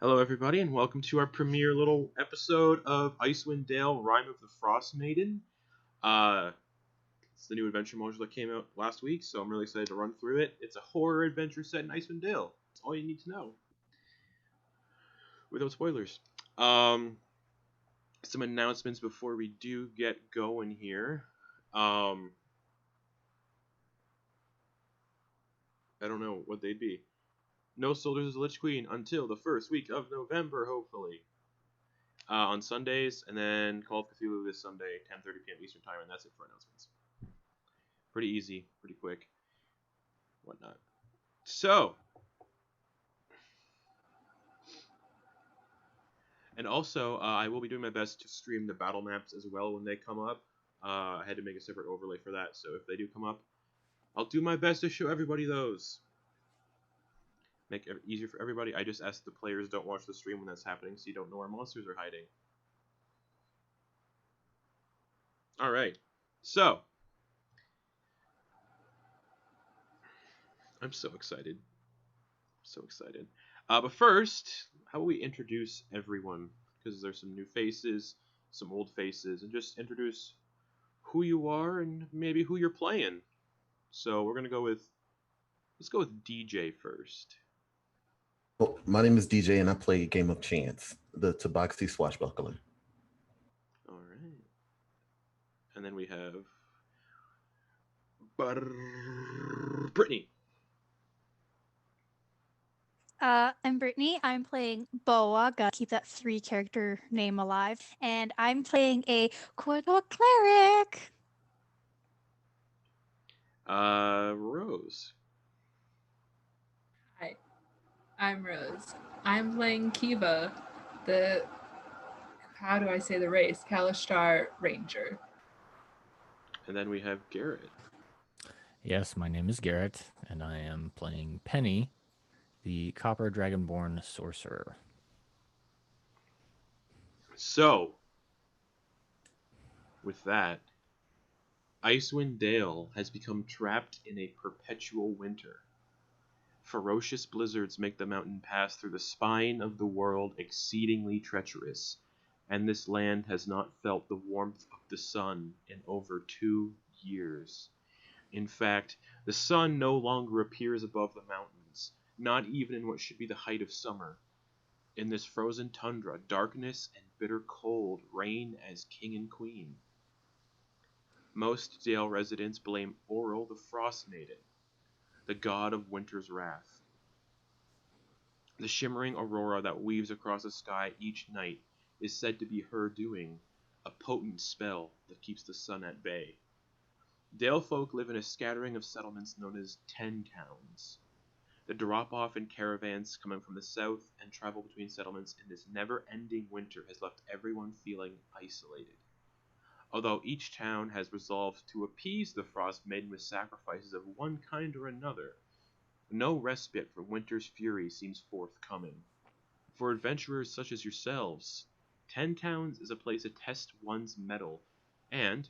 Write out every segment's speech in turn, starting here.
Hello, everybody, and welcome to our premiere little episode of Icewind Dale, Rime of the Frostmaiden. It's the new adventure module that came out last week, so I'm really excited to run through it. It's a horror adventure set in Icewind Dale. That's all you need to know. Without spoilers. Some announcements before we do get going here. I don't know what they'd be. No Soldiers of the Lich Queen until the first week of November, hopefully. On Sundays, and then Call of Cthulhu this Sunday, 10:30 p.m. Eastern Time, and that's it for announcements. Pretty easy, pretty quick, whatnot. So, and also, I will be doing my best to stream the battle maps as well when they come up. I had to make a separate overlay for that, so if they do come up, I'll do my best to show everybody those. Make it easier for everybody. I just ask the players don't watch the stream when that's happening, so you don't know where monsters are hiding. Alright, so I'm so excited. So excited. But first, how about we introduce everyone? Because there's some new faces, some old faces, and just introduce who you are and maybe who you're playing. So we're gonna go with, let's go with DJ first. Well, my name is DJ, and I play Game of Chance, the Tabaxi swashbuckler. All right. And then we have Brittany. I'm Brittany. I'm playing Boa. Gotta keep that 3-character name alive. And I'm playing a Kuo-toa Cleric. Rose. Hi, I'm Rose. I'm playing Kee-va, how do I say the race? Kalashtar Ranger. And then we have Garrett. Yes, my name is Garrett, and I am playing Penny, the Copper Dragonborn Sorcerer. So, with that, Icewind Dale has become trapped in a perpetual winter. Ferocious blizzards make the mountain pass through the spine of the world exceedingly treacherous, and this land has not felt the warmth of the sun in over 2 years. In fact, the sun no longer appears above the mountains, not even in what should be the height of summer. In this frozen tundra, darkness and bitter cold reign as king and queen. Most Dale residents blame Auril the Frostmaiden, the god of winter's wrath. The shimmering aurora that weaves across the sky each night is said to be her doing, a potent spell that keeps the sun at bay. Dale folk live in a scattering of settlements known as 10 towns. The drop-off in caravans coming from the south and travel between settlements in this never-ending winter has left everyone feeling isolated. Although each town has resolved to appease the Frostmaiden with sacrifices of one kind or another, no respite from winter's fury seems forthcoming. For adventurers such as yourselves, 10 Towns is a place to test one's mettle, and,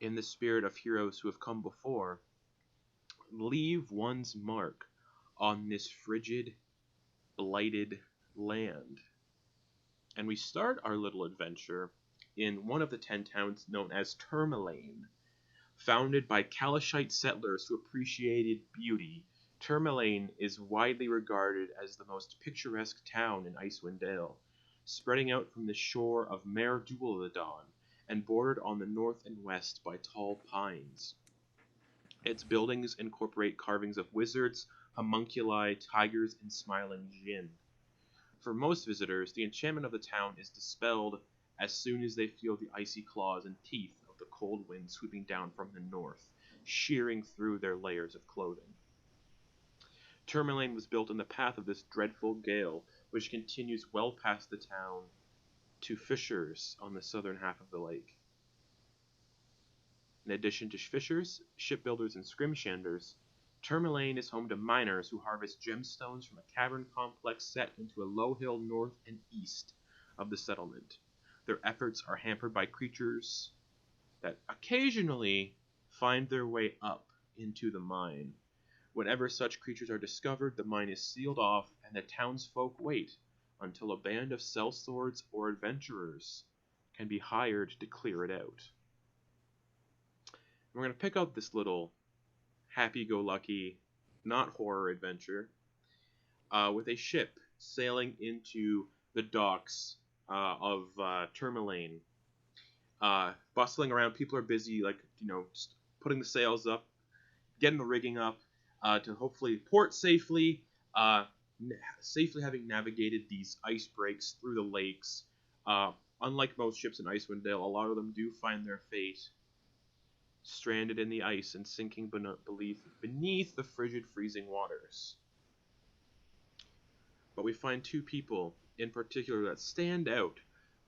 in the spirit of heroes who have come before, leave one's mark on this frigid, blighted land. And we start our little adventure in one of the 10 towns known as Tourmaline. Founded by Kalashite settlers who appreciated beauty, Tourmaline is widely regarded as the most picturesque town in Icewind Dale, spreading out from the shore of Mare Dualadon and bordered on the north and west by tall pines. Its buildings incorporate carvings of wizards, homunculi, tigers, and smiling djinn. For most visitors, the enchantment of the town is dispelled as soon as they feel the icy claws and teeth of the cold wind sweeping down from the north, shearing through their layers of clothing. Tourmaline was built in the path of this dreadful gale, which continues well past the town to fishers on the southern half of the lake. In addition to fishers, shipbuilders, and scrimshanders, Tourmaline is home to miners who harvest gemstones from a cavern complex set into a low hill north and east of the settlement. Their efforts are hampered by creatures that occasionally find their way up into the mine. Whenever such creatures are discovered, the mine is sealed off, and the townsfolk wait until a band of sellswords or adventurers can be hired to clear it out. We're going to pick up this little happy-go-lucky, not horror adventure with a ship sailing into the docks of Tourmaline. Bustling around, people are busy, just putting the sails up, getting the rigging up to hopefully port safely, safely having navigated these ice breaks through the lakes. Unlike most ships in Icewind Dale, a lot of them do find their fate stranded in the ice and sinking beneath the frigid, freezing waters. But we find two people in particular that stand out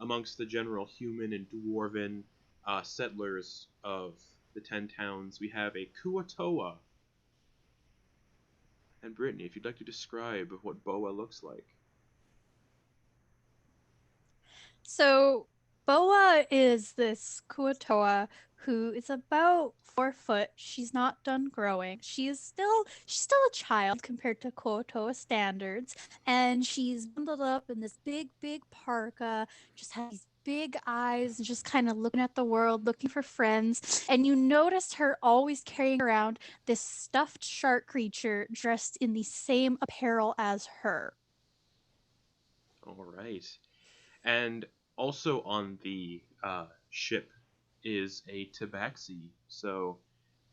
amongst the general human and dwarven settlers of the 10 towns. We have a Kuo-toa. And Brittany, if you'd like to describe what Boa looks like. So Boa is this Kuo-toa who is about 4 foot. She's not done growing. She's still a child compared to Kuo-toa standards, and she's bundled up in this big parka, just has these big eyes, just kind of looking at the world, looking for friends. And you notice her always carrying around this stuffed shark creature dressed in the same apparel as her. All right. And also on the ship is a Tabaxi. So,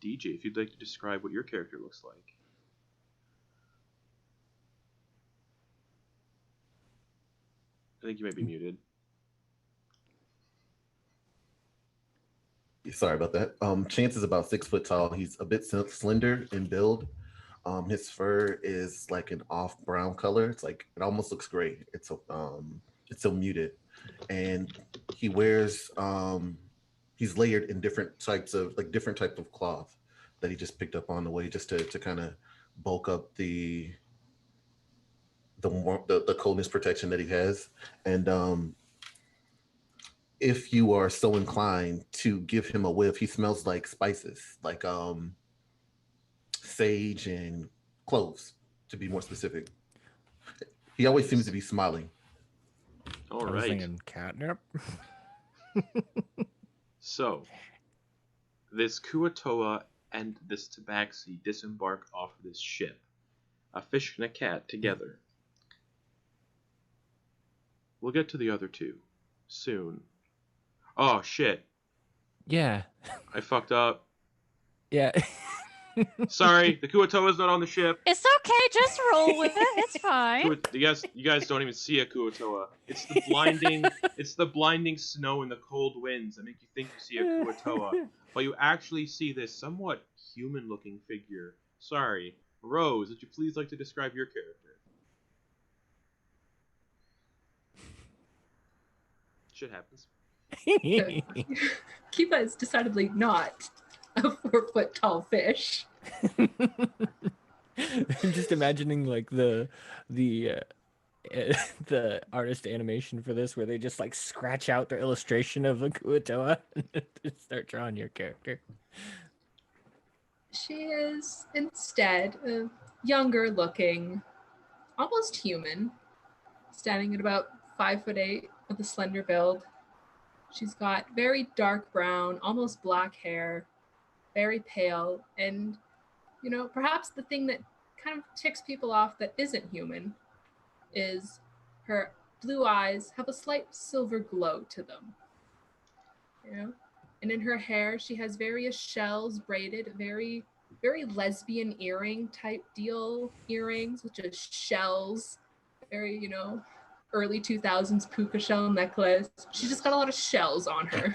DJ, if you'd like to describe what your character looks like. I think you might be muted. Sorry about that. Chance is about 6 foot tall. He's a bit slender in build. His fur is like an off brown color. It's like it almost looks gray. It's so muted, and he wears he's layered in different types of cloth that he just picked up on the way, just to kind of bulk up the coldness protection that he has. And if you are so inclined to give him a whiff, he smells like spices, like sage and cloves, to be more specific. He always seems to be smiling. All I was right. thinking catnip. So, this Kuo-toa and this Tabaxi disembark off this ship, a fish and a cat together. We'll get to the other two soon. Oh, shit. Yeah. I fucked up. Yeah. Sorry, the Kuo-toa's not on the ship. It's okay, just roll with it. It's fine. You guys don't even see a Kuo-toa. It's the blinding snow and the cold winds that make you think you see a Kuo-toa, but you actually see this somewhat human-looking figure. Sorry, Rose, would you please like to describe your character? Shit happens. Kee-va is decidedly not a 4 foot tall fish. I'm just imagining like the artist animation for this, where they just like scratch out their illustration of a Kuo-toa and start drawing your character. She is instead a younger looking, almost human, standing at about 5'8" with a slender build. She's got very dark brown, almost black hair, very pale, and perhaps the thing that kind of ticks people off that isn't human is her blue eyes have a slight silver glow to them. And in her hair, she has various shells braided, very, very lesbian earring type deal earrings, with just shells, very, early 2000s puka shell necklace. She's just got a lot of shells on her.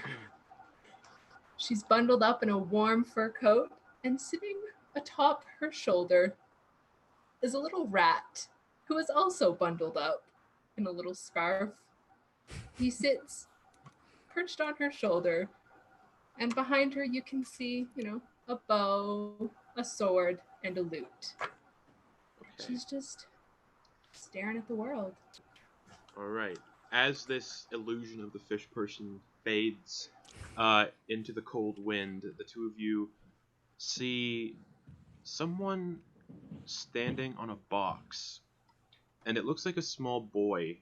She's bundled up in a warm fur coat, and sitting atop her shoulder is a little rat who is also bundled up in a little scarf. He sits perched on her shoulder, and behind her you can see, a bow, a sword, and a lute. Okay. She's just staring at the world. All right. As this illusion of the fish person fades into the cold wind, the two of you see someone standing on a box and it looks like a small boy,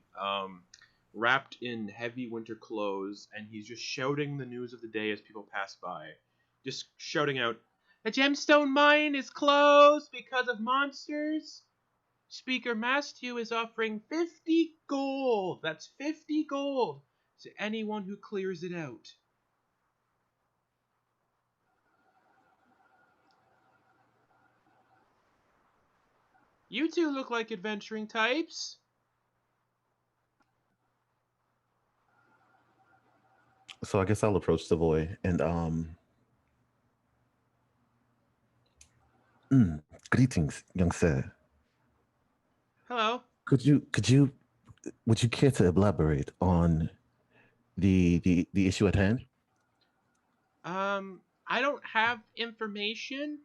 wrapped in heavy winter clothes, and he's just shouting the news of the day as people pass by. Just shouting out, "The gemstone mine is closed because of monsters. Speaker Masthew is offering 50 gold. That's 50 gold to anyone who clears it out." You two look like adventuring types. So I guess I'll approach the boy and greetings, young sir. Hello. Would you care to elaborate on the issue at hand? I don't have information.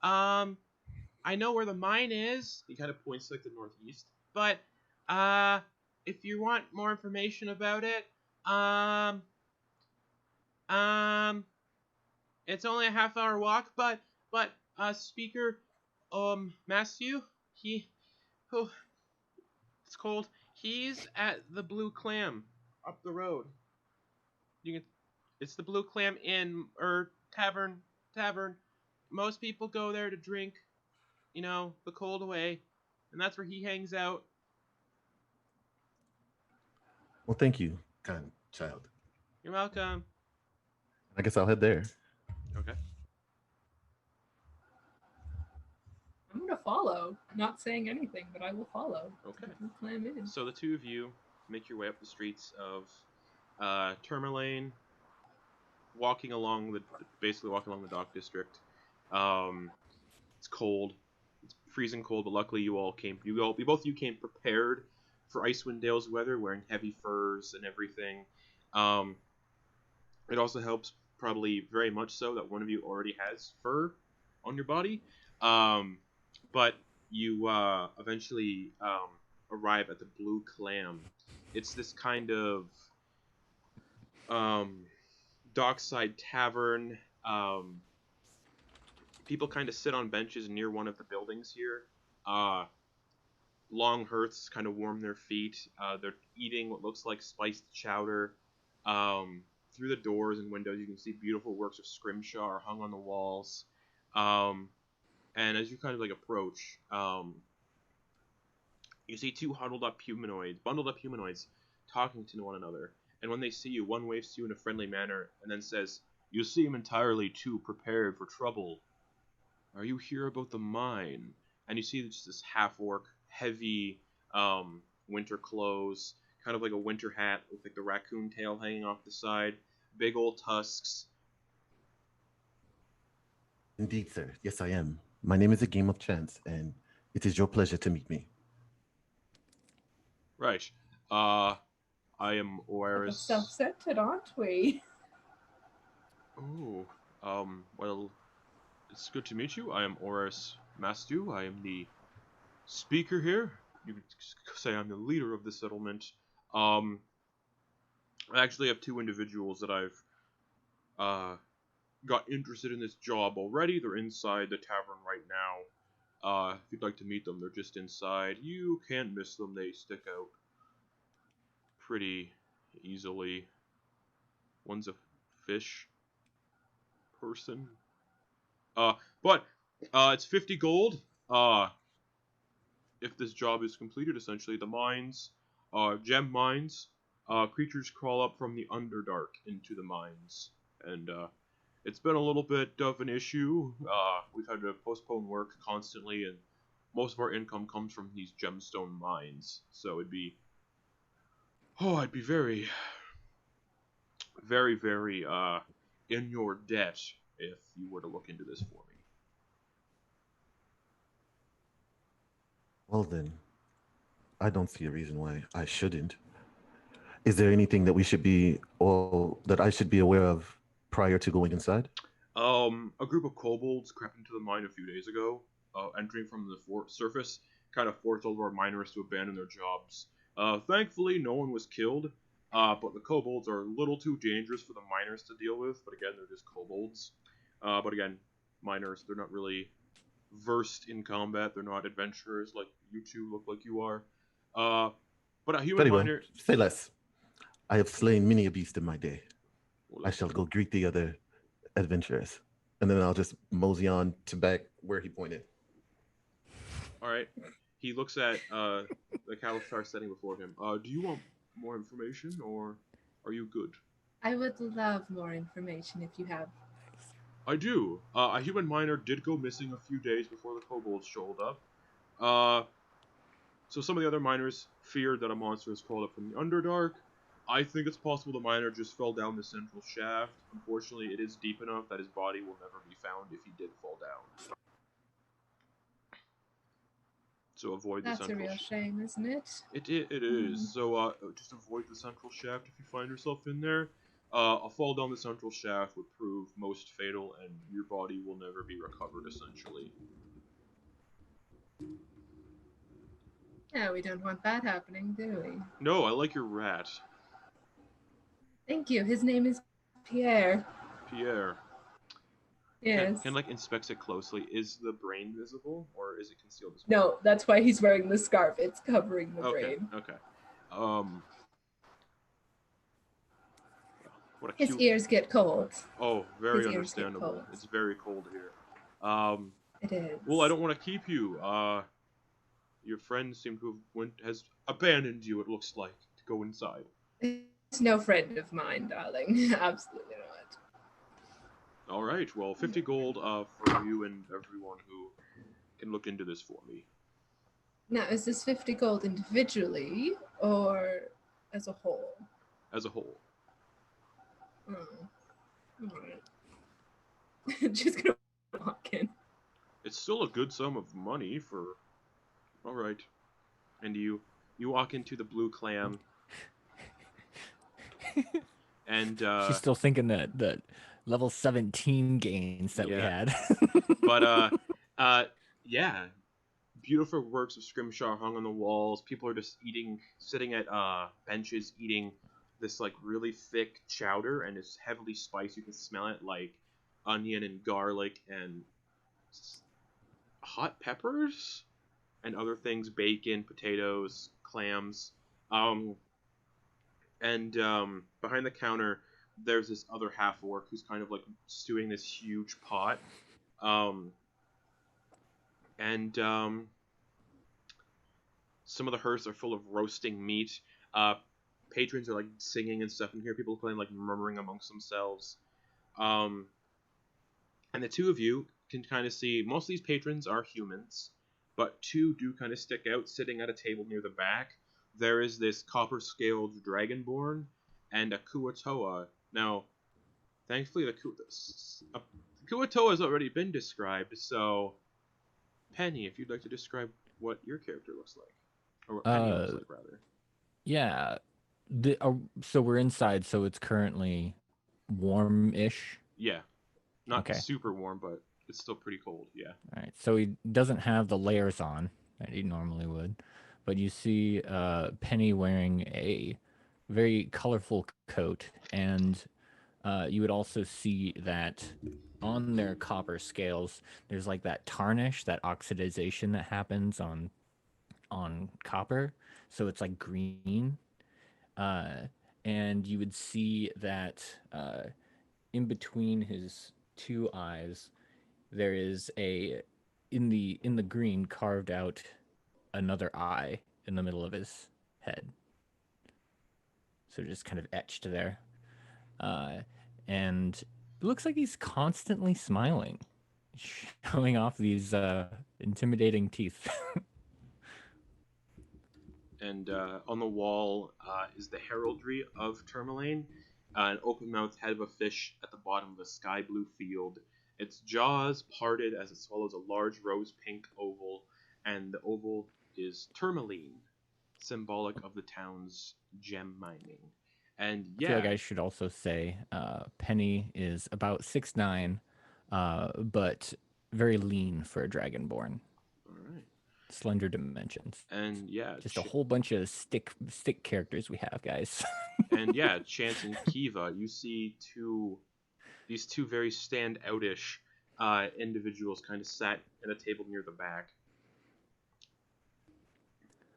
I know where the mine is. He kind of points to like the northeast. But if you want more information about it, it's only a half-hour walk. But Speaker, Matthew, oh, it's cold. He's at the Blue Clam up the road. It's the Blue Clam Inn or tavern. Most people go there to drink, the cold away, and that's where he hangs out. Well, thank you, kind child. You're welcome. I guess I'll head there. Okay. I'm gonna follow. Not saying anything, but I will follow. Okay. Clam Inn. So the two of you make your way up the streets of Tourmaline, basically walking along the dock district. It's cold. It's freezing cold, but luckily both of you came prepared for Icewind Dale's weather, wearing heavy furs and everything. It also helps, probably very much so, that one of you already has fur on your body. But you eventually arrive at the Blue Clam. It's this kind of dockside tavern. People kind of sit on benches near one of the buildings here. Long hearths kind of warm their feet. They're eating what looks like spiced chowder. Through the doors and windows, you can see beautiful works of scrimshaw are hung on the walls. And as you kind of approach, you see two bundled up humanoids, talking to one another. And when they see you, one waves to you in a friendly manner and then says, "You seem entirely too prepared for trouble. Are you here about the mine?" And you see just this half-orc, heavy winter clothes, kind of like a winter hat with like the raccoon tail hanging off the side, big old tusks. Indeed, sir. Yes, I am. My name is A Game of Chance, and it is your pleasure to meet me. Right. I am Oaris. Self-centered, aren't we? Oh, well, it's good to meet you. I am Oris Mastu. I am the speaker here. You could say I'm the leader of the settlement. I actually have two individuals that I've got interested in this job already. They're inside the tavern right now. If you'd like to meet them, they're just inside. You can't miss them. They stick out pretty easily. One's a fish person. But it's 50 gold. If this job is completed, essentially the mines, gem mines, creatures crawl up from the Underdark into the mines, and it's been a little bit of an issue. We've had to postpone work constantly, and most of our income comes from these gemstone mines. So I'd be very, very, very in your debt if you were to look into this for me. Well then, I don't see a reason why I shouldn't. Is there anything that that I should be aware of prior to going inside? A group of kobolds crept into the mine a few days ago, entering from the surface, kind of forced all of our miners to abandon their jobs. Thankfully, no one was killed, but the kobolds are a little too dangerous for the miners to deal with, but again, they're just kobolds. But again, miners, they're not really versed in combat, they're not adventurers like you two look like you are. But a human Very well. miner. Say less. I have slain many a beast in my day. Well, I shall go greet the other adventurers. And then I'll just mosey on to back where he pointed. All right. He looks at the Kalashtar setting before him. Do you want more information, or are you good? I would love more information if you have. I do. A human miner did go missing a few days before the kobolds showed up. So some of the other miners feared that a monster has crawled up from the Underdark. I think it's possible the miner just fell down the central shaft. Unfortunately, it is deep enough that his body will never be found if he did fall down. So avoid the That's a central real shame, isn't it? It is. So just avoid the central shaft if you find yourself in there. A fall down the central shaft would prove most fatal, and your body will never be recovered, essentially. Yeah, we don't want that happening, do we? No, I like your rat. Thank you. His name is Pierre. Pierre. Yes. Ken inspects it closely. Is the brain visible, or is it concealed as No, that's why he's wearing the scarf. It's covering the brain. Okay. What a His cute... ears get cold. Oh, very His ears get understandable. cold. It's very cold here. It is. Well, I don't want to keep you. Your friend seemed to has abandoned you, it looks like, to go inside. It's no friend of mine, darling. Absolutely not. All right, well, 50 gold for you and everyone who can look into this for me. Now, is this 50 gold individually or as a whole? As a whole. Alright. Just gonna walk in. It's still a good sum of money for... All right. And you walk into the Blue Clam. And she's still thinking that the level 17 gains that we had. But yeah, beautiful works of scrimshaw hung on the walls. People are just sitting at benches eating this like really thick chowder, and it's heavily spiced. You can smell it, like onion and garlic and hot peppers and other things, bacon, potatoes, clams. And behind the counter, there's this other half-orc who's kind of like stewing this huge pot. And some of the hearths are full of roasting meat. Patrons are like singing and stuff, and hear people playing, like murmuring amongst themselves. And the two of you can kind of see most of these patrons are humans, but two do kind of stick out, sitting at a table near the back. There is this copper-scaled Dragonborn and a Kuo-toa. Now, thankfully, the Kuo-toa has already been described, so Penny, if you'd like to describe what your character looks like, or what Penny looks like, rather. Yeah. So we're inside, so it's currently warm-ish. Yeah, not okay. Super warm, but it's still pretty cold. Yeah. All right. So he doesn't have the layers on that he normally would, but you see Penny wearing a very colorful coat, and you would also see that on their copper scales, there's like that tarnish, that oxidization that happens on copper, so it's like green. And you would see that in between his two eyes, there is in the green carved out another eye in the middle of his head. So just kind of etched there. And it looks like he's constantly smiling, showing off these intimidating teeth. And on the wall is the heraldry of Tourmaline, an open-mouthed head of a fish at the bottom of a sky blue field. Its jaws parted as it swallows a large rose-pink oval, and the oval is Tourmaline, symbolic of the town's gem mining. And yeah, I feel like I should also say Penny is about 6'9", but very lean for a Dragonborn. All right. Slender dimensions. And yeah, just a whole bunch of stick characters we have, guys. And yeah, Chance and Kee-va, you see these two very standoutish individuals kind of sat at a table near the back.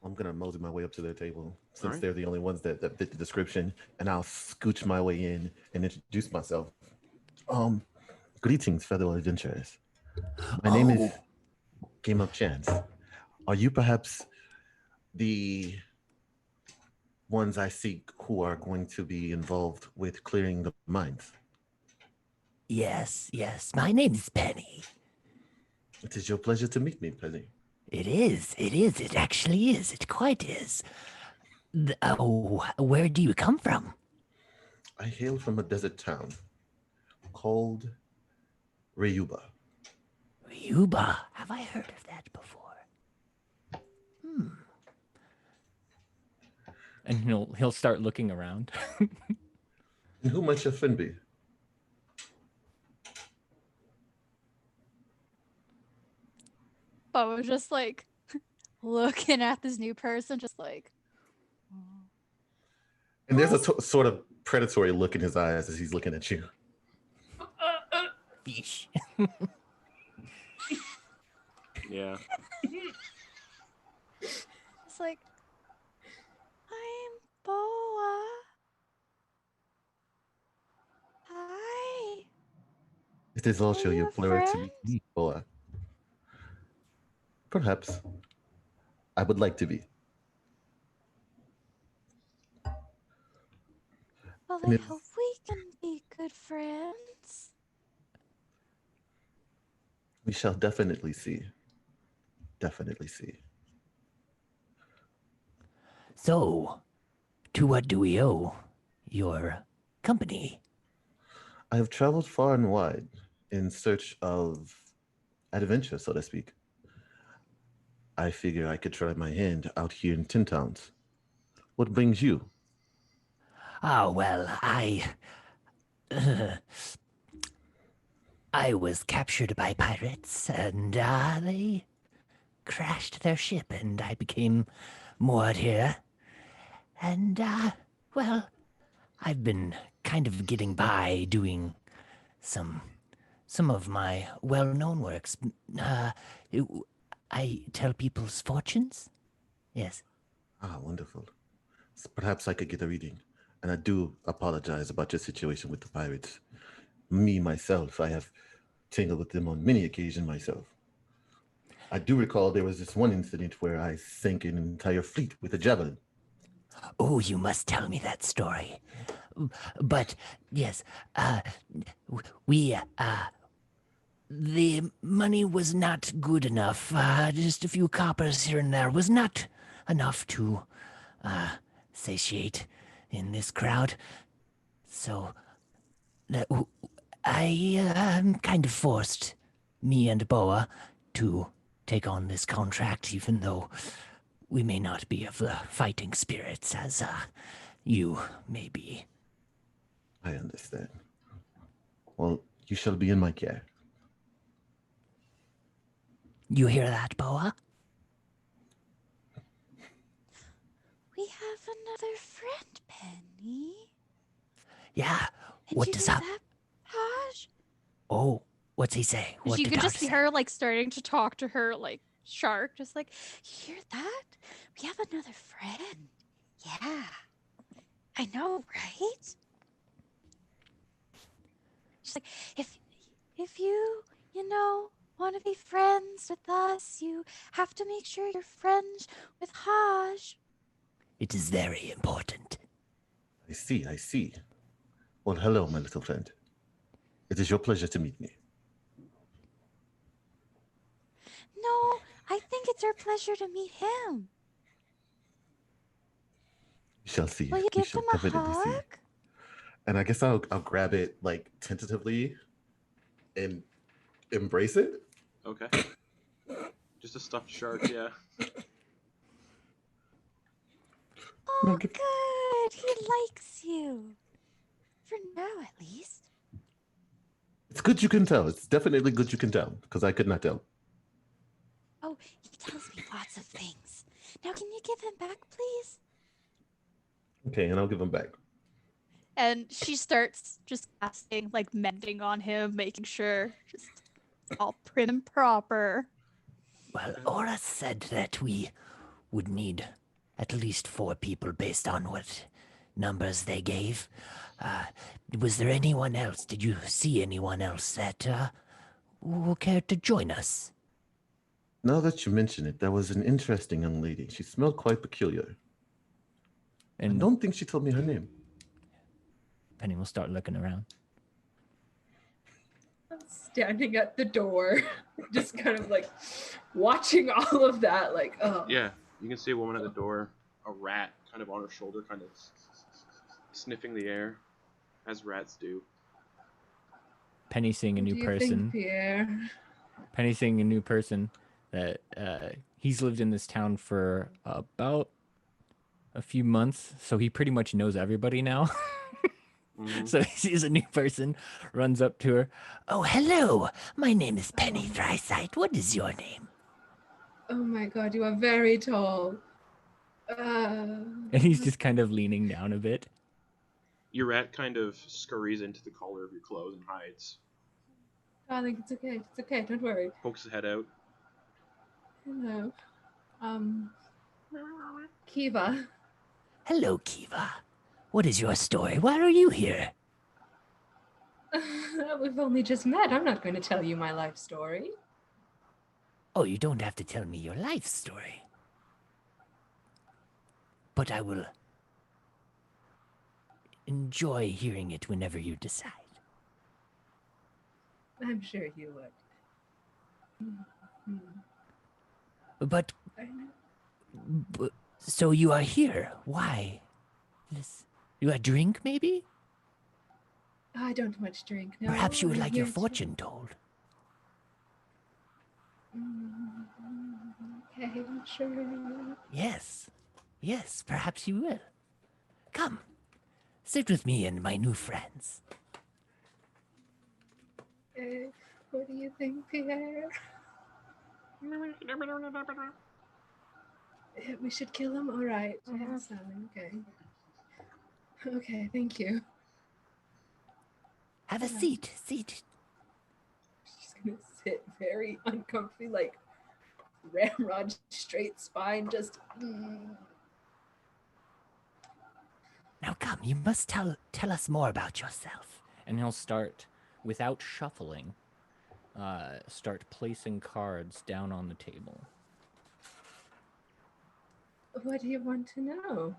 I'm gonna mosey my way up to their table since Alright. they're the only ones that fit the description, and I'll scooch my way in and introduce myself. Greetings, fellow adventurers. My name is Game of Chance. Are you perhaps the ones I seek who are going to be involved with clearing the mines? Yes, yes. My name is Penny. It is your pleasure to meet me, Penny. It is. It is. It actually is. It quite is. Where do you come from? I hail from a desert town called Ryuba. Ryuba. Have I heard of that before? And he'll start looking around. And who might your friend be? But was just like looking at this new person, just like. And there's a sort of predatory look in his eyes as he's looking at you. Fish. Yeah. It's like, I'm Boa. Hi. It is also Are you your a pleasure to friend? meet me, boy. Perhaps. I would like to be. Well, And I it's- hope we can be good friends. We shall definitely see. Definitely see. So, to what do we owe your company? I have traveled far and wide in search of adventure, so to speak. I figure I could try my hand out here in Tin Towns. What brings you? Well, I was captured by pirates, and they crashed their ship, and I became moored here. And, well, I've been kind of getting by doing some of my well-known works. I tell people's fortunes. Yes. Ah, wonderful. So perhaps I could get a reading. And I do apologize about your situation with the pirates. Me, myself, I have tangled with them on many occasions myself. I do recall there was this one incident where I sank an entire fleet with a javelin. Oh, you must tell me that story. But yes, we the money was not good enough. Just a few coppers here and there was not enough to satiate in this crowd. So I kind of forced me and Boa to take on this contract, even though we may not be of the fighting spirits as you may be. I understand. Well, you shall be in my care. You hear that, Boa? We have another friend, Penny. Yeah. Did What you does hear that? that, Haj? Oh, what's he say? What You did could Doctor just see say? her like starting to talk to her like shark, just like, you hear that? We have another friend. Yeah. I know, right? She's like, if you know, want to be friends with us, you have to make sure you're friends with Haj. It is very important. I see, I see. Well, hello, my little friend. It is your pleasure to meet me. No, I think it's our pleasure to meet him. We shall see. Will you We give shall him a definitely see. hug? And I guess I'll grab it like tentatively and embrace it. Okay. Just a stuffed shark, yeah. Oh, No, give- good. He likes you. For now, at least. It's good you can tell. It's definitely good you can tell because I could not tell. Oh, he tells me lots of things. Now, can you give him back, please? Okay, and I'll give them back. And she starts just casting, like mending on him, making sure just all prim and proper. Well, Aura said that we would need at least 4 people based on what numbers they gave. Was there anyone else? Did you see anyone else that who cared to join us? Now that you mention it, there was an interesting young lady. She smelled quite peculiar. I And don't think she told me her name. Penny will start looking around. Standing at the door, just kind of like watching all of that, like, oh. Yeah, you can see a woman at the door, a rat kind of on her shoulder, kind of sniffing the air, as rats do. Penny seeing a What new do you person. think, Pierre? Penny seeing a new person that he's lived in this town for about a few months, so he pretty much knows everybody now. Mhm. So he sees a new person, runs up to her. Oh, hello. My name is Penny Thricite. What is your name? Oh my god, you are very tall. And he's just kind of leaning down a bit. Your rat kind of scurries into the collar of your clothes and hides. Darling, it's okay, don't worry. Pokes his head out. Hello. Kee-va. Hello, Kee-va. What is your story? Why are you here? We've only just met. I'm not going to tell you my life story. Oh, you don't have to tell me your life story. But I will enjoy hearing it whenever you decide. I'm sure you would. But, I know. so you are here. Why? You a drink, maybe? I don't much drink. No, Perhaps you would I'm like your here to- fortune told. Okay, sure. Yes. Yes, perhaps you will. Come. Sit with me and my new friends. What do you think, Pierre? We should kill him? All right. Yes, darling. Okay. Okay, thank you. Have a Yeah. seat. She's gonna sit very uncomfortably, like ramrod, straight spine, just. Now come, you must tell us more about yourself. And he'll start, without shuffling, start placing cards down on the table. What do you want to know?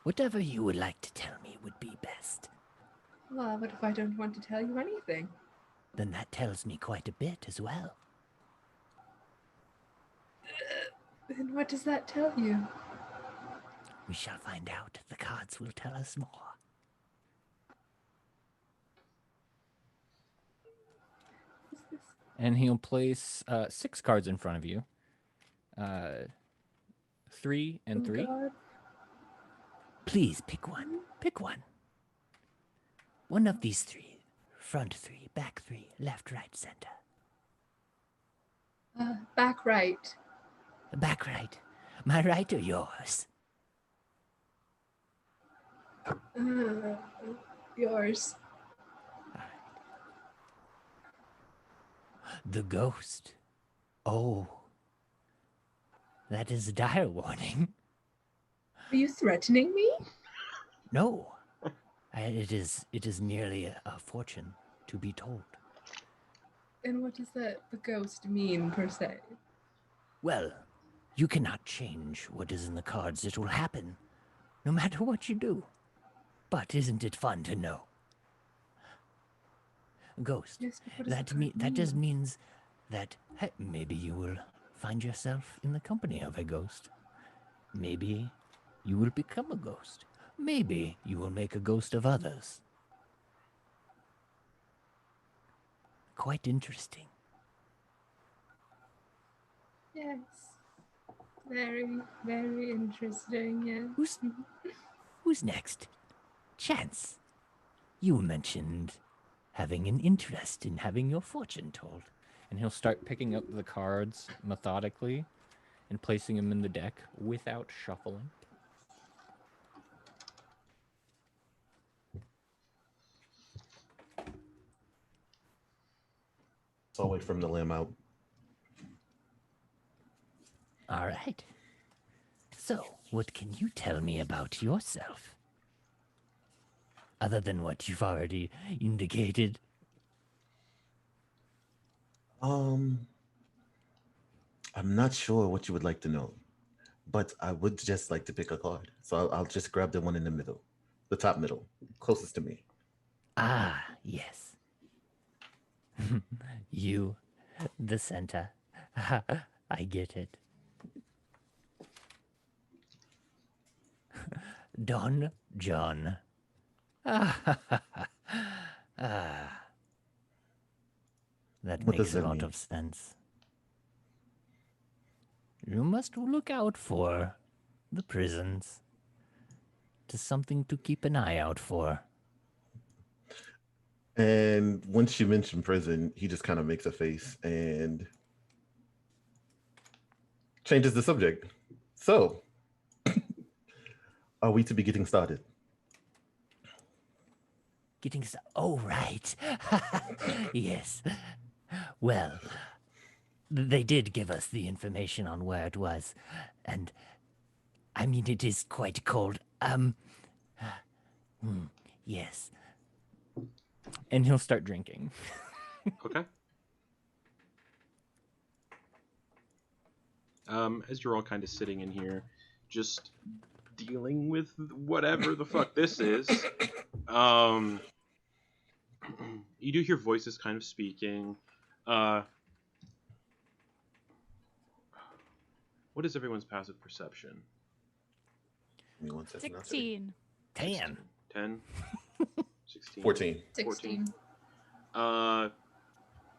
Whatever you would like to tell me would be best. Well, what if I don't want to tell you anything? Then that tells me quite a bit as well. Then what does that tell you? We shall find out. The cards will tell us more. Is this... And he'll place 6 cards in front of you. 3 and 3. God. Please pick one. Pick one. One of these 3. Front 3, back 3, left, right, center. Back right. Back right. My right or yours? Yours. The ghost. Oh. That is a dire warning. Are you threatening me? No. It is merely a fortune to be told. And what does the ghost mean, per se? Well, you cannot change what is in the cards. It will happen, no matter what you do. But isn't it fun to know? Ghost. Yes, but what does the card That just mean? means that hey, maybe you will find yourself in the company of a ghost. Maybe you will become a ghost. Maybe you will make a ghost of others. Quite interesting. Yes. Very, very interesting, yes. Who's next? Chance. You mentioned having an interest in having your fortune told. And he'll start picking up the cards methodically and placing them in the deck without shuffling. So I'll wait for him to lay him out. All right. So, what can you tell me about yourself? Other than what you've already indicated. I'm not sure what you would like to know, but I would just like to pick a card. So I'll just grab the one in the middle, the top middle, closest to me. Ah, yes. You, the center. I get it. Don John. That What makes does a that lot mean? of sense. You must look out for the prisons. Just something to keep an eye out for. And once you mention prison, he just kind of makes a face and changes the subject. So, are we to be getting started? Oh, right. Yes. Well, they did give us the information on where it was. And, I mean, it is quite cold. Yes. And he'll start drinking. Okay. As you're all kind of sitting in here, just dealing with whatever the fuck this is, you do hear voices kind of speaking. What is everyone's passive perception? Give me 1 second. I'll tell you. 16. 10. 10? 16? 14. 16.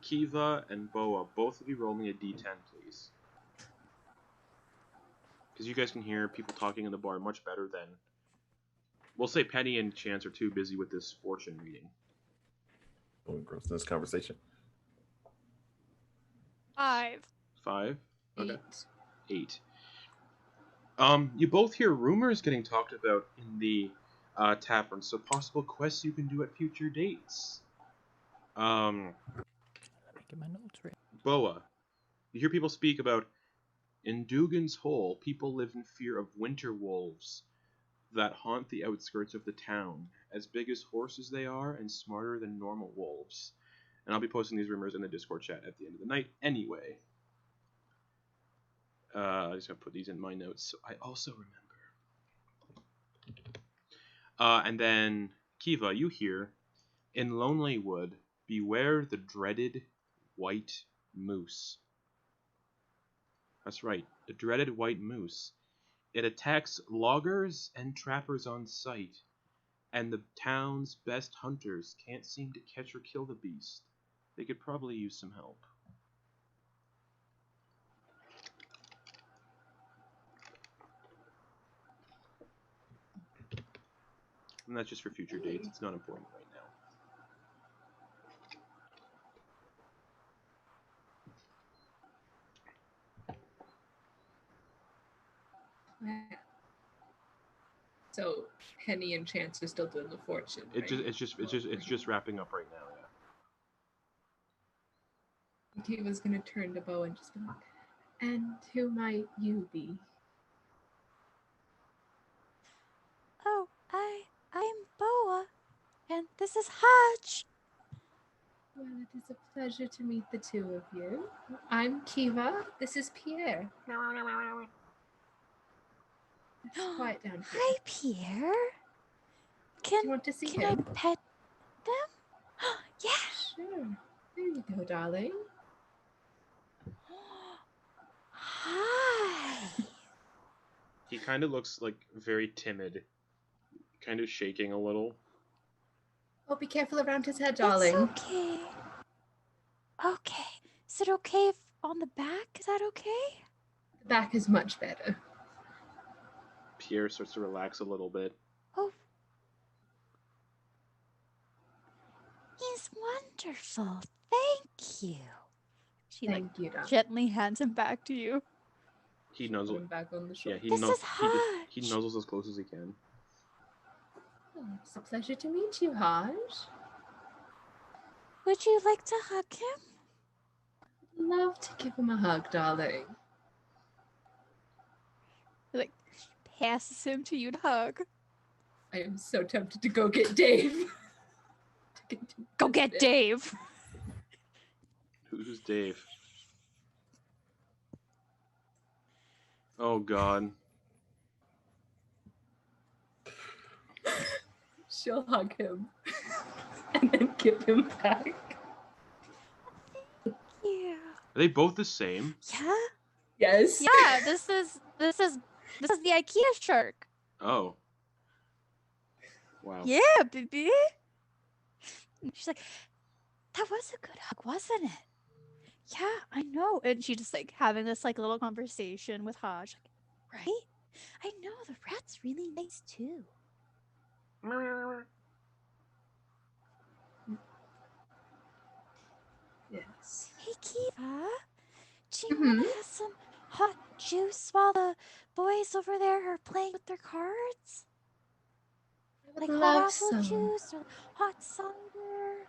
Kee-va and Boa, both of you roll me a d10, please. Because you guys can hear people talking in the bar much better than... We'll say Penny and Chance are too busy with this fortune reading. Oh, engrossed in this conversation. 5. 5? Okay. 8. 8. You both hear rumors getting talked about in the tavern, so possible quests you can do at future dates. Let me get my notes right. Boa, you hear people speak about in Dugan's Hole, people live in fear of winter wolves that haunt the outskirts of the town, as big as horses they are and smarter than normal wolves. And I'll be posting these rumors in the Discord chat at the end of the night anyway. I just gotta put these in my notes so I also remember. And then, Kee-va, you hear, in Lonely Wood, beware the dreaded white moose. That's right, the dreaded white moose. It attacks loggers and trappers on sight, and the town's best hunters can't seem to catch or kill the beast. They could probably use some help. And that's just for future dates. It's not important right now. So Penny and Chance are still doing the fortune. Right? It's just wrapping up right now. Yeah. Kee-va's gonna turn to Bo and just be like, "And who might you be?" Oh, I'm Boa, and this is Hutch. Well, it is a pleasure to meet the two of you. I'm Kee-va. This is Pierre. It's quiet down here. Hi, Pierre. Do you want to see Can him? I pet them? Yeah. Sure. There you go, darling. Hi. He kind of looks like very timid, kind of shaking a little. Oh, be careful around his head, darling. It's okay. Okay. Is it okay if on the back? Is that okay? The back is much better. Pierre starts to relax a little bit. Oh. He's wonderful. Thank you. She Thank you, darling. gently hands him back to you. He Put him nuzzles. back on the Yeah, shoulder. he nuzzles as close as he can. Oh, it's a pleasure to meet you, Haj. Would you like to hug him? Love to give him a hug, darling. passes him to you to hug. I am so tempted to go get Dave. Go get Dave. Who's Dave? Oh God. She'll hug him and then give him back. Yeah. Are they both the same? Yeah. Yes. Yeah. This is the IKEA shark. Oh. Wow. Yeah, baby. And she's like, that was a good hug, wasn't it? Yeah, I know. And she just like having this like little conversation with Haj. Like, right? I know the rat's really nice too. Yes. Hey, Kee-va, do you want to have some hot juice while the boys over there are playing with their cards? I Like would hot love apple some. juice or hot cider?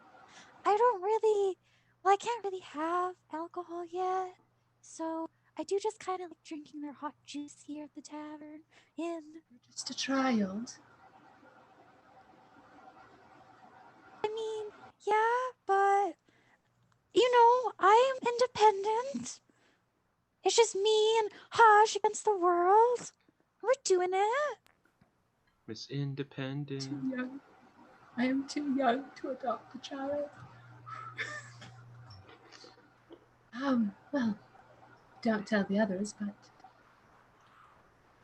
I can't really have alcohol yet, so I do just kind of like drinking their hot juice here at the tavern. You're just a child. I mean, yeah, but you know, I am independent. It's just me and Haj against the world. We're doing it. Miss Independent. Too young. I am too young to adopt a child. Well, don't tell the others, but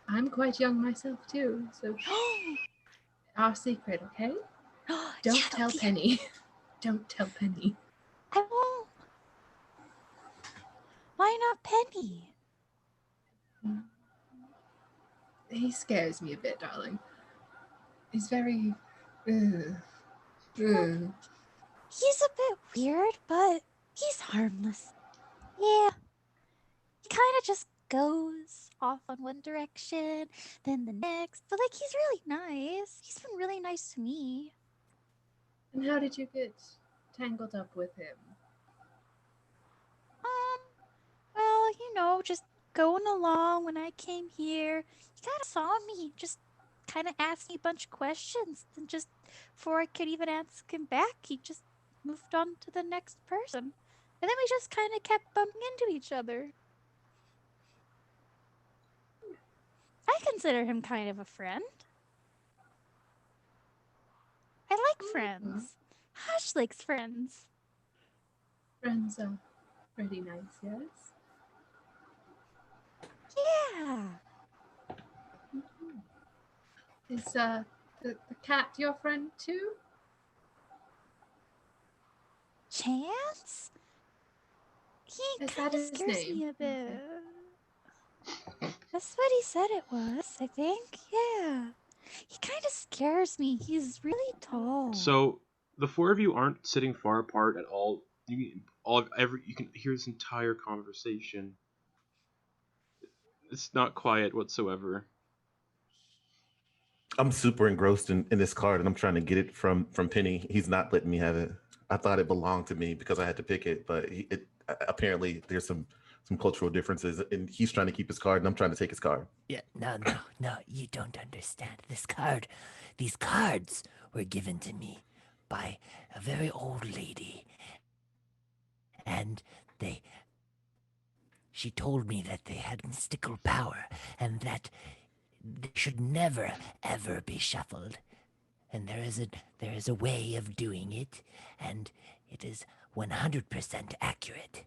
I'm quite young myself too, so our secret, okay? Don't Yeah, tell Penny. Don't tell Penny. I won't. Why not Penny? He scares me a bit, darling. He's very... He's a bit weird, but he's harmless. Yeah. He kind of just goes off on one direction, then the next. But, like, he's really nice. He's been really nice to me. And how did you get tangled up with him? Well, you know, just going along when I came here. He kind of saw me, just kind of asked me a bunch of questions. And just before I could even ask him back, he just moved on to the next person. And then we just kind of kept bumping into each other. I consider him kind of a friend. I like friends. Hush likes friends. Friends are pretty nice, yes? Yeah. Is the cat your friend too? Chance? He Is kind that of his scares me name? a bit. That's what he said it was, I think. Yeah. He kind of scares me. He's really tall. So the four of you aren't sitting far apart at all. You can hear this entire conversation. It's not quiet whatsoever. I'm super engrossed in this card, and I'm trying to get it from Penny. He's not letting me have it. I thought it belonged to me because I had to pick it, but apparently there's some cultural differences, and he's trying to keep his card, and I'm trying to take his card. Yeah, no, you don't understand. These cards were given to me by a very old lady. And she told me that they had mystical power and that they should never, ever be shuffled. And there is a way of doing it, and it is 100% accurate.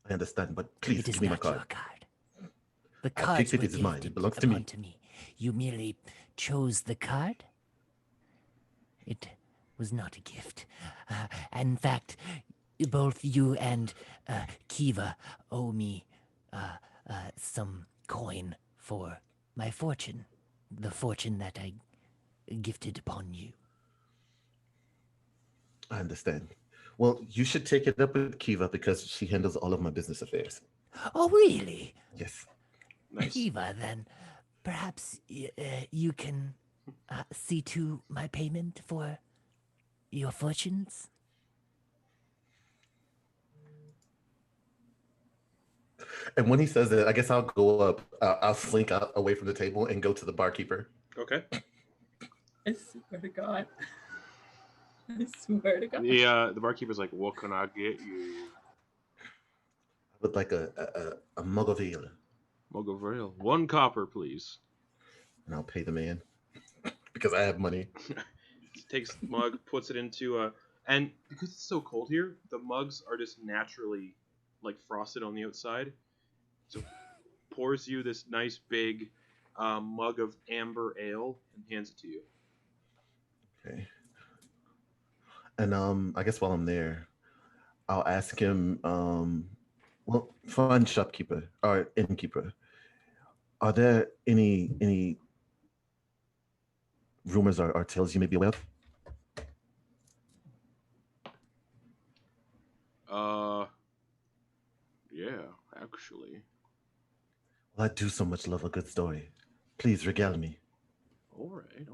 I understand, but please It is give me my not card. your card. The I cards picked it, were it's mine. It gifted belongs to me. upon me. You merely chose the card. It was not a gift. In fact, both you and Kee-va owe me some coin for my fortune. The fortune that I gifted upon you. I understand. Well, you should take it up with Kee-va because she handles all of my business affairs. Oh, really? Yes. Nice. Kee-va, then perhaps you can see to my payment for your fortunes? And when he says that, I guess I'll go up. I'll slink out away from the table and go to the barkeeper. Okay. I swear to God. I swear to God. The barkeeper's like, "What can I get you?" I would like a mug of ale. Mug of ale. 1 copper, please. And I'll pay the man because I have money. Takes the mug, puts it into and because it's so cold here, the mugs are just naturally like frosted on the outside. So pours you this nice big mug of amber ale and hands it to you. Okay. And I guess while I'm there, I'll ask him, well, fine shopkeeper or innkeeper, are there any rumors or tales you may be aware of? Yeah, actually. Well, I do so much love a good story. Please regale me. All right.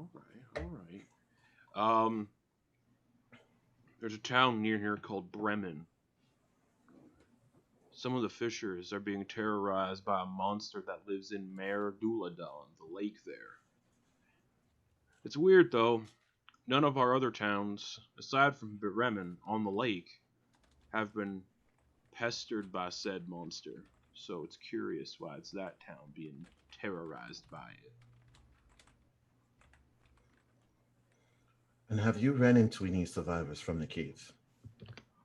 There's a town near here called Bremen. Some of the fishers are being terrorized by a monster that lives in Mare Duladon, the lake there. It's weird though. None of our other towns, aside from Bremen on the lake, have been pestered by said monster. So it's curious why it's that town being terrorized by it. And have you ran into any survivors from the caves?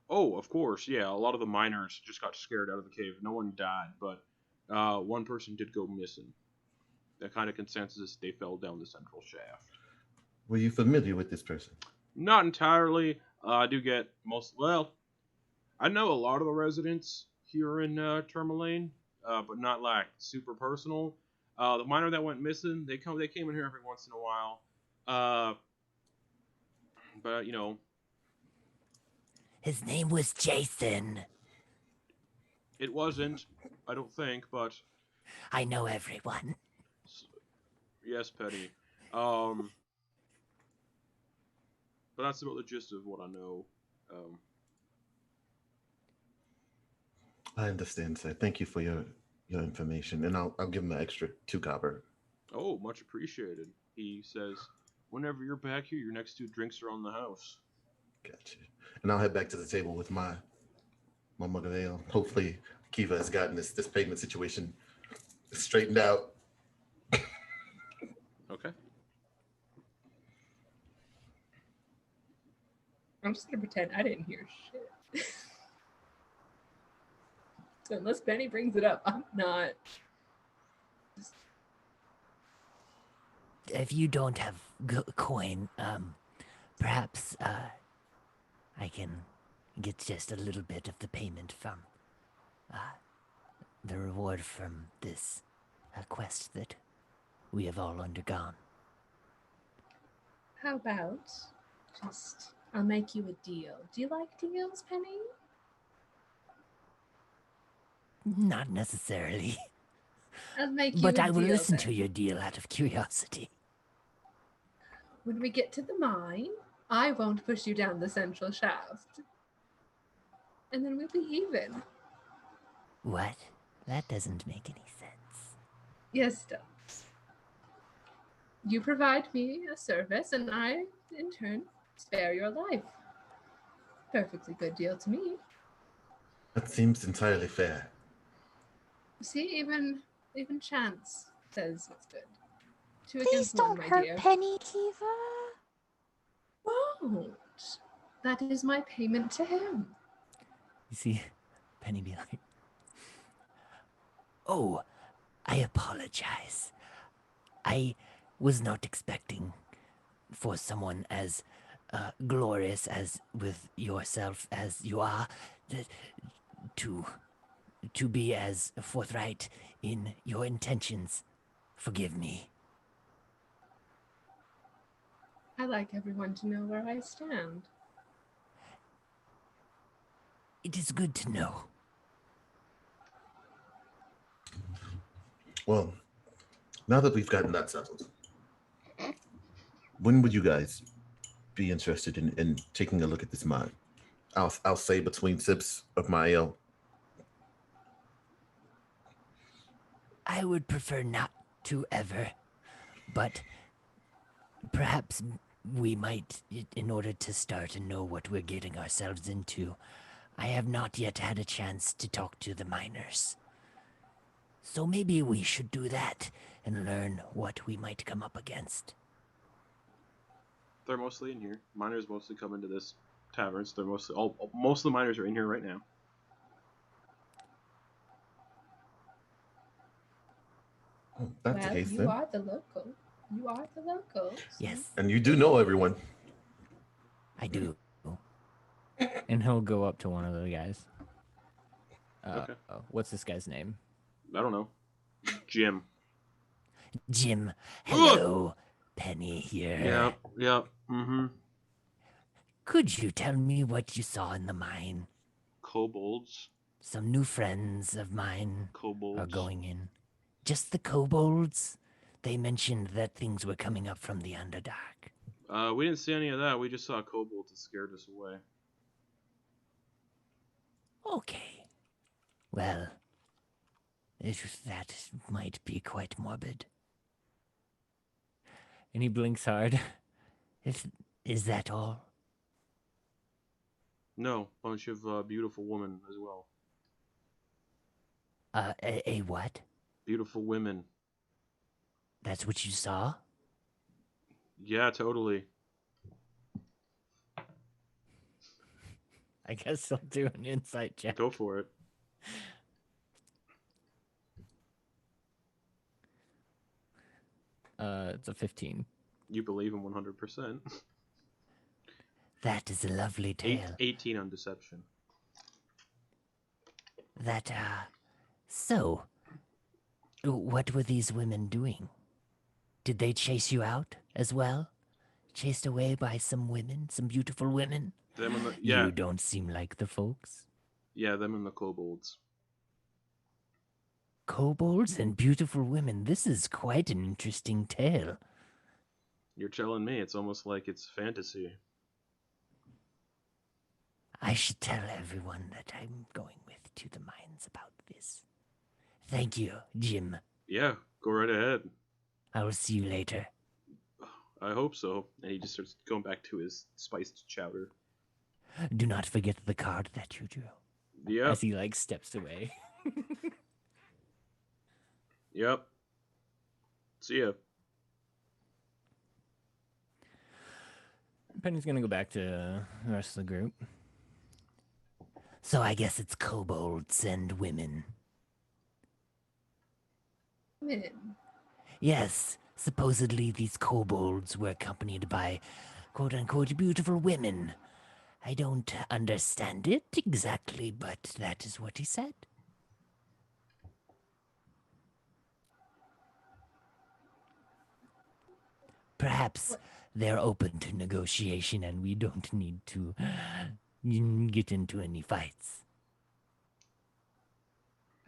Oh, of course, yeah. A lot of the miners just got scared out of the cave. No one died, but one person did go missing. The kind of consensus is they fell down the central shaft. Were you familiar with this person? Not entirely. I do get I know a lot of the residents here in Tourmaline, but not like super personal. The miner that went missing, they came in here every once in a while. But you know, His name was Jason. it wasn't. I don't think, but I know everyone. yes, Penny. But that's about the gist of what I know. I understand, sir. Thank you for your information, and I'll give him an extra 2 copper. Oh, much appreciated. He says, "Whenever you're back here, your next 2 drinks are on the house." Gotcha. And I'll head back to the table with my mug of ale. Hopefully, Kee-va has gotten this payment situation straightened out. Okay. I'm just gonna pretend I didn't hear shit. So unless Penny brings it up, I'm not. If you don't have coin, perhaps I can get just a little bit of the payment from the reward from this quest that we have all undergone. How about I'll make you a deal. Do you like deals, Penny? Not necessarily. I'll make you But a I will deal, listen then. to your deal out of curiosity. When we get to the mine, I won't push you down the central shaft. And then we'll be even. What? That doesn't make any sense. Yes, it does. You provide me a service, and I, in turn, spare your life. Perfectly good deal to me. That seems entirely fair. See, even chance says it's good. 2 Please against 1, don't my hurt dear. Penny, Kee-va. Won't. That is my payment to him. You see, Penny be like, "Oh, I apologize. I was not expecting for someone as glorious as with yourself as you are to be as forthright in your intentions. Forgive me." I like everyone to know where I stand. It is good to know. Well, now that we've gotten that settled, when would you guys be interested in taking a look at this mine? I'll say between sips of my ale. I would prefer not to ever, but perhaps we might, in order to start and know what we're getting ourselves into. I have not yet had a chance to talk to the miners. So maybe we should do that and learn what we might come up against. They're mostly in here. Miners mostly come into this tavern, so they're mostly most of the miners are in here right now. Oh, that's the Well, case you then. are the local. You are the local. so- Yes, And you do know everyone. I do. And he'll go up to one of the guys. Okay. What's this guy's name? I don't know. Jim. Jim, hello. Penny here. Yep. Mm-hmm. Could you tell me what you saw in the mine? Kobolds. Some new friends of mine Kobolds. are going in. Just the kobolds? They mentioned that things were coming up from the Underdark. We didn't see any of that. We just saw kobolds that scared us away. Okay. Well, that might be quite morbid. And he blinks hard. Is that all? No, bunch of beautiful women as well. A what? Beautiful women. That's what you saw? Yeah, totally. I guess I'll do an insight check. Go for it. It's a 15. You believe him 100%. That is a lovely tale. 18 on deception. So, what were these women doing? Did they chase you out as well? Chased away by some women, some beautiful women? Them and the You don't seem like the folks. Yeah, them and the kobolds. Kobolds and beautiful women. This is quite an interesting tale. You're telling me it's almost like it's fantasy. I should tell everyone that I'm going with to the mines about this. Thank you, Jim. Yeah, go right ahead. I will see you later. I hope so. And he just starts going back to his spiced chowder. Do not forget the card that you drew. Yep. As he steps away. Yep. See ya. Penny's gonna go back to the rest of the group. So I guess it's kobolds and women. Women. Yes, supposedly these kobolds were accompanied by quote-unquote beautiful women. I don't understand it exactly, but that is what he said. Perhaps they're open to negotiation and we don't need to get into any fights.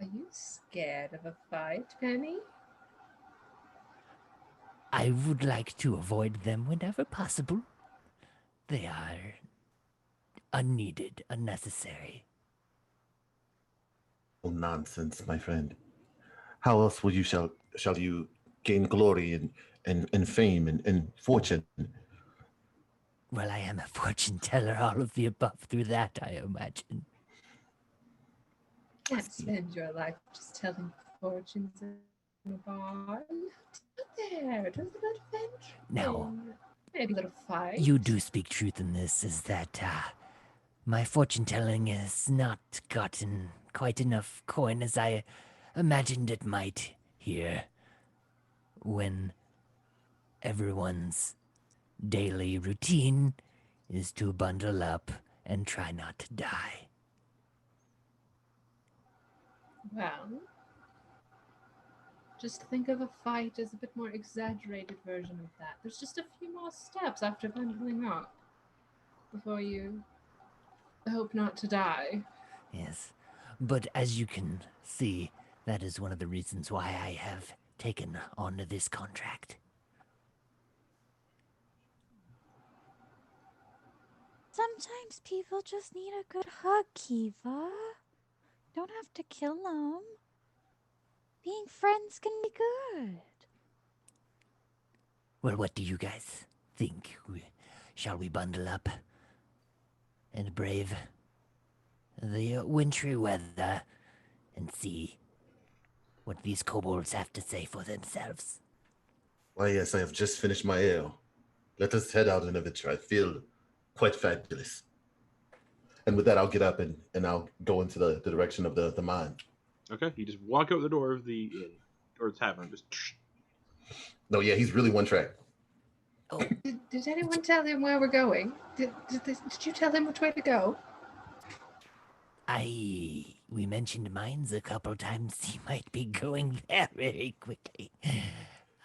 Are you scared of a fight, Penny? I would like to avoid them whenever possible. They are unneeded, unnecessary. Oh, nonsense, my friend. How else will you shall you gain glory and fame and fortune? Well, I am a fortune teller, all of the above through that, I imagine. Can't spend your life just telling fortunes in a barn. Out there, do a little adventure. Now, Maybe a little fight. you do speak truth in this, is that my fortune telling has not gotten quite enough coin as I imagined it might here when everyone's daily routine is to bundle up and try not to die. Well, just think of a fight as a bit more exaggerated version of that. There's just a few more steps after bundling up before you hope not to die. Yes, but as you can see, that is one of the reasons why I have taken on this contract. Sometimes people just need a good hug, Kee-va. Don't have to kill them. being friends can be good. Well, what do you guys think? Shall we bundle up and brave the wintry weather and see what these kobolds have to say for themselves? Why, yes, I have just finished my ale. Let us head out and adventure. I feel quite fabulous. And with that, I'll get up and I'll go into the direction of the mine. Okay, you just walk out the door of the inn or the tavern. Just No, yeah, he's really one track. Oh, Did anyone tell him where we're going? Did you tell him which way to go? we mentioned mines a couple times. He might be going there very quickly.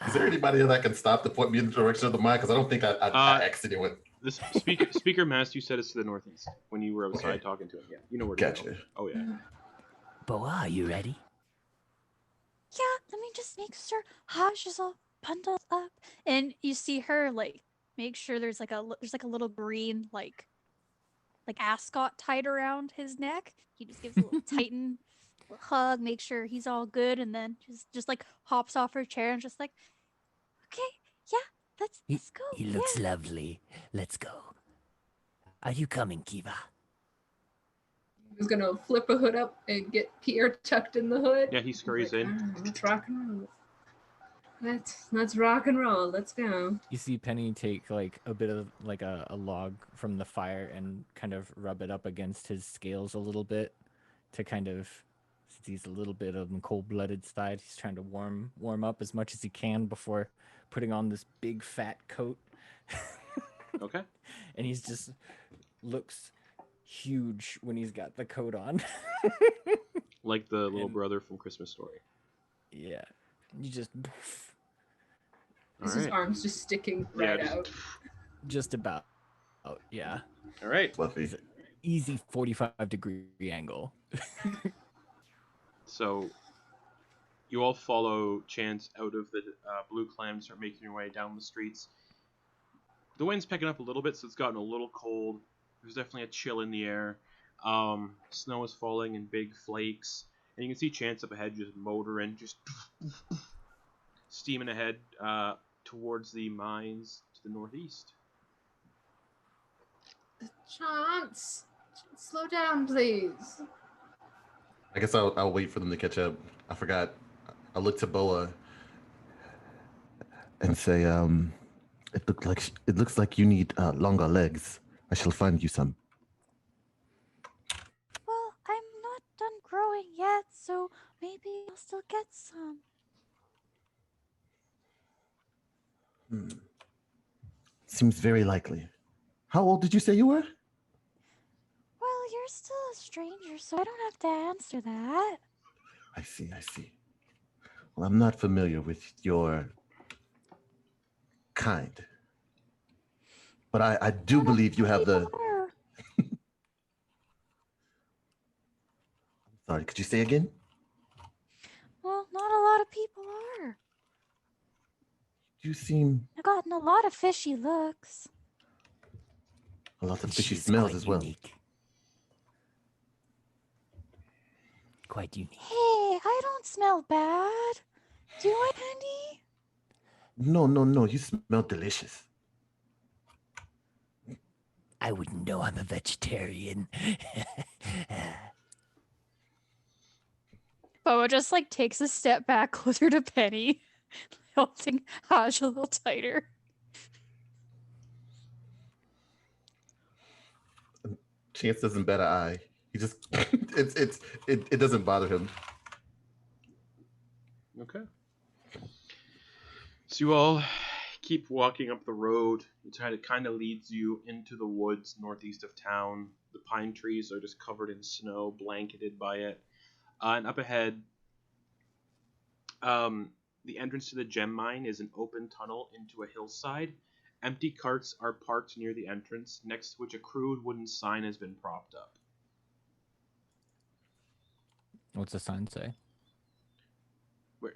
Is there anybody that can stop to point me in the direction of the mine? Because I don't think I accidentally went. the speaker master, you said it's to the northeast when you were outside talking to him. Yeah, you know where to Gotcha. go. Oh yeah. Boa, are you ready? Yeah, let me just make sure Haj is all bundled up. And you see her like make sure there's like a little green like ascot tied around his neck. He just gives a little tighten hug, make sure he's all good, and then just like hops off her chair and just like, okay, yeah, let's go. He looks lovely. Let's go. Are you coming, Kee-va? He was gonna flip a hood up and get Pierre tucked in the hood. Yeah, he scurries in. "Ah, let's rock and roll. Let's rock and roll. Let's go." You see Penny take like a bit of like a log from the fire and kind of rub it up against his scales a little bit to kind of, since he's a little bit on the cold-blooded side, he's trying to warm up as much as he can before putting on this big fat coat. Okay. And he's just looks huge when he's got the coat on. Like the little brother from Christmas Story. Yeah. You just His arms just sticking right out. just about. Oh, yeah. All right. Fluffy. It's an easy 45-degree angle. So you all follow Chance out of the Blue Clam, start making your way down the streets. The wind's picking up a little bit, so it's gotten a little cold. There's definitely a chill in the air. Snow is falling in big flakes. And you can see Chance up ahead just motoring, just steaming ahead towards the mines to the northeast. Chance, slow down, please. I guess I'll wait for them to catch up. I forgot. I look to Boa and say, it looks like you need longer legs. I shall find you some. Well, I'm not done growing yet, so maybe I'll still get some. Seems very likely. How old did you say you were? Well, you're still a stranger, so I don't have to answer that. I see. Well, I'm not familiar with your kind. But I do believe you have the... Are. Sorry, could you say again? Well, not a lot of people are. You seem I've gotten a lot of fishy looks. a lot of fishy She's smells quite as well. unique. Quite unique. Hey, I don't smell bad. Do I, Penny? No, you smell delicious. I wouldn't know I'm a vegetarian. Boa just like takes a step back closer to Penny, holding Haj a little tighter. Chance doesn't bat an eye. He just it doesn't bother him. Okay. So you all keep walking up the road. It kind of leads you into the woods northeast of town. The pine trees are just covered in snow, blanketed by it. And up ahead, the entrance to the gem mine is an open tunnel into a hillside. Empty carts are parked near the entrance, next to which a crude wooden sign has been propped up. What's the sign say?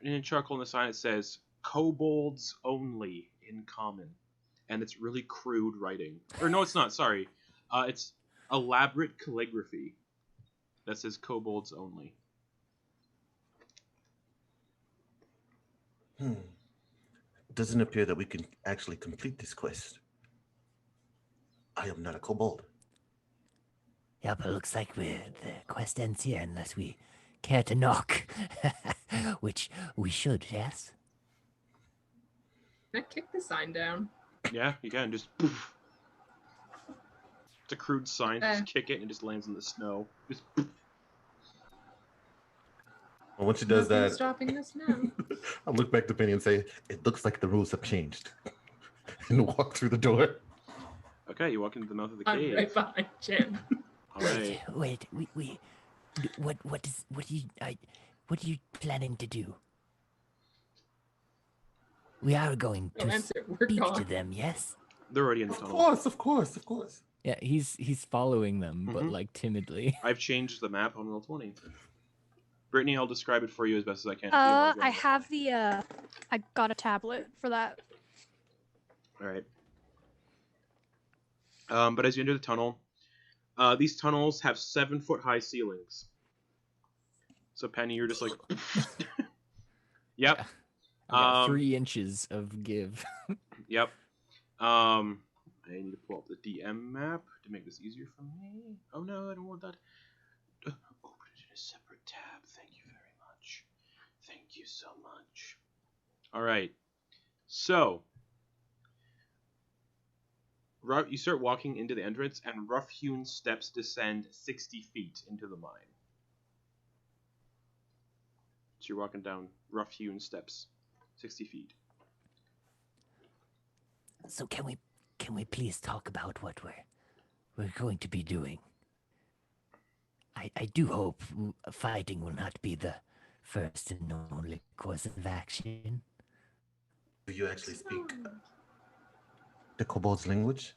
In charcoal on the sign it says, "Kobolds only in common." And it's really crude writing. Or no, it's not, sorry. It's elaborate calligraphy that says "Kobolds only." Doesn't appear that we can actually complete this quest. I am not a kobold. Yep, it looks like the quest ends here unless we care to knock. Which we should, yes? Can I kick the sign down? Yeah, you can just poof. It's a crude sign. Just kick it and it just lands in the snow. Just poof. Well, once she does Nothing's that, stopping us now. I'll look back to Penny and say, "It looks like the rules have changed," and walk through the door. Okay, you walk into the mouth of the I'm cave. right behind Jim. All right. Wait, what are you planning to do? We are going No to answer. We're speak to gone. them, yes? They're already in the Of tunnel. course, of course, of course. Yeah, he's following them, but Mhm. like timidly. I've changed the map on Roll20. Brittany, I'll describe it for you as best as I can. if you don't wanna go I on the have fly. the I got a tablet for that. All right. But as you enter the tunnel, these tunnels have 7-foot high ceilings. So Penny, you're just like, yep, I got Um, 3 inches of give. yep. I need to pull up the DM map to make this easier for me. Oh no, I don't want that. Open it in a separate tab. Thank you very much. Thank you so much. All right. So, you start walking into the entrance, and rough-hewn steps descend 60 feet into the mine. So you're walking down rough-hewn steps, 60 feet. So can we please talk about what we're going to be doing? I do hope fighting will not be the first and only course of action. Do you actually speak the kobold's language?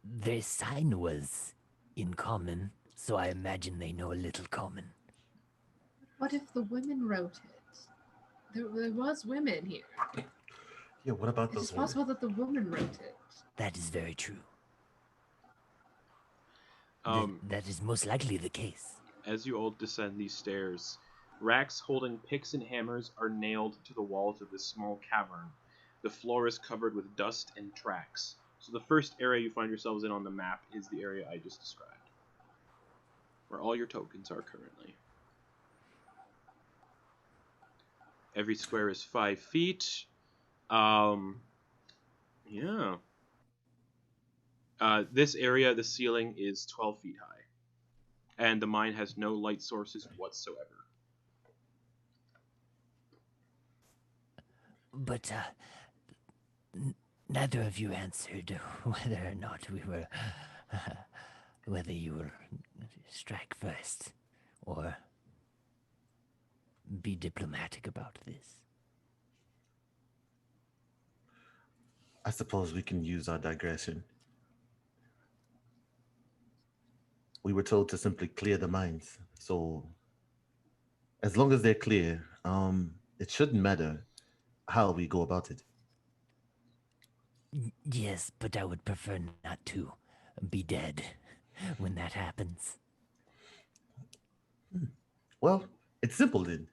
Their sign was in common, so I imagine they know a little common. What if the women wrote it? There was women here. Yeah, what about It those is possible women? that the woman wrote it. That is very true. Um, That is most likely the case. As you all descend these stairs, racks holding picks and hammers are nailed to the walls of this small cavern. The floor is covered with dust and tracks. So the first area you find yourselves in on the map is the area I just described, where all your tokens are currently. Every square is 5 feet. Yeah. This area, the ceiling is 12 feet high, and the mine has no light sources whatsoever. But neither of you answered whether or not we were, whether you will strike first or be diplomatic about this. I suppose we can use our digression. We were told to simply clear the mines. So as long as they're clear, it shouldn't matter how we go about it. Yes, but I would prefer not to be dead when that happens. Well, it's simple then.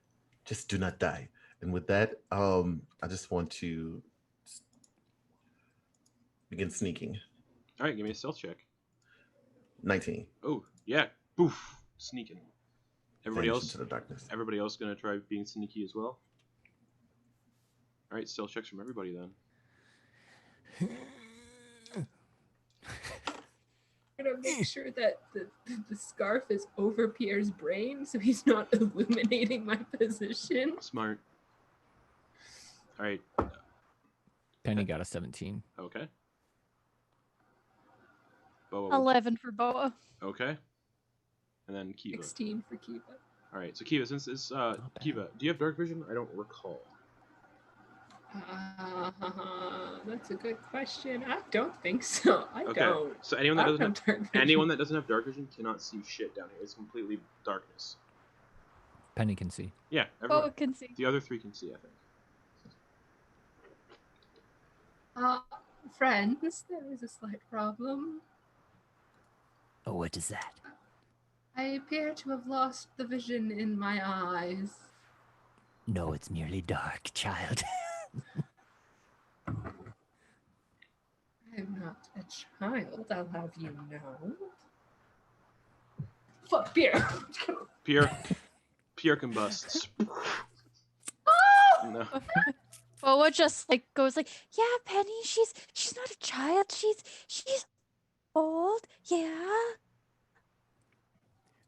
Just do not die. And with that, I just want to begin sneaking. All right, give me a stealth check. 19. Oh, yeah. Boof. Sneaking. Everybody Vanish else? into the darkness. Everybody else gonna try being sneaky as well? All right, stealth checks from everybody then. I'm gonna make sure that the scarf is over Pierre's brain so he's not illuminating my position. Smart. All right. Penny got a 17. Okay. Boa. 11 for Boa. Okay. And then Kee-va. 16 for Kee-va. All right. So Kee-va, since it's Kee-va, do you have dark vision? I don't recall. That's a good question. I don't think so. I Okay. don't. So anyone that I doesn't don't have have dark vision. anyone that doesn't have dark vision cannot see shit down here. It's completely darkness. Penny can see. Yeah. Boa Everyone. can see. The other 3 can see, I think. Friends, there is a slight problem. Oh, what is that? I appear to have lost the vision in my eyes. No, it's merely dark, child. I'm not a child, I'll have you know. Fuck beer. Pierre combusts. No. Boa just like goes like, yeah, Penny, she's not a child. She's old. Yeah.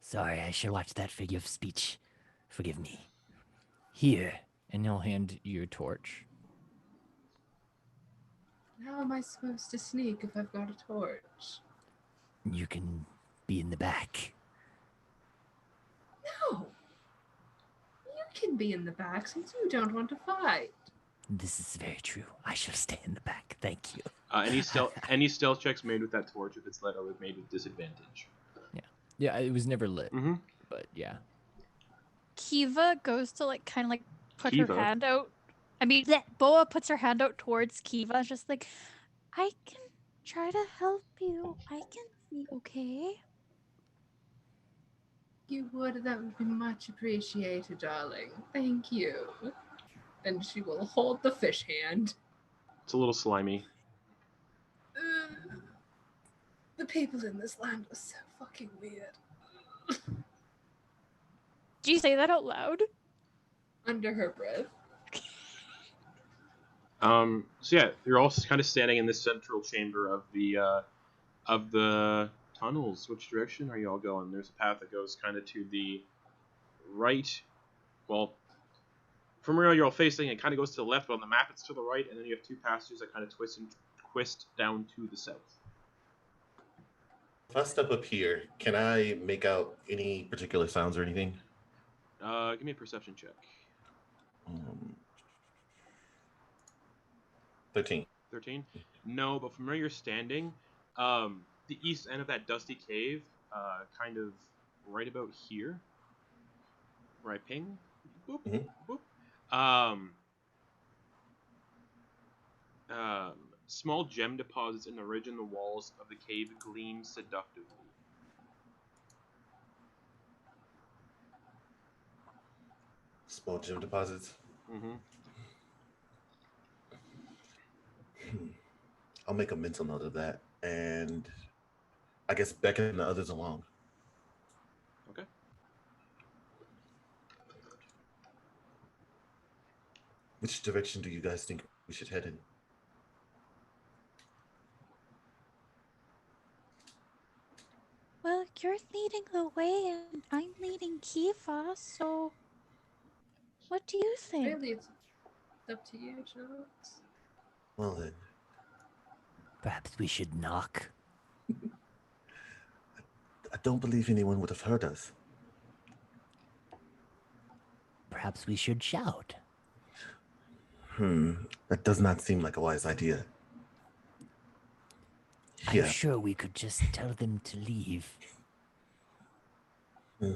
Sorry, I shall watch that figure of speech. Forgive me. Here, and he'll hand you a torch. How am I supposed to sneak if I've got a torch? You can be in the back. No! You can be in the back since you don't want to fight. This is very true. I shall stay in the back. Thank you. Any stealth checks made with that torch, if it's lit, are made with disadvantage. Yeah, it was never lit, Mm-hmm. but yeah. Kee-va goes to like kind of like put Kee-va? her hand out. I mean, Boa puts her hand out towards Kee-va, just like, I can try to help you. I can see, okay? You would, that would be much appreciated, darling. Thank you. And she will hold the fish hand. It's a little slimy. The people in this land are so fucking weird. Do you say that out loud? Under her breath. So yeah, you're all kind of standing in this central chamber of the tunnels. Which direction are you all going? There's a path that goes kind of to the right. Well, from where you're all facing, it kind of goes to the left, but on the map it's to the right, and then you have two passages that kind of twist down to the south. If I step up here, can I make out any particular sounds or anything? Give me a perception check. 13. 13? No, but from where you're standing, the east end of that dusty cave, kind of right about here, where I ping, boop, boop. Small gem deposits in the ridge and the walls of the cave gleam seductively. Small gem deposits. Mm-hmm. I'll make a mental note of that, and I guess beckon the others along. Okay. Which direction do you guys think we should head in? Well, you're leading the way and I'm leading Kee-va, so what do you think? Really, it's up to you, Charles. Well then, Perhaps we should knock. I don't believe anyone would have heard us. Perhaps we should shout. That does not seem like a wise idea. I'm sure we could just tell them to leave. I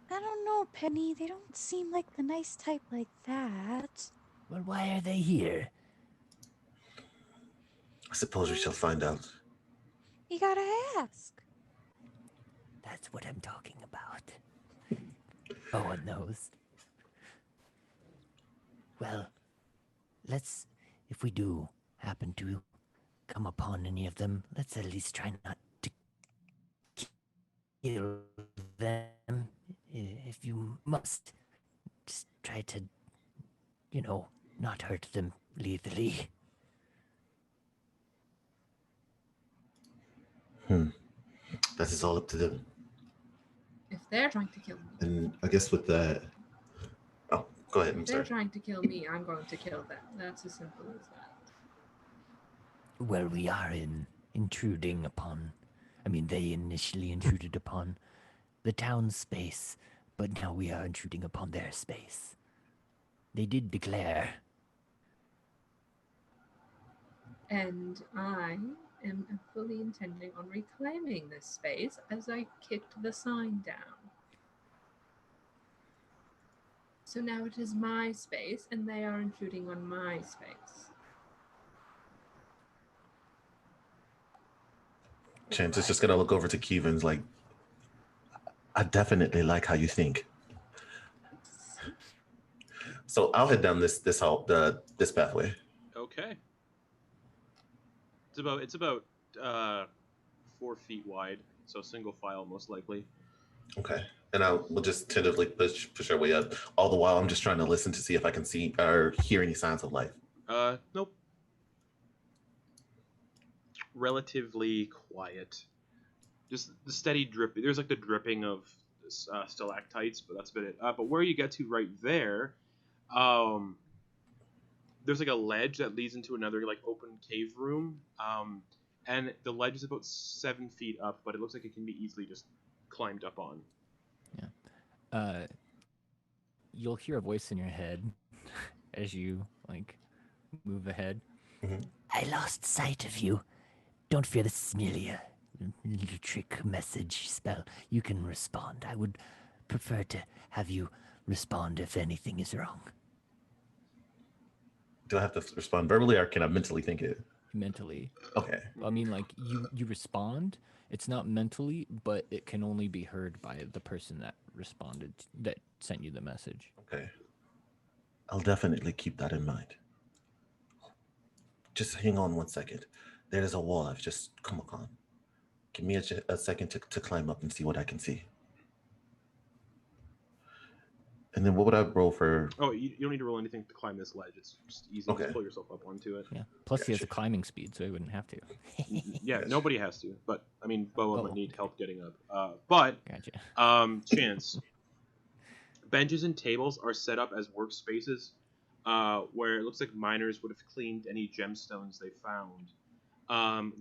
don't know, Penny. They don't seem like the nice type like that. Well, why are they here? I suppose we shall find out. You gotta ask. That's what I'm talking about. Boa knows. Well, if we do happen to come upon any of them, let's at least try not to kill them. If you must, just try to, not hurt them lethally. That is all up to them. If they're trying to kill me, And I guess with that... Oh, go ahead, I'm if they're sorry. trying to kill me, I'm going to kill them. That's as simple as that. Well, we are intruding upon... they initially intruded upon the town space, but now we are intruding upon their space. They did declare. And I am fully intending on reclaiming this space as I kicked the sign down. So now it is my space, and they are intruding on my space. Chance is just going to look over to Kee-va and's like, I definitely like how you think. So I'll head down this pathway. Okay. It's about 4 feet wide, so single file most likely. Okay. And we'll just tentatively push our way up. All the while, I'm just trying to listen to see if I can see or hear any signs of life. Nope. Relatively quiet. Just the steady dripping. There's like the dripping of stalactites, but that's about it. But where you get to right there, there's like a ledge that leads into another like open cave room. And the ledge is about 7 feet up, but it looks like it can be easily just climbed up on. Yeah. You'll hear a voice in your head as you like move ahead. Mm-hmm. I lost sight of you. Don't fear, this is merely a little trick message spell. You can respond. I would prefer to have you respond if anything is wrong. Do I have to respond verbally, or can I mentally think it? Mentally. Okay. I mean, like you respond. It's not mentally, but it can only be heard by the person that responded, that sent you the message. Okay. I'll definitely keep that in mind. Just hang on 1 second. There's a wall I've just come upon. Give me a second to climb up and see what I can see. And then what would I roll for? Oh, you don't need to roll anything to climb this ledge. It's just easy. Okay. Just pull yourself up onto it. Yeah. Plus, he has a Gotcha. climbing speed, so he wouldn't have to. Yeah, Gotcha. nobody has to. But, I mean, Boa might Oh. need help getting up. But, Gotcha. Chance. Benches and tables are set up as workspaces where it looks like miners would have cleaned any gemstones they found.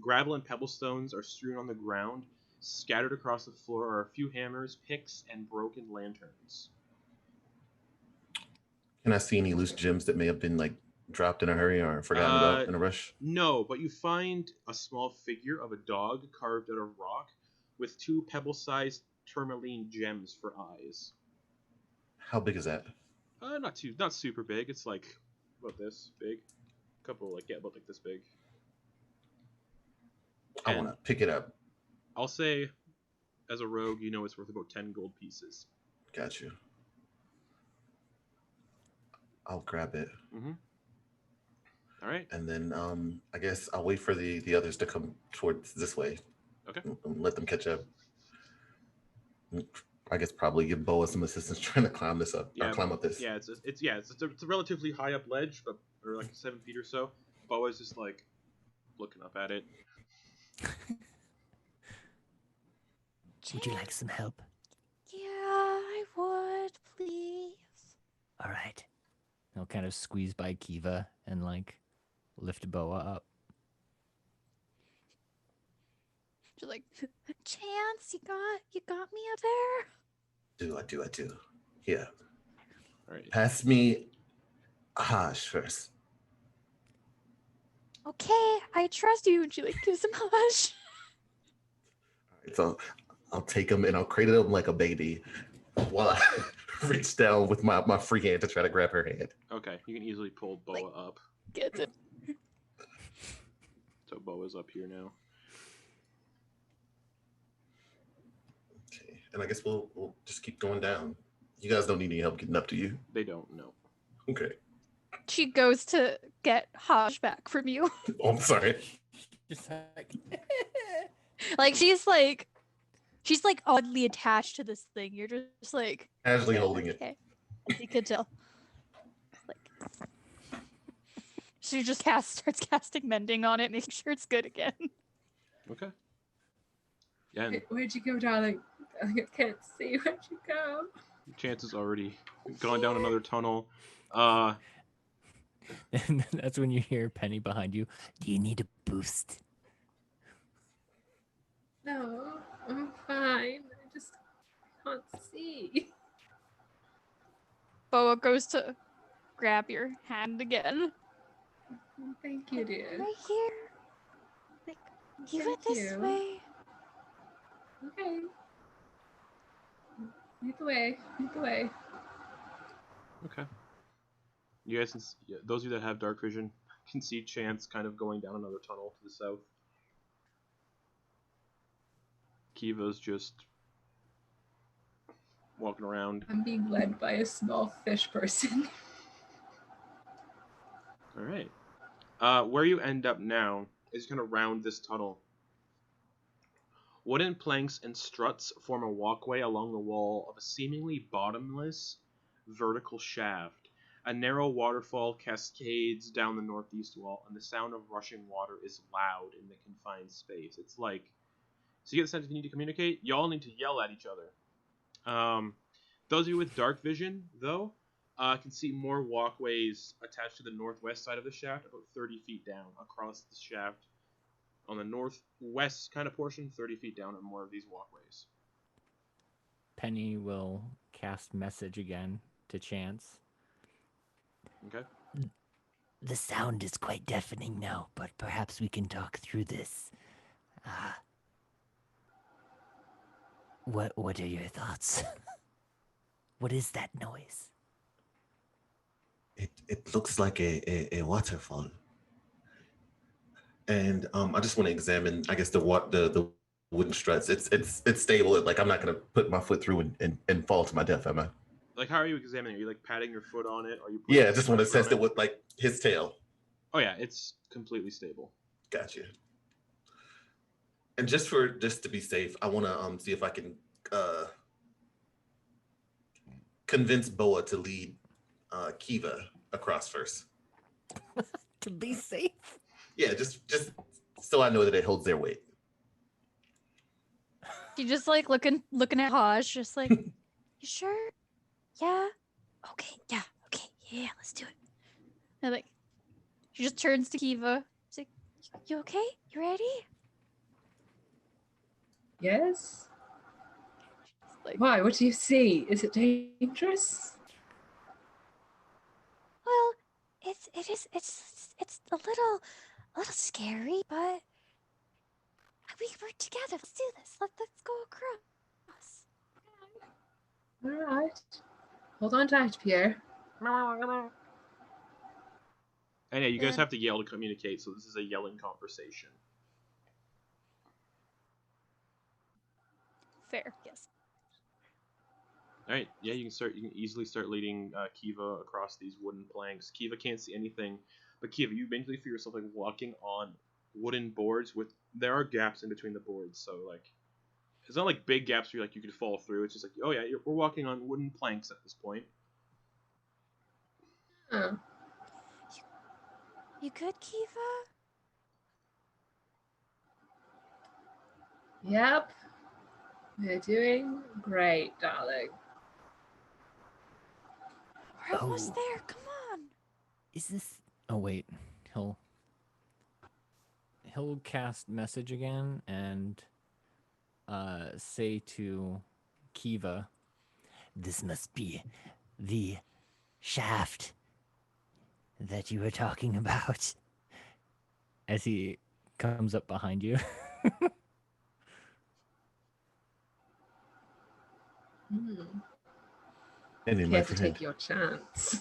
Gravel and pebble stones are strewn on the ground. Scattered across the floor are a few hammers, picks, and broken lanterns. Can I see any loose gems that may have been like dropped in a hurry or forgotten about in a rush? No, but you find a small figure of a dog carved out of rock with 2 pebble-sized tourmaline gems for eyes. How big is that? Not super big. It's like about this big. A couple about like this big. I want to pick it up. I'll say, as a rogue, you know it's worth about 10 gold pieces. Got you. I'll grab it. Mm-hmm. All right. And then I guess I'll wait for the others to come towards this way. Okay. And let them catch up. I guess probably give Boa some assistance trying to climb this up. Yeah, or climb up this. Yeah, it's a relatively high up ledge, or like 7 feet or so. Boa's just like looking up at it. Would you like some help? Yeah, I would, please. All right. He'll kind of squeeze by Kee-va and like lift Boa up. Just like, Chance, you got me up there. I do. Here. All right. Pass me a hash first. Okay, I trust you. And she like gives him a hush. All right, so I'll take him and I'll cradle him like a baby while I reach down with my free hand to try to grab her hand. Okay, you can easily pull Boa up. Gets it. So Boa's up here now. Okay, and I guess we'll just keep going down. You guys don't need any help getting up to you. They don't know. Okay. She goes to get Haj back from you. Oh, I'm sorry. Just like like she's like oddly attached to this thing. You're just like Casually holding it. okay. You could tell. Like she just starts casting mending on it, making sure it's good again. Okay. Yeah, and Where'd you go, darling? I can't see. Where'd you go? Chance has already gone down another tunnel. and that's when you hear Penny behind you. Do you need a boost? No, I'm fine. I just can't see. Boa goes to grab your hand again. Thank you, dear. Right here. Like, give it Thank this you. way. Okay. Lead the way. Lead the way. Okay. You guys, those of you that have dark vision, can see Chance kind of going down another tunnel to the south. Kee-va's just walking around. I'm being led by a small fish person. All right. Where you end up now is kind of round this tunnel. Wooden planks and struts form a walkway along the wall of a seemingly bottomless vertical shaft. A narrow waterfall cascades down the northeast wall, and the sound of rushing water is loud in the confined space. It's like, so you get the sense if you need to communicate, y'all need to yell at each other. Those of you with dark vision, though, can see more walkways attached to the northwest side of the shaft, about 30 feet down across the shaft. On the northwest kind of portion, 30 feet down, are more of these walkways. Penny will cast message again to Chance. Okay. The sound is quite deafening now, but perhaps we can talk through this. What are your thoughts? What is that noise? It looks like a waterfall. And I just want to examine, I guess, the wooden struts. It's stable. Like, I'm not gonna put my foot through and fall to my death, am I? Like, how are you examining? Are you like patting your foot on it? Or are you? Yeah, I just want to test it with like his tail. Oh yeah, it's completely stable. Gotcha. And just to be safe, I want to see if I can convince Boa to lead Kee-va across first. To be safe? Yeah, just so I know that it holds their weight. She just like looking at Haj, just like, you sure? Yeah. Okay. Yeah. Okay. Yeah. Let's do it. And like, she just turns to Kee-va. She's like, "You okay? You ready?" Yes. She's like, Why? What do you see? Is it dangerous? well, it's a little scary, but we work together. Let's do this. Let's go across. All right. Hold on tight, Pierre. And yeah, you guys Yeah. have to yell to communicate, so this is a yelling conversation. Fair. Yes. All right, yeah, you can easily start leading Kee-va across these wooden planks. Kee-va can't see anything, but Kee-va, you eventually feel yourself like walking on wooden boards there are gaps in between the boards, so like it's not like big gaps where you could fall through. It's just like, oh yeah, we're walking on wooden planks at this point. Huh. You good, Kee-va? Yep. We're doing great, darling. We're almost Oh. there. Come on. Is this... Oh wait, he'll cast message again and say to Kee-va, This must be the shaft that you were talking about. as he comes up behind you. And You my have to friend, take your chance.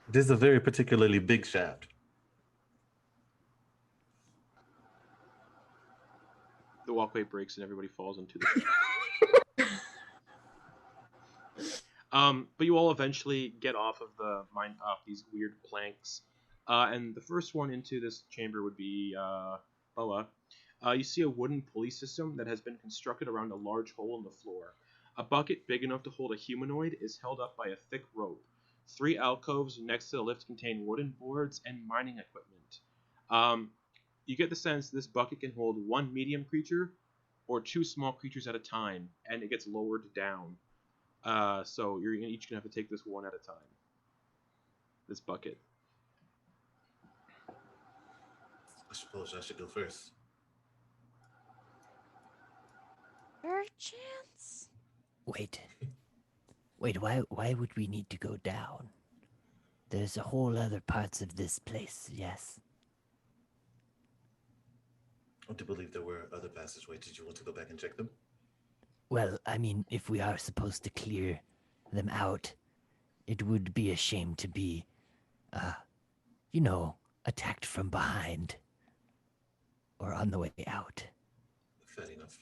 this is a very particularly big shaft. The walkway breaks and everybody falls into the but you all eventually get off these weird planks, and the first one into this chamber would be Boa. You see a wooden pulley system that has been constructed around a large hole in the floor. A bucket big enough to hold a humanoid is held up by a thick rope. 3 alcoves next to the lift contain wooden boards and mining equipment. You get the sense this bucket can hold 1 medium creature or 2 small creatures at a time, and it gets lowered down. So you're each gonna have to take this one at a time. This bucket. I suppose I should go first. Third chance. Wait, why would we need to go down? There's a whole other parts of this place, yes? I do believe there were other passageways. Did you want to go back and check them? Well, I mean, if we are supposed to clear them out, it would be a shame to be, attacked from behind. Or on the way out. Fair enough.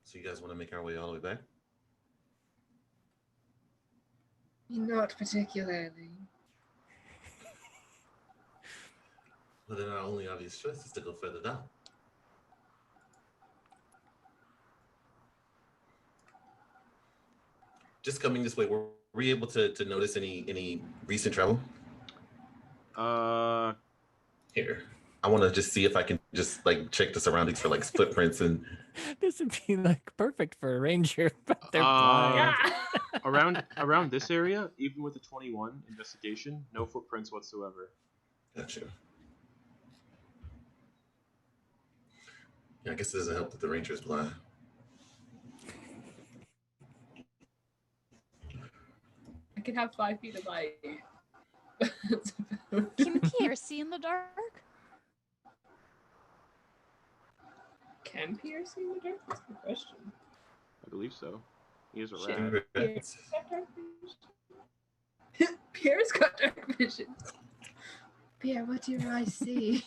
So you guys want to make our way all the way back? Not particularly. Well, then our only obvious choice is to go further down. Just coming this way, were we able to notice any recent travel? Here. I want to just see if I can just like check the surroundings for like footprints and This would be like perfect for a ranger, but they're blind. Yeah. around this area, even with a 21 investigation, no footprints whatsoever. Gotcha. Yeah, I guess it doesn't help that the ranger is blind. I can have 5 feet of light. Can Pierre see in the dark? Can Pierre see in the dark? That's a good question. I believe so. He is a Shit. rat. Pierre's got dark vision. Pierre's got dark vision. Pierre, what do your eyes see?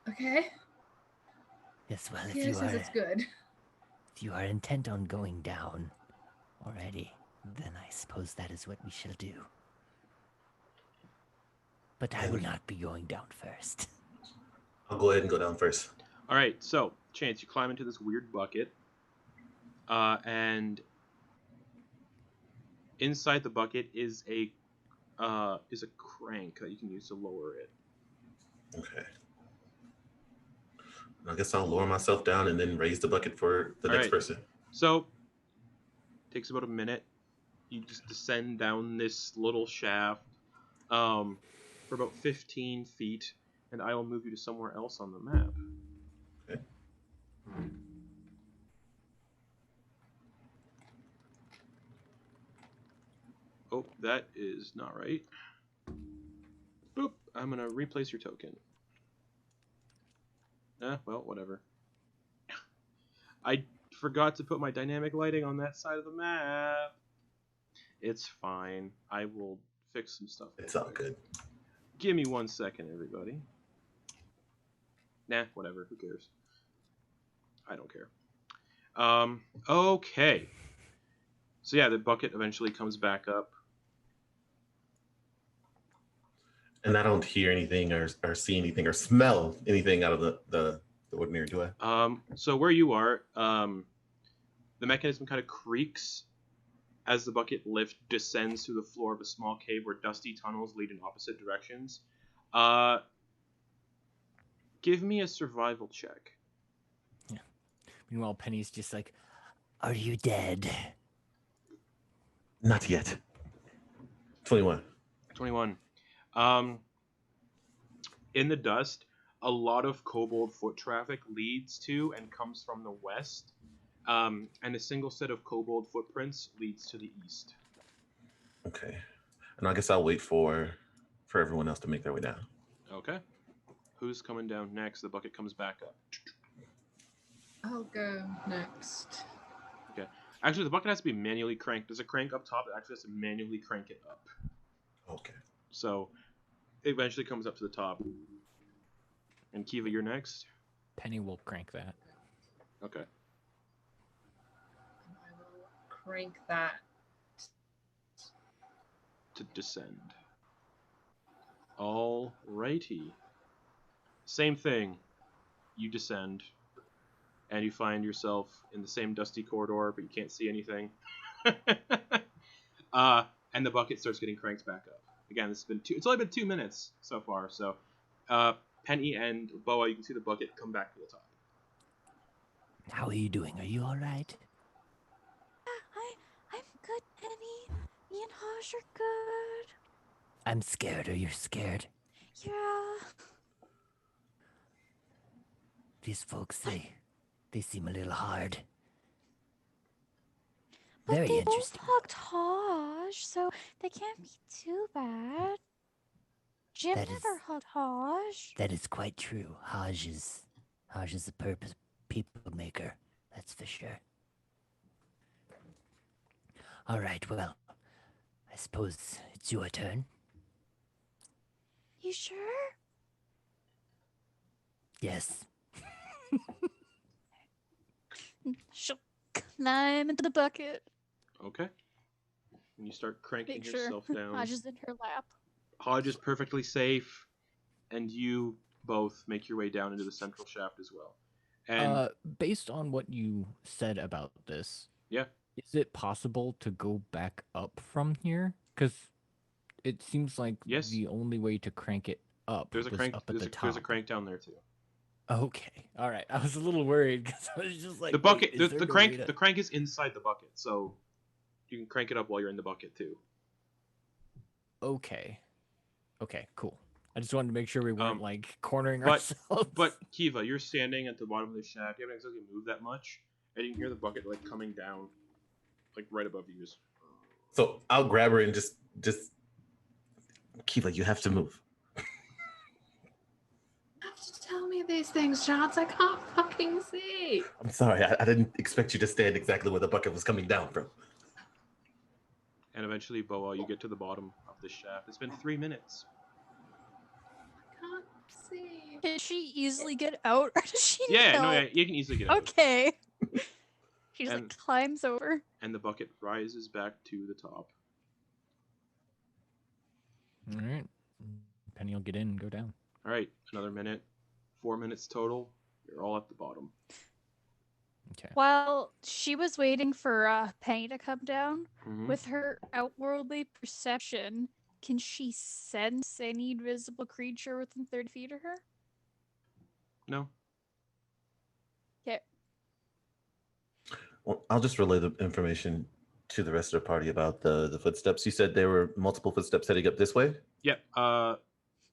Okay. Yes, well, Pierre says it's good. if you are intent on going down already, then I suppose that is what we shall do. But I will not be going down first. I'll go ahead and go down first. All right, so Chance, you climb into this weird bucket, and inside the bucket is a crank that you can use to lower it. Okay. I guess I'll lower myself down and then raise the bucket for the next person. So, takes about a minute. You just descend down this little shaft for about 15 feet, and I will move you to somewhere else on the map. Okay. Oh, that is not right. Boop. I'm going to replace your token. Well, whatever. I forgot to put my dynamic lighting on that side of the map. It's fine. I will fix some stuff. It's all good. Give me 1 second, everybody. Nah, whatever. Who cares? I don't care. Okay. So yeah, the bucket eventually comes back up. And I don't hear anything or see anything or smell anything out of the ordinary, do I? So where you are, the mechanism kind of creaks as the bucket lift descends through the floor of a small cave where dusty tunnels lead in opposite directions. Give me a survival check. Yeah. Meanwhile, Penny's just like, Are you dead? Not yet. 21. 21. In the dust, a lot of kobold foot traffic leads to and comes from the west, and a single set of kobold footprints leads to the east. Okay. And I guess I'll wait for everyone else to make their way down. Okay. Who's coming down next? The bucket comes back up. I'll go next. Okay. Actually, the bucket has to be manually cranked. There's a crank up top that actually has to manually crank it up. Okay. So it eventually comes up to the top. And Kee-va, you're next? Penny will crank that. Okay. I will crank that. To descend. Alrighty. Same thing. You descend. And you find yourself in the same dusty corridor, but you can't see anything. And the bucket starts getting cranked back up. Again, it's only been 2 minutes so far, so Penny and Boa, you can see the bucket come back to the top. How are you doing? Are you all right? I'm good, Penny. Me and Hosh are good. I'm scared. Are you scared? Yeah. These folks, they seem a little hard. But Very they interesting. both hugged Hosh, so they can't be too bad. Jim That never is- hugged Hosh. That is quite true. Haj is a people maker. That's for sure. All right, well, I suppose it's your turn. You sure? She'll climb into the bucket. Okay. And you start cranking Make sure yourself down. Hodge is in her lap. Hodge is perfectly safe, and you both make your way down into the central shaft as well. And Based on what you said about this, yeah, is it possible to go back up from here? Because it seems like Yes. the only way to crank it up there's a was crank. up at the top. There's a crank down there too. Okay, all right. I was a little worried because I was just like, The bucket. Wait, is The there no crank. way to-" The crank is inside the bucket, so you can crank it up while you're in the bucket too. Okay. Okay, cool. I just wanted to make sure we weren't like cornering but- ourselves. But Kee-va, you're standing at the bottom of the shaft. You haven't exactly moved that much, and you can hear the bucket like coming down, like right above you. So I'll grab her and just Kee-va, you have to move. You have to tell me these things, Johns. I can't fucking see. I'm sorry, I didn't expect you to stand exactly where the bucket was coming down from. And eventually, Boa, you get to the bottom of the shaft. It's been 3 minutes. Can't see. Can she easily get out, or does she Yeah, need no, yeah, help? you can easily get out. Okay. She just And- like climbs over. And the bucket rises back to the top. All right. Penny will get in and go down. All right, another minute. 4 minutes total. You're all at the bottom. Okay. While she was waiting for Penny to come down, Mhm. with her outworldly perception, can she sense any invisible creature within 30 feet of her? No. Okay. Well, I'll just relay the information to the rest of the party about the footsteps. You said there were multiple footsteps heading up this way? Yep.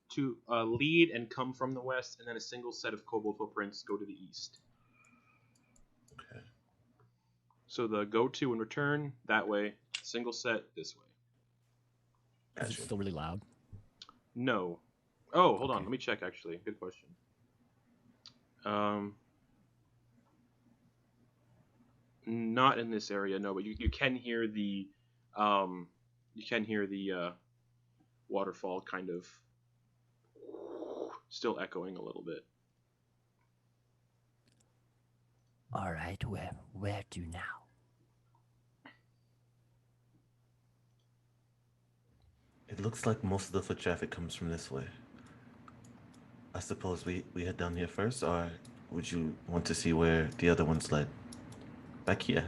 To lead and come from the west, and then a single set of kobold footprints go to the east. Okay. So the go to and return that way, single set this way. Is it still really loud? No. Oh, hold on. Okay. Let me check. Actually, good question. Not in this area, no. But you can hear the waterfall kind of still echoing a little bit. All right, where to now? It looks like most of the foot traffic comes from this way. I suppose we head down here first, or would you want to see where the other ones led? Back here.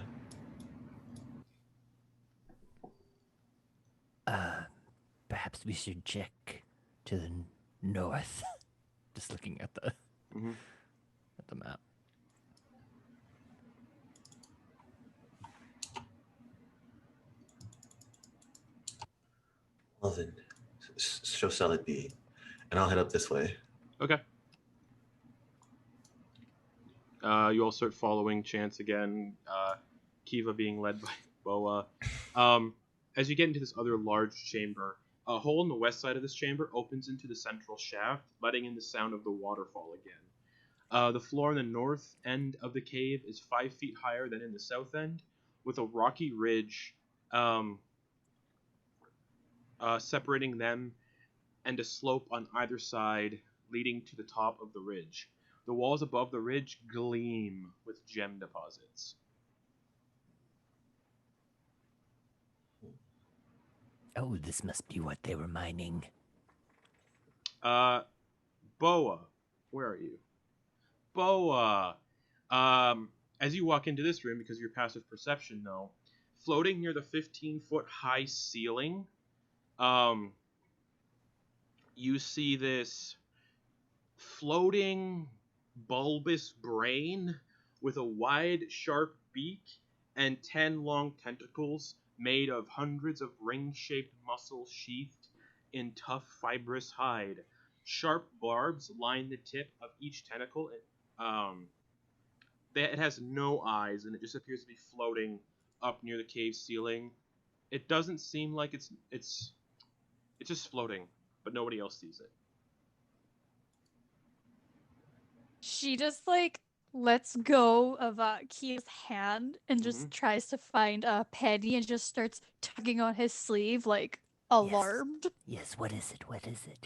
Perhaps we should check to the north. Just looking at the Mm-hmm. at the map. Well then, so shall it be. And I'll head up this way. Okay. You all start following Chance again. Kee-va being led by Boa. As you get into this other large chamber, a hole in the west side of this chamber opens into the central shaft, letting in the sound of the waterfall again. The floor in the north end of the cave is 5 feet higher than in the south end, with a rocky ridge separating them and a slope on either side leading to the top of the ridge. The walls above the ridge gleam with gem deposits. Oh, this must be what they were mining. Boa, where are you? Boa! As you walk into this room, because of your passive perception, though, floating near the 15-foot high ceiling, you see this floating bulbous brain with a wide, sharp beak and 10 long tentacles made of hundreds of ring-shaped muscles sheathed in tough, fibrous hide. Sharp barbs line the tip of each tentacle. It has no eyes, and it just appears to be floating up near the cave ceiling. It doesn't seem like it's just floating, but nobody else sees it. She just like lets go of Kia's hand and just Mhm. tries to find Penny and just starts tugging on his sleeve like alarmed. Yes, what is it? What is it?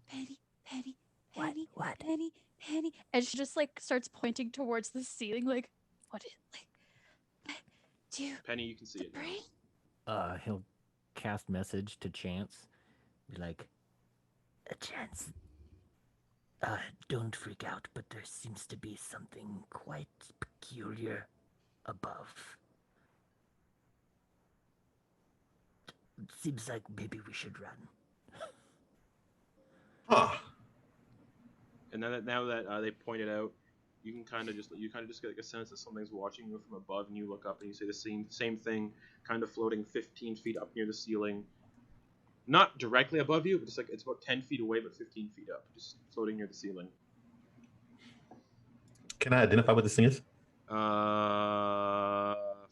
Penny, Penny, What? Penny, What? Penny, Penny. And she just like starts pointing towards the ceiling like, what it like. Do you Penny, you can see the it now. brain? He'll cast message to Chance. Be like, Chance. Don't freak out, but there seems to be something quite peculiar above. Seems like maybe we should run. Huh. And now that they pointed out, you kind of just get like a sense that something's watching you from above, and you look up and you see the same thing, kind of floating 15 feet up near the ceiling. Not directly above you, but just like it's about 10 feet away, but 15 feet up, just floating near the ceiling. Can I identify what this thing is?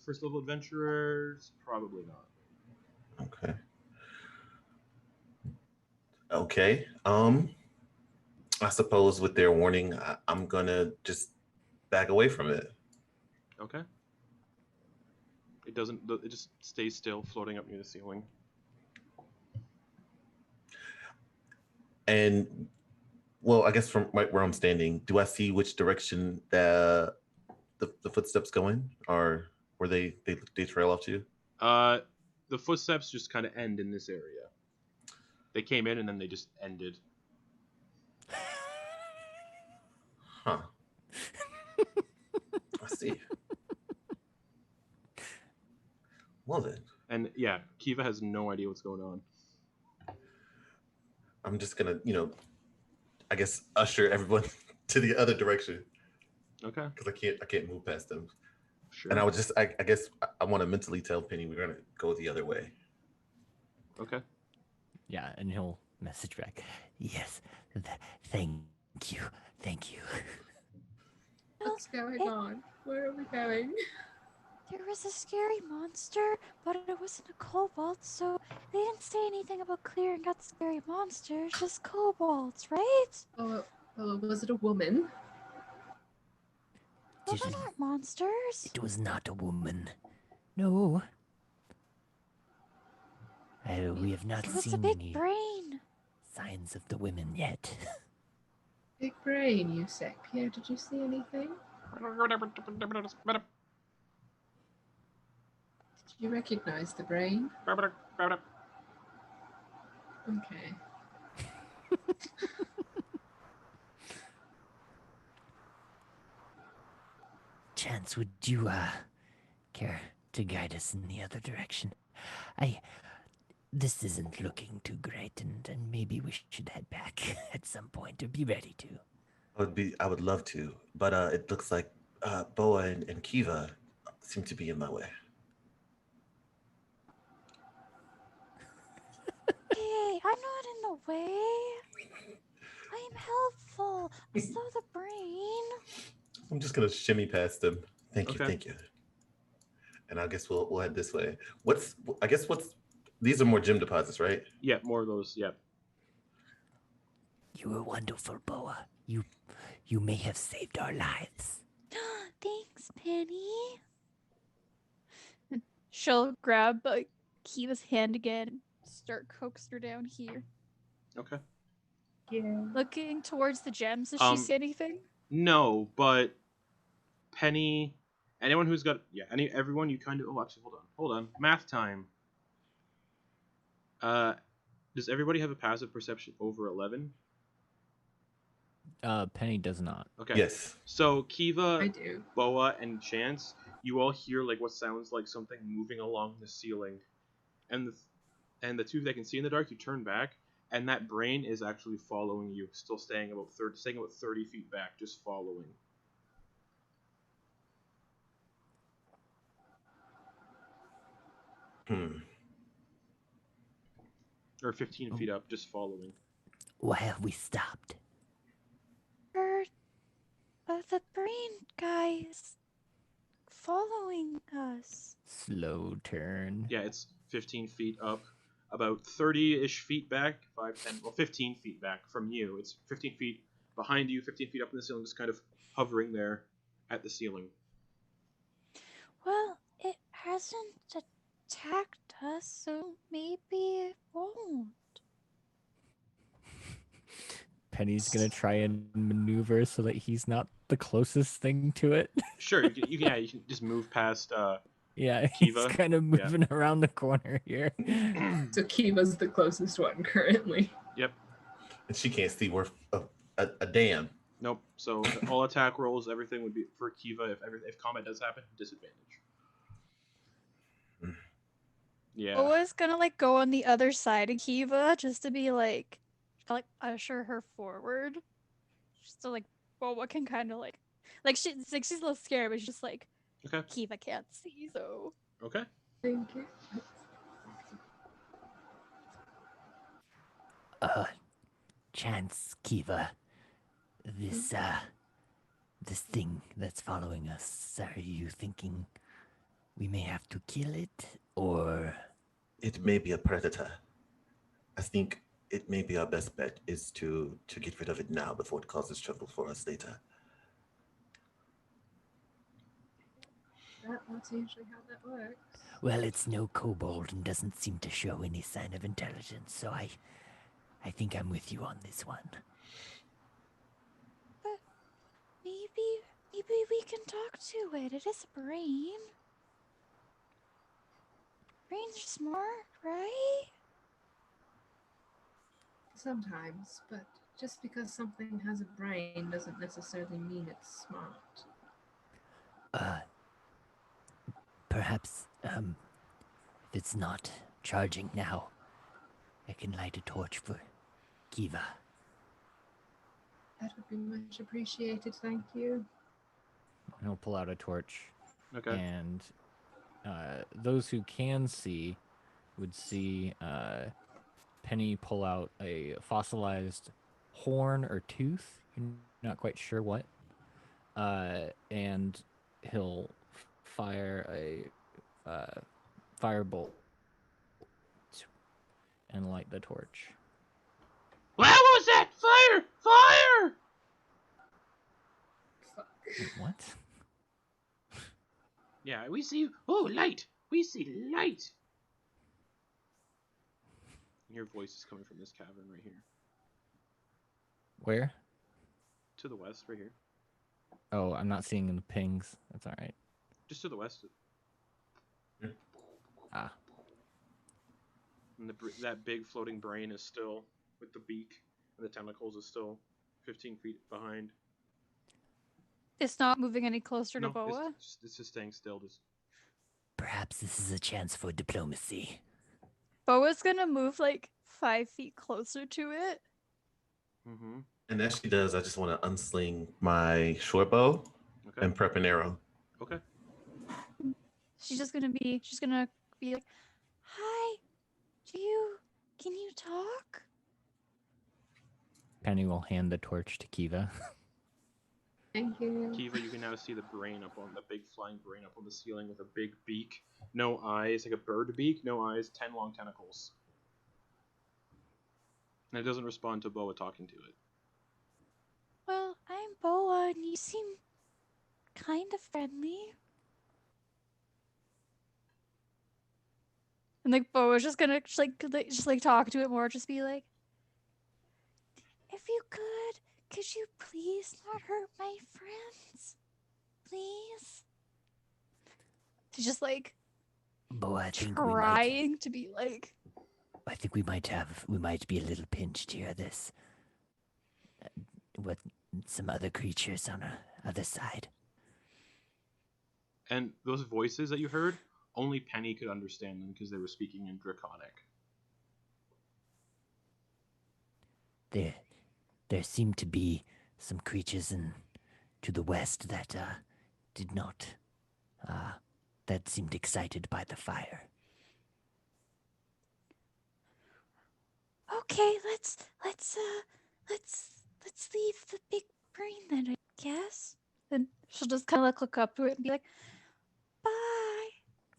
First level adventurers, probably not. Okay. Okay. I suppose with their warning, I'm gonna just back away from it. Okay. It doesn't. It just stays still, floating up near the ceiling. And well, I guess from where I'm standing, do I see which direction the footsteps go in, or where they trail off to? The footsteps just kind of end in this area. They came in and then they just ended. Huh. I see. Well then, And yeah, Kee-va has no idea what's going on. I'm just gonna, I guess usher everyone to the other direction Okay. because I can't move past them. Sure. And I would just, I guess I want to mentally tell Penny we're gonna go the other way. Okay. yeah, and he'll message back. Yes, thank you. What's going on? Where are we going? There was a scary monster, but it wasn't a kobold, so they didn't say anything about clearing out scary monsters, just kobolds, right? Oh, was it a woman? Well, they're not monsters. It was not a woman. No. We have not It was a seen big any brain. signs of the women yet. Big brain, you say. Pierre, did you see anything? Did you recognize the brain? Okay. Chance, would you care to guide us in the other direction? This isn't looking too great, and maybe we should head back at some point or be ready to. I would love to, but it looks like Boa and Kee-va seem to be in my way. Hey, I'm not in the way. I am helpful. So the brain. I'm just gonna shimmy past them. Thank Okay. you. And I guess we'll head this way. These are more gem deposits, right? Yeah, more of those. Yeah. You were wonderful, Boa. You may have saved our lives. Thanks, Penny. She'll grab Kee-va's hand again and start coaxing her down here. Okay. Yeah. Looking towards the gems. Does she see anything? No, but Penny, anyone who's got everyone you kind of. Oh, actually, hold on. Math time. Does everybody have a passive perception over 11? Penny does not. Okay. Yes. So Kee-va, I do. Boa, and Chance, you all hear like what sounds like something moving along the ceiling, and the two that can see in the dark, you turn back, and that brain is actually following you, still staying about 30 feet back, just following. Or 15 feet up, just following. Why have we stopped? The brain guy is following us. Slow turn. Yeah, it's 15 feet up, about 30-ish feet back, 5, 10, well, 15 feet back from you. It's 15 feet behind you, 15 feet up in the ceiling, just kind of hovering there at the ceiling. Well, it hasn't attacked us, so maybe it won't. Penny's gonna try and maneuver so that he's not the closest thing to it. Sure, you can just move past. Yeah, he's Kee-va? kind of Yeah. moving around the corner here. So Kee-va's the closest one currently. Yep. And she can't see worth a damn. Nope. So all attack rolls, everything would be for Kee-va. If combat does happen, disadvantage. Yeah. Boa's gonna like go on the other side of Kee-va just to be like usher her forward. Just so like Boa can kind of like she's a little scared, but she's just like Okay. Kee-va can't see, so Okay. Thank you. Chance, Kee-va. This thing that's following us, are you thinking we may have to kill it, or... It may be a predator. I think it may be our best bet is to get rid of it now before it causes trouble for us later. That's usually how that works. Well, it's no kobold and doesn't seem to show any sign of intelligence, so I think I'm with you on this one. but maybe we can talk to it. It is a brain. Brains are smart, right? Sometimes, but just because something has a brain doesn't necessarily mean it's smart. Perhaps, if it's not charging now, I can light a torch for Kee-va. That would be much appreciated, thank you. He'll pull out a torch, Okay. and those who can see would see Penny pull out a fossilized horn or tooth. You're not quite sure what. And he'll fire a firebolt and light the torch. What was that? Fire! Fire! Fuck. What? Yeah, we see. Oh, light! We see light! Your voice is coming from this cavern right here. Where? To the west, right here. Oh, I'm not seeing the pings. That's all right. Just to the west. Ah. And that big floating brain is still, with the beak and the tentacles, is still 15 feet behind. It's not moving any closer to No, Boa. it's just staying still. Just Perhaps this is a chance for diplomacy. Boa's gonna move like 5 feet closer to it. Mm-hmm. And as she does, I just want to unsling my short bow Okay. and prep an arrow. Okay. She's gonna be like, "Hi, can you talk?" Penny will hand the torch to Kee-va. Thank you. Kee-va, you can now see the brain up on the big flying brain up on the ceiling with a big beak. No eyes, like a bird beak, no eyes, 10 long tentacles. And it doesn't respond to Boa talking to it. Well, I'm Boa, and you seem kind of friendly. And like Boa's just gonna just talk to it more, just be like, "If you could you please not hurt my friends, please?" She's just like Boa, I think trying to be like. I think we might be a little pinched here. This, with some other creatures on the other side. And those voices that you heard, only Penny could understand them because they were speaking in Draconic. There seemed to be some creatures to the west that did not that seemed excited by the fire. Okay, let's leave the big brain then, I guess. Then she'll just kind of look up to it and be like, "Bye,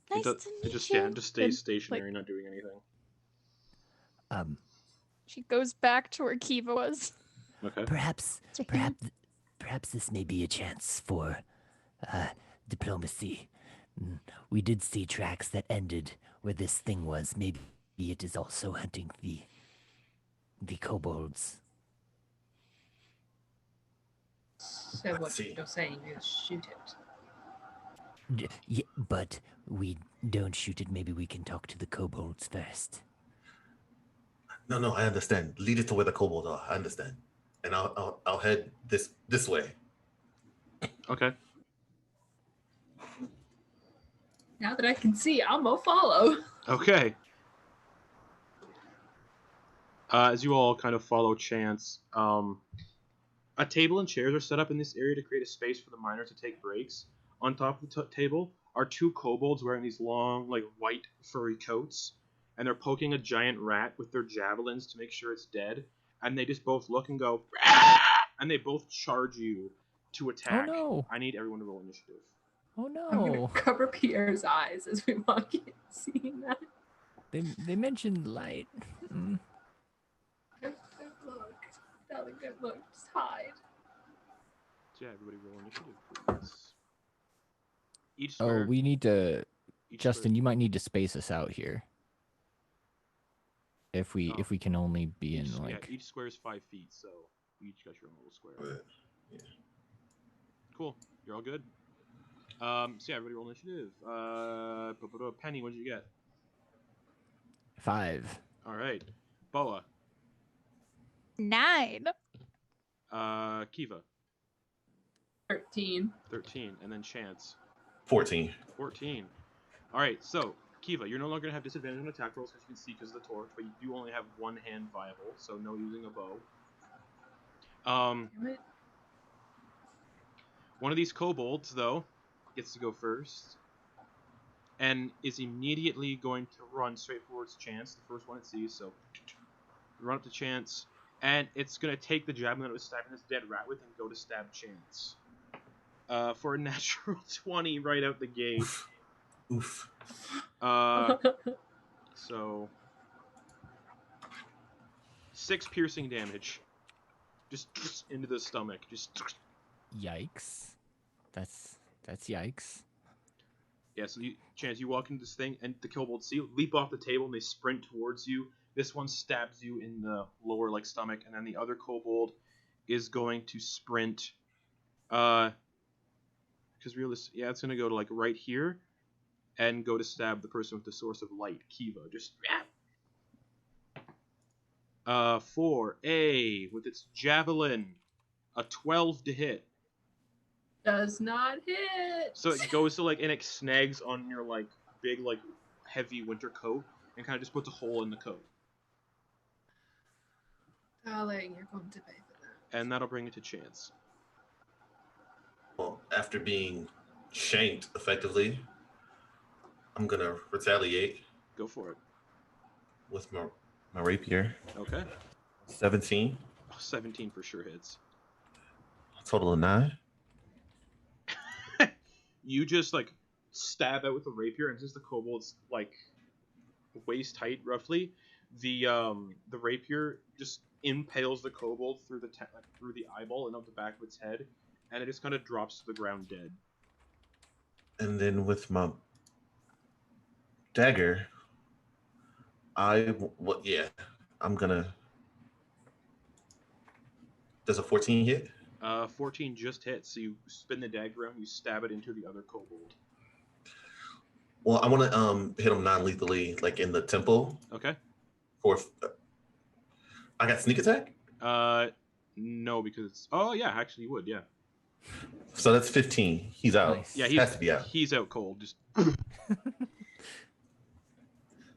nice to meet Just you." just stays Then, stationary, not doing anything. she goes back to where Kee-va was. Okay. Perhaps this may be a chance for diplomacy. We did see tracks that ended where this thing was. Maybe it is also hunting the kobolds. So what see. you're saying is shoot it. Yeah, but we don't shoot it. Maybe we can talk to the kobolds first. No, I understand. Lead it to where the kobolds are. I understand. And I'll head this way. Okay. Now that I can see, I'm gonna follow. Okay. As you all kind of follow Chance, a table and chairs are set up in this area to create a space for the miners to take breaks. On top of the table are two kobolds wearing these long, like, white furry coats, and they're poking a giant rat with their javelins to make sure it's dead. And they just both look and go, "Rah!" And they both charge you to attack. Oh no! I need everyone to roll initiative. Oh I'm gonna no! cover Pierre's eyes as we walk in, seeing that. They mentioned light. Mm. Don't look. Darling, don't look. Just hide. So yeah, everybody roll initiative, please. Each Oh, square. we need to. each Justin, square- you might need to space us out here. If we can only be in like. each square is 5 feet, so you each got your own little square. But, yeah. Cool. You're all good. So yeah, everybody roll initiative. Penny, what did you get? 5. All right. Boa. 9. Kee-va. 13. 13, and then Chance. 14. 14. All right. So Kee-va, you're no longer gonna have disadvantage on attack rolls because you can see because of the torch, but you do only have one hand viable, so no using a bow. Damn it. One of these kobolds, though, gets to go first, and is immediately going to run straight towards Chance, the first one it sees. So, run up to Chance, and it's going to take the javelin that it was stabbing this dead rat with and go to stab Chance. For a natural 20 right out the gate. Oof. So, 6 piercing damage. Just into the stomach. Just... Yikes! That's yikes. Yeah, so Chance, you walk into this thing, and the kobolds see you, leap off the table, and they sprint towards you. This one stabs you in the lower, like, stomach, and then the other kobold is going to sprint, because realistic, yeah, it's going to go to, like, right here, and go to stab the person with the source of light, Kee-va. Just, for a, with its javelin, a 12 to hit. Does not hit. So it goes to, like, and it snags on your, like, big, like, heavy winter coat and kind of just puts a hole in the coat. Darling, you're going to pay for that. And that'll bring it to Chance. Well, after being shanked effectively, I'm gonna retaliate Go for it. with my rapier. Okay. 17. 17 for sure hits. Total of 9. You just, like, stab out with the rapier, and since the kobold's, like, waist height roughly, the rapier just impales the kobold through through the eyeball and up the back of its head, and it just kind of drops to the ground dead. And then with my dagger, I'm gonna. Does a 14 hit? 14 just hits, so you spin the dagger around, you stab it into the other kobold. Well, I want to hit him non-lethally, like in the temple. Okay. I got sneak attack. No, because oh yeah, actually you would, yeah. So that's 15. He's out. Nice. Yeah, He has to be out. He's out cold. Just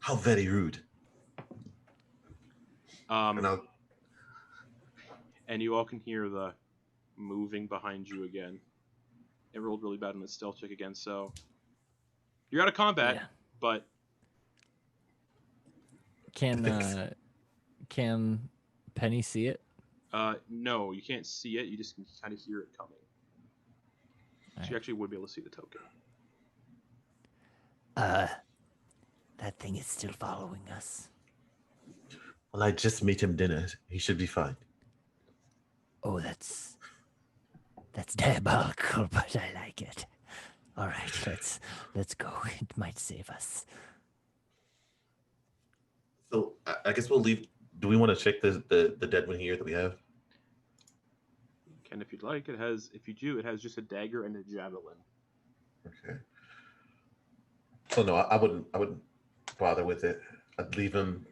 How very rude. and you all can hear the moving behind you again. It rolled really bad on the stealth check again, so you're out of combat, Yeah. but Can Penny see it? no, you can't see it. You just can kind of hear it coming. Alright. She actually would be able to see the token. That thing is still following us. Well, I just made him dinner. He should be fine. Oh, that's diabolical, but I like it. All right, let's go. It might save us. So I guess we'll leave. Do we want to check the dead one here that we have? Can if you'd like. It has, if you do, it has just a dagger and a javelin. Okay. So no, I wouldn't bother with it. I'd leave him,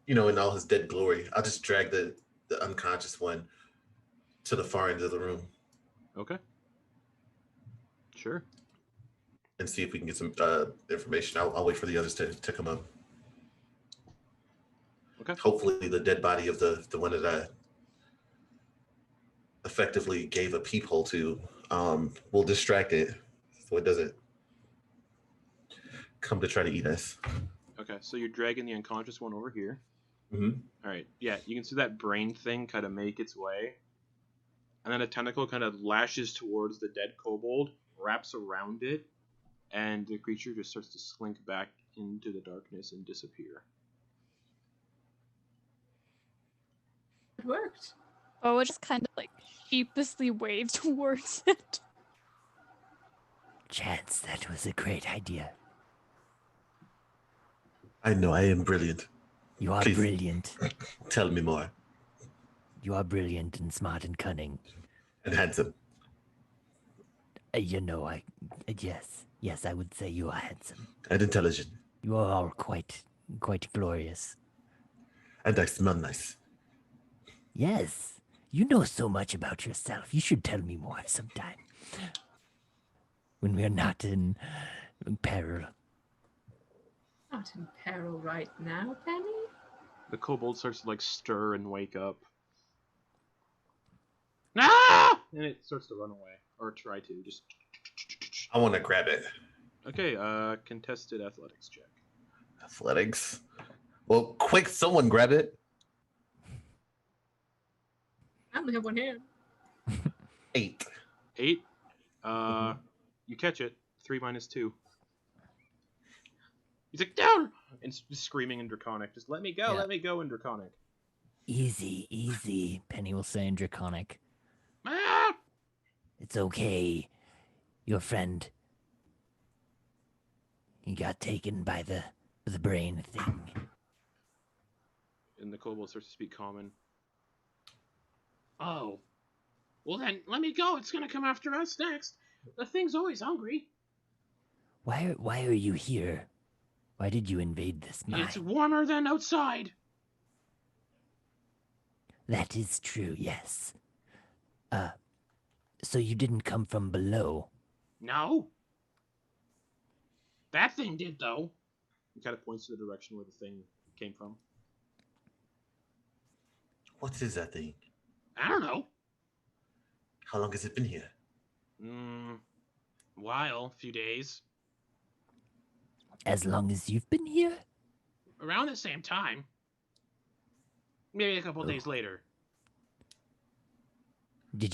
in all his dead glory. I'll just drag the unconscious one to the far end of the room Okay. Sure. and see if we can get some information. I'll wait for the others to come up. Okay. Hopefully the dead body of the one that I effectively gave a peephole to will distract it so it doesn't come to try to eat us. Okay, so you're dragging the unconscious one over here. Mm-hmm. All right, yeah, you can see that brain thing kind of make its way. And then a tentacle kind of lashes towards the dead kobold, wraps around it, and the creature just starts to slink back into the darkness and disappear. It worked. Boa just kind of like sheepishly waves towards it. Chance, that was a great idea. I know I am brilliant. You are Please. brilliant. Tell me more. You are brilliant and smart and cunning. And handsome. Yes, I would say you are handsome. And intelligent. You are all quite glorious. And I smell nice. Yes, you know so much about yourself. You should tell me more sometime. When we are not in peril. Not in peril right now, Penny. The kobold starts to like stir and wake up. Ah! And it starts to run away. Or try to. Just. I want to grab it. Okay, contested athletics check. Athletics. Well, quick, someone grab it. I only have one hand. 8. 8. You catch it. 3 minus 2. He's like, down! And just screaming in Draconic. Just let me go, Yeah. let me go in Draconic. Easy, Penny will say in Draconic. Ah! it's okay. Your friend, he got taken by the brain thing. And the kobold starts to speak common. Oh. Well then, let me go. It's gonna come after us next. The thing's always hungry. Why are you here? Why did you invade this mine? It's warmer than outside. That is true, yes. So you didn't come from below? No. That thing did, though. He kind of points to the direction where the thing came from. What is that thing? I don't know. How long has it been here? While, few days. As long as you've been here? Around the same time. Maybe a couple days later. Did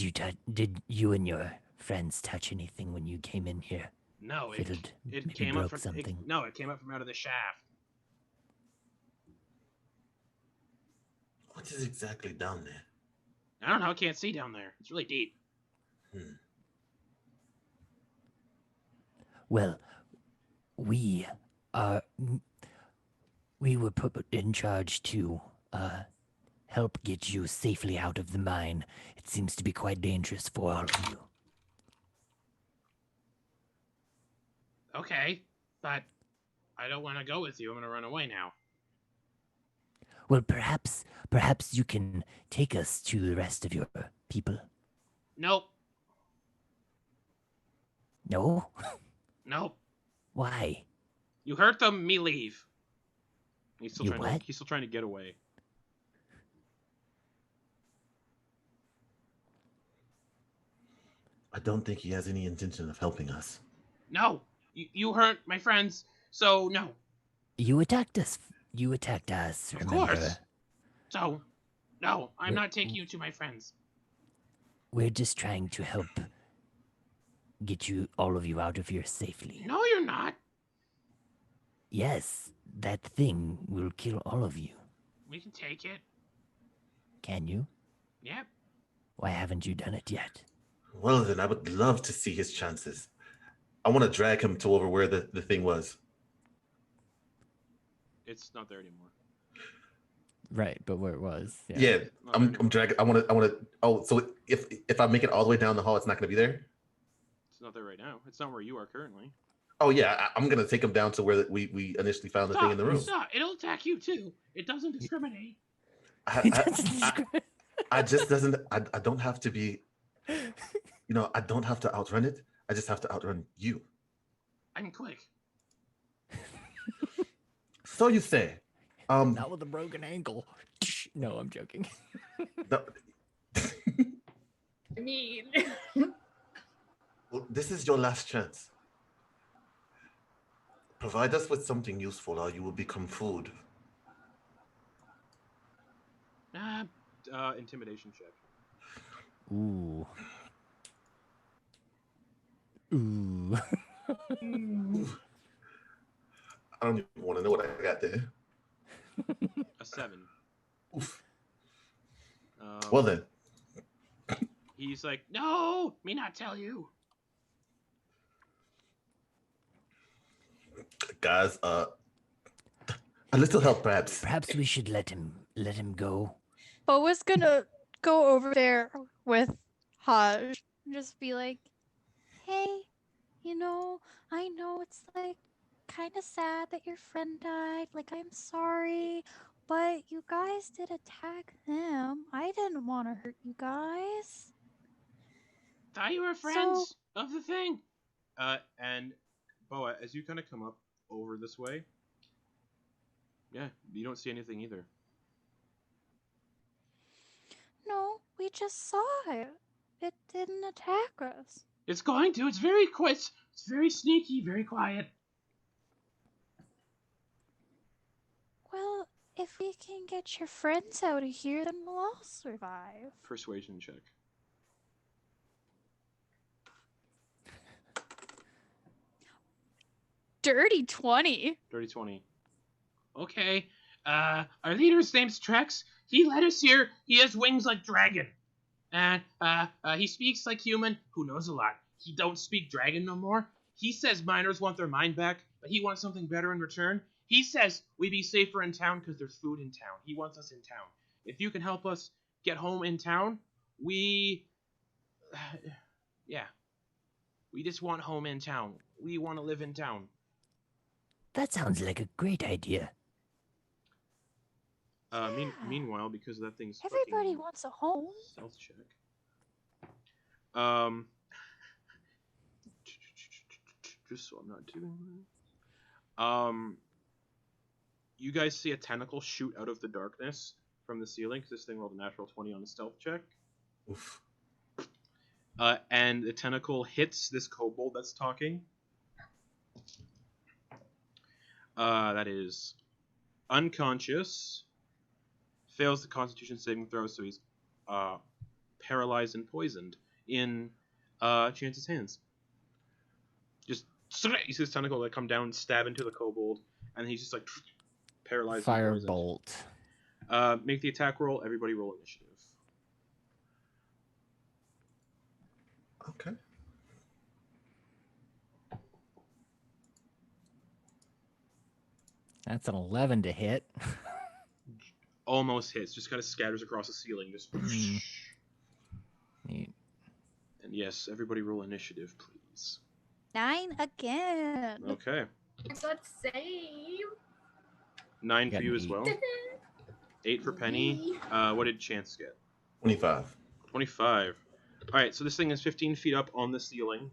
you and your friends touch anything when you came in here? No, Fiddled, it maybe came up broke from something. it came up from out of the shaft. What is exactly down there? I don't know. I can't see down there. It's really deep. Well, we were put in charge to help get you safely out of the mine. It seems to be quite dangerous for all of you. Okay, but I don't want to go with you. I'm going to run away now. Well, perhaps you can take us to the rest of your people. Nope. No? Nope. Why? You hurt them, me leave. He's still You trying what? to he's still trying to get away. I don't think he has any intention of helping us. No. You hurt my friends. So no. You attacked us. You attacked us, Of remember? course. So no, I'm not taking you to my friends. We're just trying to help get all of you out of here safely. No, you're not. Yes, that thing will kill all of you. We can take it. Can you? Yep. Why haven't you done it yet? Well, then I would love to see his chances. I want to drag him to over where the thing was. It's not there anymore. Right, but where it was. Yeah, Not I'm anymore. dragging. I want to. Oh, so if I make it all the way down the hall, it's not going to be there. It's not there right now. It's not where you are currently. Oh yeah, I'm going to take him down to where we initially found the thing in the room. Stop! It'll attack you too. It doesn't discriminate. I just doesn't. I don't have to be. I don't have to outrun it. I just have to outrun you. I'm quick. So you say. Not with a broken ankle. No, I'm joking. No, I mean, well, this is your last chance. Provide us with something useful, or you will become food. Intimidation check. Ooh. Ooh. I don't even want to know what I got there. A 7. Oof. Um, Well then, he's like, no, me not tell you. guys, a little help, perhaps. Perhaps we should let him go. Boa's gonna go over there with Haj and just be like, hey, I know it's like kind of sad that your friend died. Like, I'm sorry, but you guys did attack them. I didn't want to hurt you guys. Thought you were friends of the thing. And Boa, as you kind of come up over this way, yeah, you don't see anything either. No, we just saw it. It didn't attack us. It's going to. It's very quiet. It's very sneaky, very quiet. Well, if we can get your friends out of here, then we'll all survive. Persuasion check. Dirty 20. Dirty 20. Okay. Our leader's name's Trex. He led us here. He has wings like dragon. And he speaks like human, who knows a lot. He don't speak dragon no more. He says miners want their mine back, but he wants something better in return. He says we be safer in town because there's food in town. He wants us in town. If you can help us get home in town, we just want home in town. We want to live in town. That sounds like a great idea. Meanwhile, because that thing's Everybody fucking wants a home. stealth check. Just so I'm not doing that. You guys see a tentacle shoot out of the darkness from the ceiling because this thing rolled a natural 20 on a stealth check. Oof. And the tentacle hits this kobold that's talking. That is unconscious. Fails the Constitution saving throw, so he's paralyzed and poisoned in Chance's hands. Just you see this tentacle like come down, stab into the kobold, and he's just like paralyzed. Firebolt. Make the attack roll. Everybody roll initiative. Okay. That's an 11 to hit. Almost hits. Just kind of scatters across the ceiling. Just. Neat. And yes, everybody roll initiative, please. 9 again. Okay. let's save. 9 Got for you an as 8. well. 8 for Penny. What did Chance get? 25. 25. Alright, so this thing is 15 feet up on the ceiling,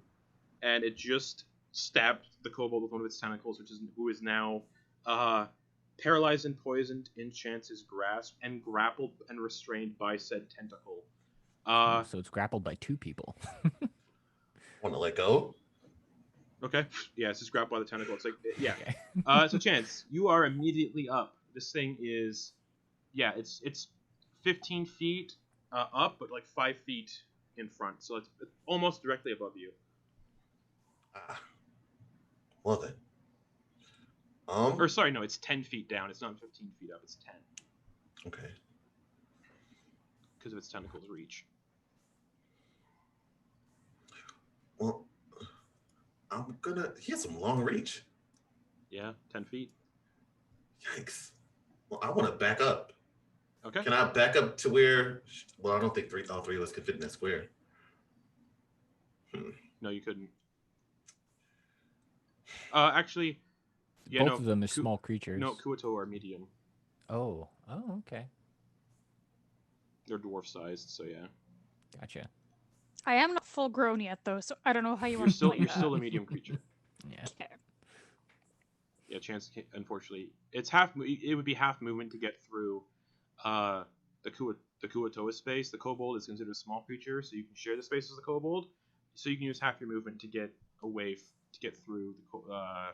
and it just stabbed the kobold with one of its tentacles, who is now paralyzed and poisoned in Chance's grasp, and grappled and restrained by said tentacle. So it's grappled by 2 people. Want to let go? Okay. Yeah, it's just grabbed by the tentacle. It's like, yeah. Okay. So Chance, you are immediately up. This thing is, yeah, it's 15 feet up, but like 5 feet in front. So it's almost directly above you. Well then. Or sorry, no, it's 10 feet down. It's not 15 feet up. It's 10 Okay. because of its tentacles reach. Well, he has some long reach. Yeah, 10 feet. Yikes. Well, I want to back up. Okay. Can I back up to where? Well, I don't think all three of us could fit in that square. No, you couldn't. Actually, yeah, Both of them are small creatures. No, Kuo-toa are medium. Oh, okay. They're dwarf sized, so yeah. Gotcha. I am not full grown yet, though, so I don't know how you You're want to still play you're that. still a medium creature. Yeah. Okay. Yeah, chance. Unfortunately, it's half. It would be half movement to get through, the Kuo-toa space. The kobold is considered a small creature, so you can share the space as the kobold. So you can use half your movement to get away to get through the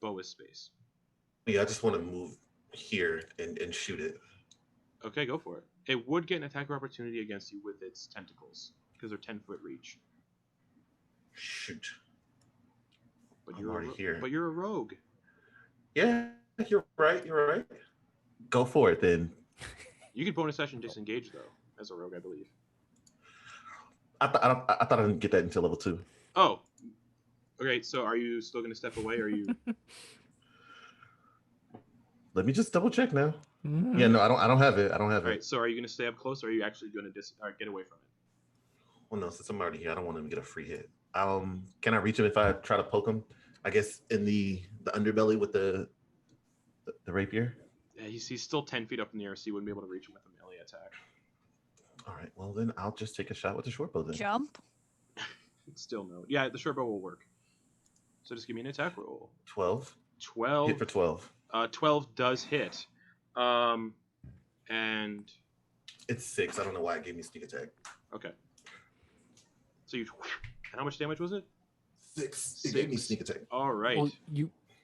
Boa's space. Yeah, I just want to move here and shoot it. Okay, go for it. It would get an attack of opportunity against you with its tentacles because they're 10-foot reach. Shoot. But I'm already here. But you're a rogue. Yeah, you're right. You're right. Go for it then. You could bonus action disengage though, as a rogue, I believe. I thought I didn't get that until level 2. Oh. Okay, so are you still going to step away, or are you? Let me just double check now. Mm. Yeah, no, I don't have it. I don't have All right. it. So are you going to stay up close, or are you actually going to get away from it? Well, no, since I'm already here, I don't want him to get a free hit. Can I reach him if I try to poke him? I guess in the underbelly with the rapier. Yeah, he's still 10 feet up in the air, so you wouldn't be able to reach him with a melee attack. All right. Well, then I'll just take a shot with the short bow then. Jump. Still no. Yeah, the short bow will work. So just give me an attack roll. 12. 12. Hit for 12. 12 does hit. And It's 6. I don't know why it gave me sneak attack. okay. So you. And how much damage was it? 6. It gave me sneak attack. All right. Well,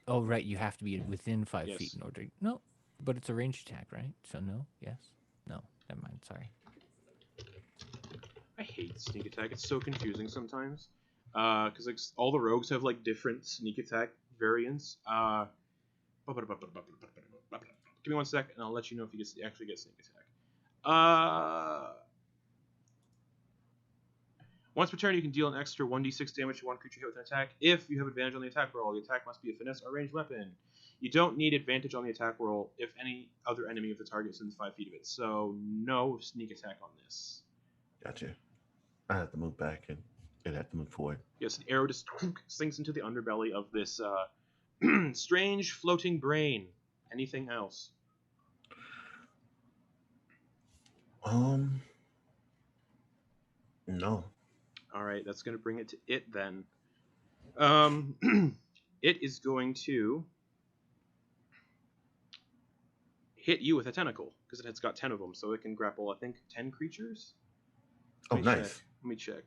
Oh, right. You have to be within 5 Yes. feet in order. No, but it's a ranged attack, right? So no. Yes. No. Never mind. Sorry. I hate sneak attack. It's so confusing sometimes. Because like all the rogues have like different sneak attack variants. Give me 1 sec, and I'll let you know if you actually get sneak attack. Once per turn, you can deal an extra 1d6 damage to one creature hit with an attack. If you have advantage on the attack roll, the attack must be a finesse or ranged weapon. You don't need advantage on the attack roll if any other enemy of the target is within 5 feet of it. So no sneak attack on this. Gotcha. I have to move back and it have to move forward. Yes, an arrow just sinks into the underbelly of this strange floating brain. Anything else? No. All right, that's going to bring it to it then. It is going to hit you with a tentacle because it has got 10 of them, so it can grapple, I think, 10 creatures. Oh, Let me nice. check. Let me check.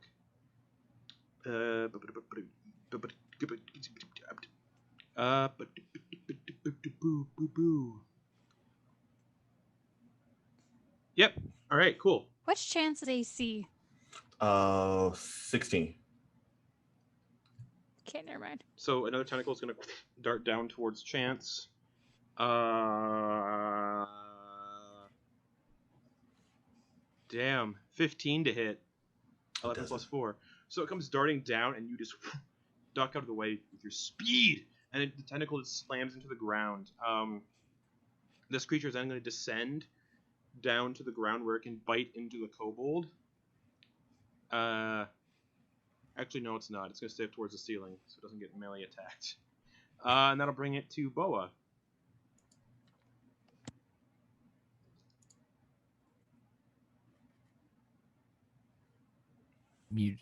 Yep. All right. Cool. What's chance at AC? 16. Okay, never mind. So another tentacle is going to dart down towards Chance. Damn. 15 to hit. 11 plus 4. So it comes darting down, and you just duck out of the way with your speed, and the tentacle just slams into the ground. This creature is then going to descend down to the ground where it can bite into the kobold. Actually, no, it's not. It's going to stay up towards the ceiling, so it doesn't get melee attacked. And that'll bring it to Boa. You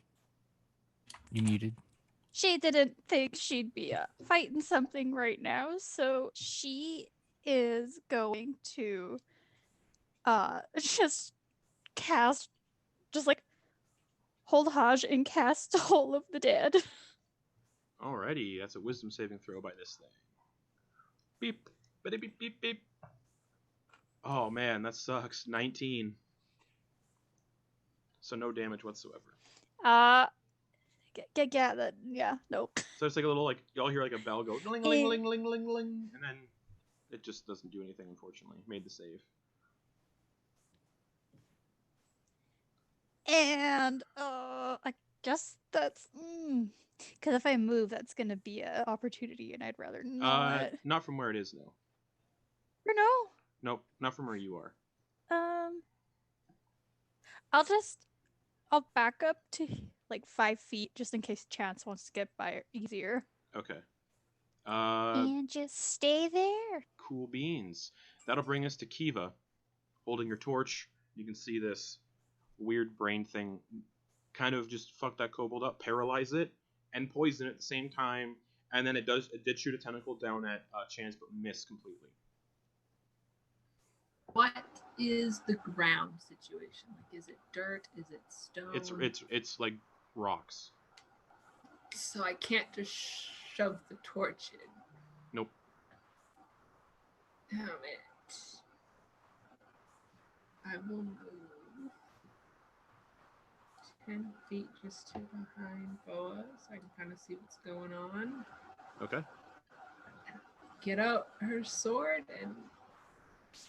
muted. She didn't think she'd be fighting something right now, so she is going to just cast, just like hold Haj and cast Toll of the Dead. Alrighty, that's a wisdom saving throw by this thing. Beep, beep, beep, beep. Oh man, that sucks. 19. So no damage whatsoever. Yeah, nope. So it's like a little, like, you all hear like a bell go, ling, ling, ling, ling, ling, ling, and then it just doesn't do anything, unfortunately. Made the save. And I guess that's because if I move, that's gonna be an opportunity, and I'd rather not. Not from where it is, though. Or no? Nope, not from where you are. I'll back up to like 5 feet just in case Chance wants to get by easier. Okay. And just stay there. Cool beans. That'll bring us to Kee-va. Holding your torch, you can see this weird brain thing kind of just fuck that kobold up, paralyze it, and poison it at the same time. And then it did shoot a tentacle down at Chance, but missed completely. What is the ground situation? Like, is it dirt? Is it stone? It's like rocks. So I can't just shove the torch in. Nope. Damn it. I will move 10 feet just to behind Boa so I can kind of see what's going on. Okay. Get out her sword and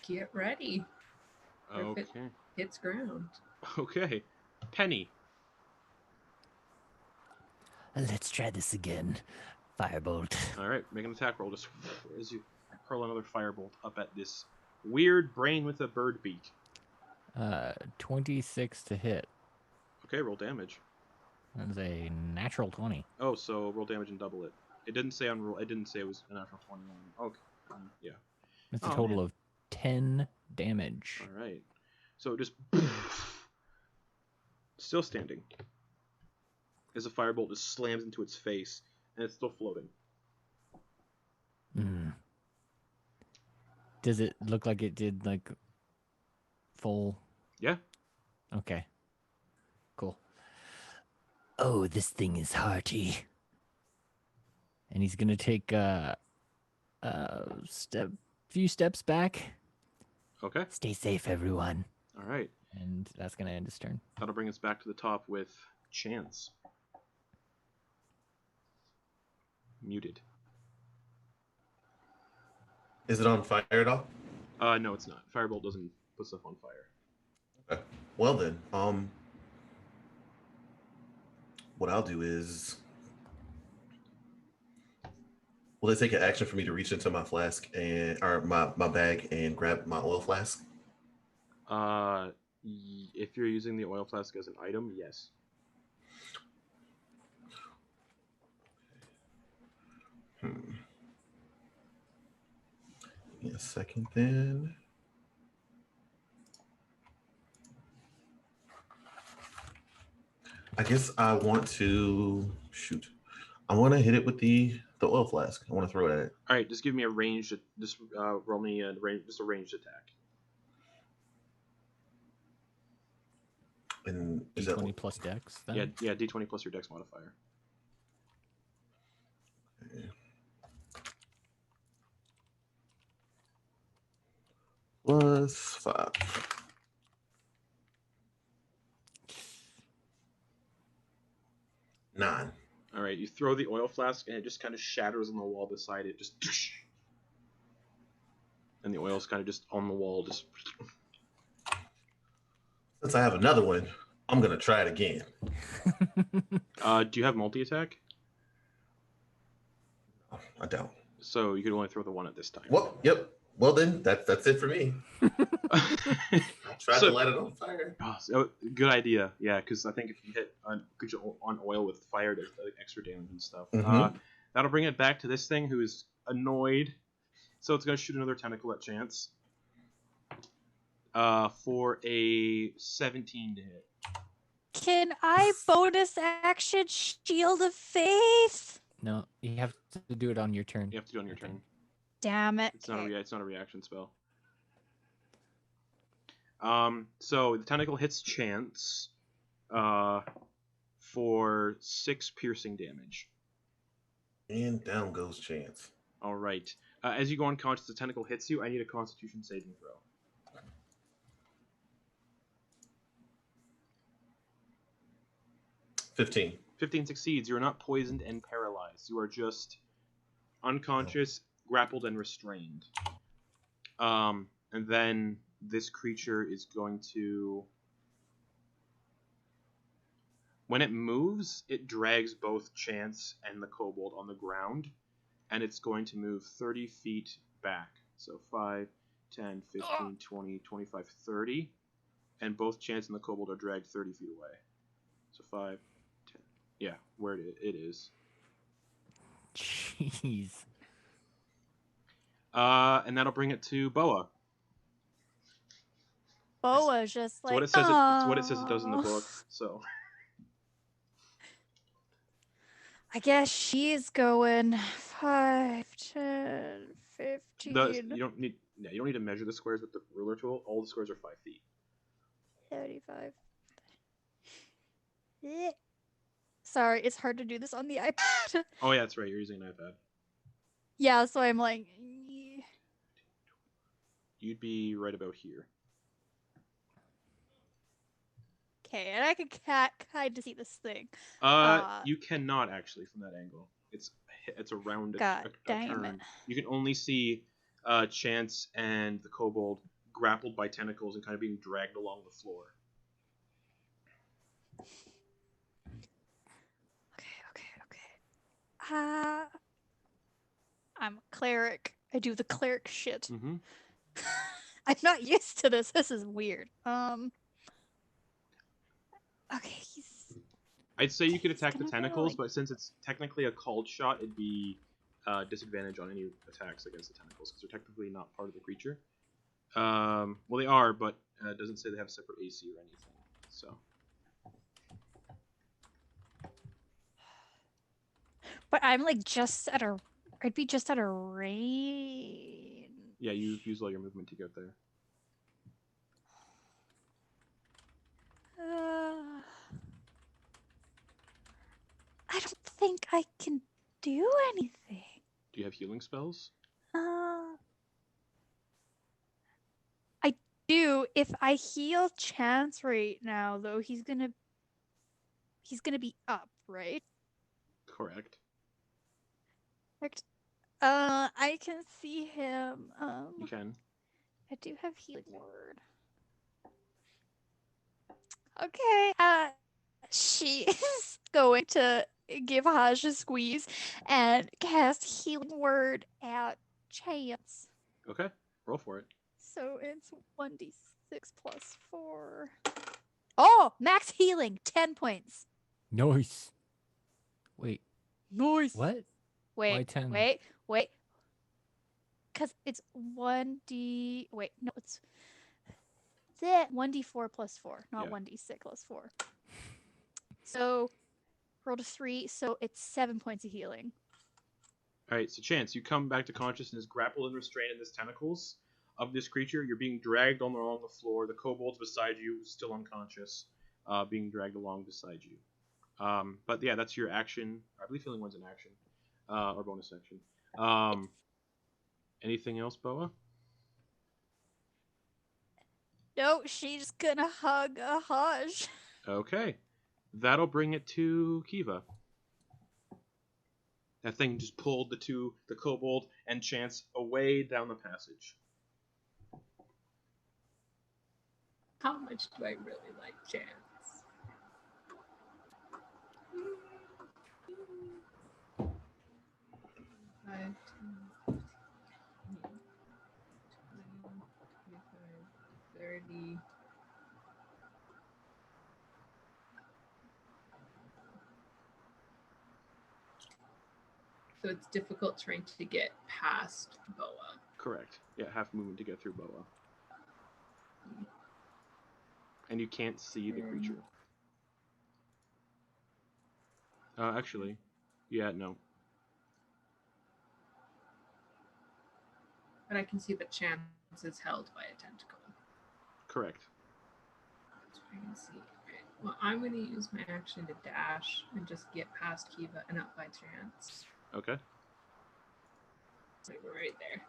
get ready. If it hits ground. Okay. Penny. Let's try this again. Firebolt. All right, make an attack roll just as you hurl another firebolt up at this weird brain with a bird beak. 26 to hit. Okay, roll damage. That's a natural 20. Oh, so roll damage and double it. It didn't say on roll. It didn't say it was a natural 21. Okay. Yeah. That's a total of 10 damage. All right. So just still standing as a firebolt just slams into its face, and it's still floating. Does it look like it did like full? Yeah. Okay. Cool. Oh, this thing is hearty. And he's gonna take few steps back. Okay. Stay safe, everyone. All right. And that's gonna end his turn. That'll bring us back to the top with Chance. Muted. Is it on fire at all? No, it's not. Firebolt doesn't put stuff on fire. Okay. Well then, what I'll do is, will it take an action for me to reach into my flask or my bag and grab my oil flask? If you're using the oil flask as an item, yes. Give me a second then. I guess I want to shoot. I want to hit it with the oil flask. I want to throw it at it. All right, just give me a ranged. Just roll me a ranged attack. And is D20 that plus Dex. Then? Yeah, D20 plus your Dex modifier. Okay. Plus 5. Nine. All right, you throw the oil flask and it just kind of shatters on the wall beside it, just, and the oil's kind of just on the wall, just. Since I have another one, I'm gonna try it again. Do you have multi-attack? Oh, I don't. So you could only throw the one at this time. Well, yep. Well then, that's it for me. Try to light it on fire. Oh, so, good idea. Yeah, because I think if you hit on oil with fire, there's like, extra damage and stuff. Mm-hmm. That'll bring it back to this thing who is annoyed. So it's going to shoot another tentacle at Chance. For a 17 to hit. Can I bonus action Shield of Faith? No, you have to do it on your turn. You have to do it on your turn. Damn it. It's not a reaction spell. So the tentacle hits Chance for 6 piercing damage. And down goes Chance. All right. As you go unconscious, the tentacle hits you. I need a Constitution saving throw. 15. 15 succeeds. You are not poisoned and paralyzed. You are just unconscious, grappled, and restrained. And then this creature is going to... When it moves, it drags both Chance and the kobold on the ground, and it's going to move 30 feet back. So 5, 10, 15, 20, 25, 30. and both Chance and the kobold are dragged 30 feet away. So 5, 10. Yeah, where it is. Jeez. And that'll bring it to Boa. Boa's just It's like, what it says. It's what it says it does in the "Aw." book. So I guess she's going 5, 10, 15, you don't need to measure the squares with the ruler tool. All the squares are 5 feet. 35. Eh. Sorry, it's hard to do this on the iPad. Oh yeah, that's right. You're using an iPad. Yeah, so I'm like, You'd be right about here. okay, and I can kind of see this thing. You cannot actually from that angle. It's around God a damn turn. it. You can only see Chance and the kobold grappled by tentacles and kind of being dragged along the floor. Okay. I'm a cleric. I do the cleric shit. Mm-hmm. I'm not used to this. This is weird. Okay, I'd say you could attack the gonna go, tentacles, like- but since it's technically a called shot, it'd be disadvantage on any attacks against the tentacles because they're technically not part of the creature. Well, they are, but it doesn't say they have separate AC or anything. So. But I'm like just at a. I'd be just at a range. Yeah, you use all your movement to get there. I don't think I can do anything. Do you have healing spells? I do. If I heal Chance right now, though, he's gonna be up, right? Correct. Correct. I can see him. You can. I do have healing word. Okay. She is going to give Haj a squeeze and cast healing word at Chance. Okay. Roll for it. So it's 1d6 plus 4. Oh, max healing, 10 points. Nice. Wait, Nice. what? Wait, Why 10? wait. Because it's 1d. Wait, no, it's 1d4 plus 4, not Yeah. 1d6 plus 4. So rolled a 3, so it's 7 points of healing. All right. So Chance, you come back to consciousness, grappled and restrained in this tentacles of this creature. You're being dragged along the floor. The kobold's beside you, still unconscious, being dragged along beside you. But yeah, that's your action. I believe healing one's an action, or bonus action. Anything else, Boa? No, she's gonna hug a Haj. Okay. That'll bring it to Kee-va. That thing just pulled the kobold and Chance away down the passage. How much do I really like Chance? Five, 10, 15, 20, 25, 30. So it's difficult trying to get past Boa. Correct. Yeah, half movement to get through Boa. And you can't see the creature. Actually, yeah, no. But I can see that Chance is held by a tentacle. Correct. So I can see. Right. Well, I'm going to use my action to dash and just get past Kee-va and up by Chance. Okay. So we're right there.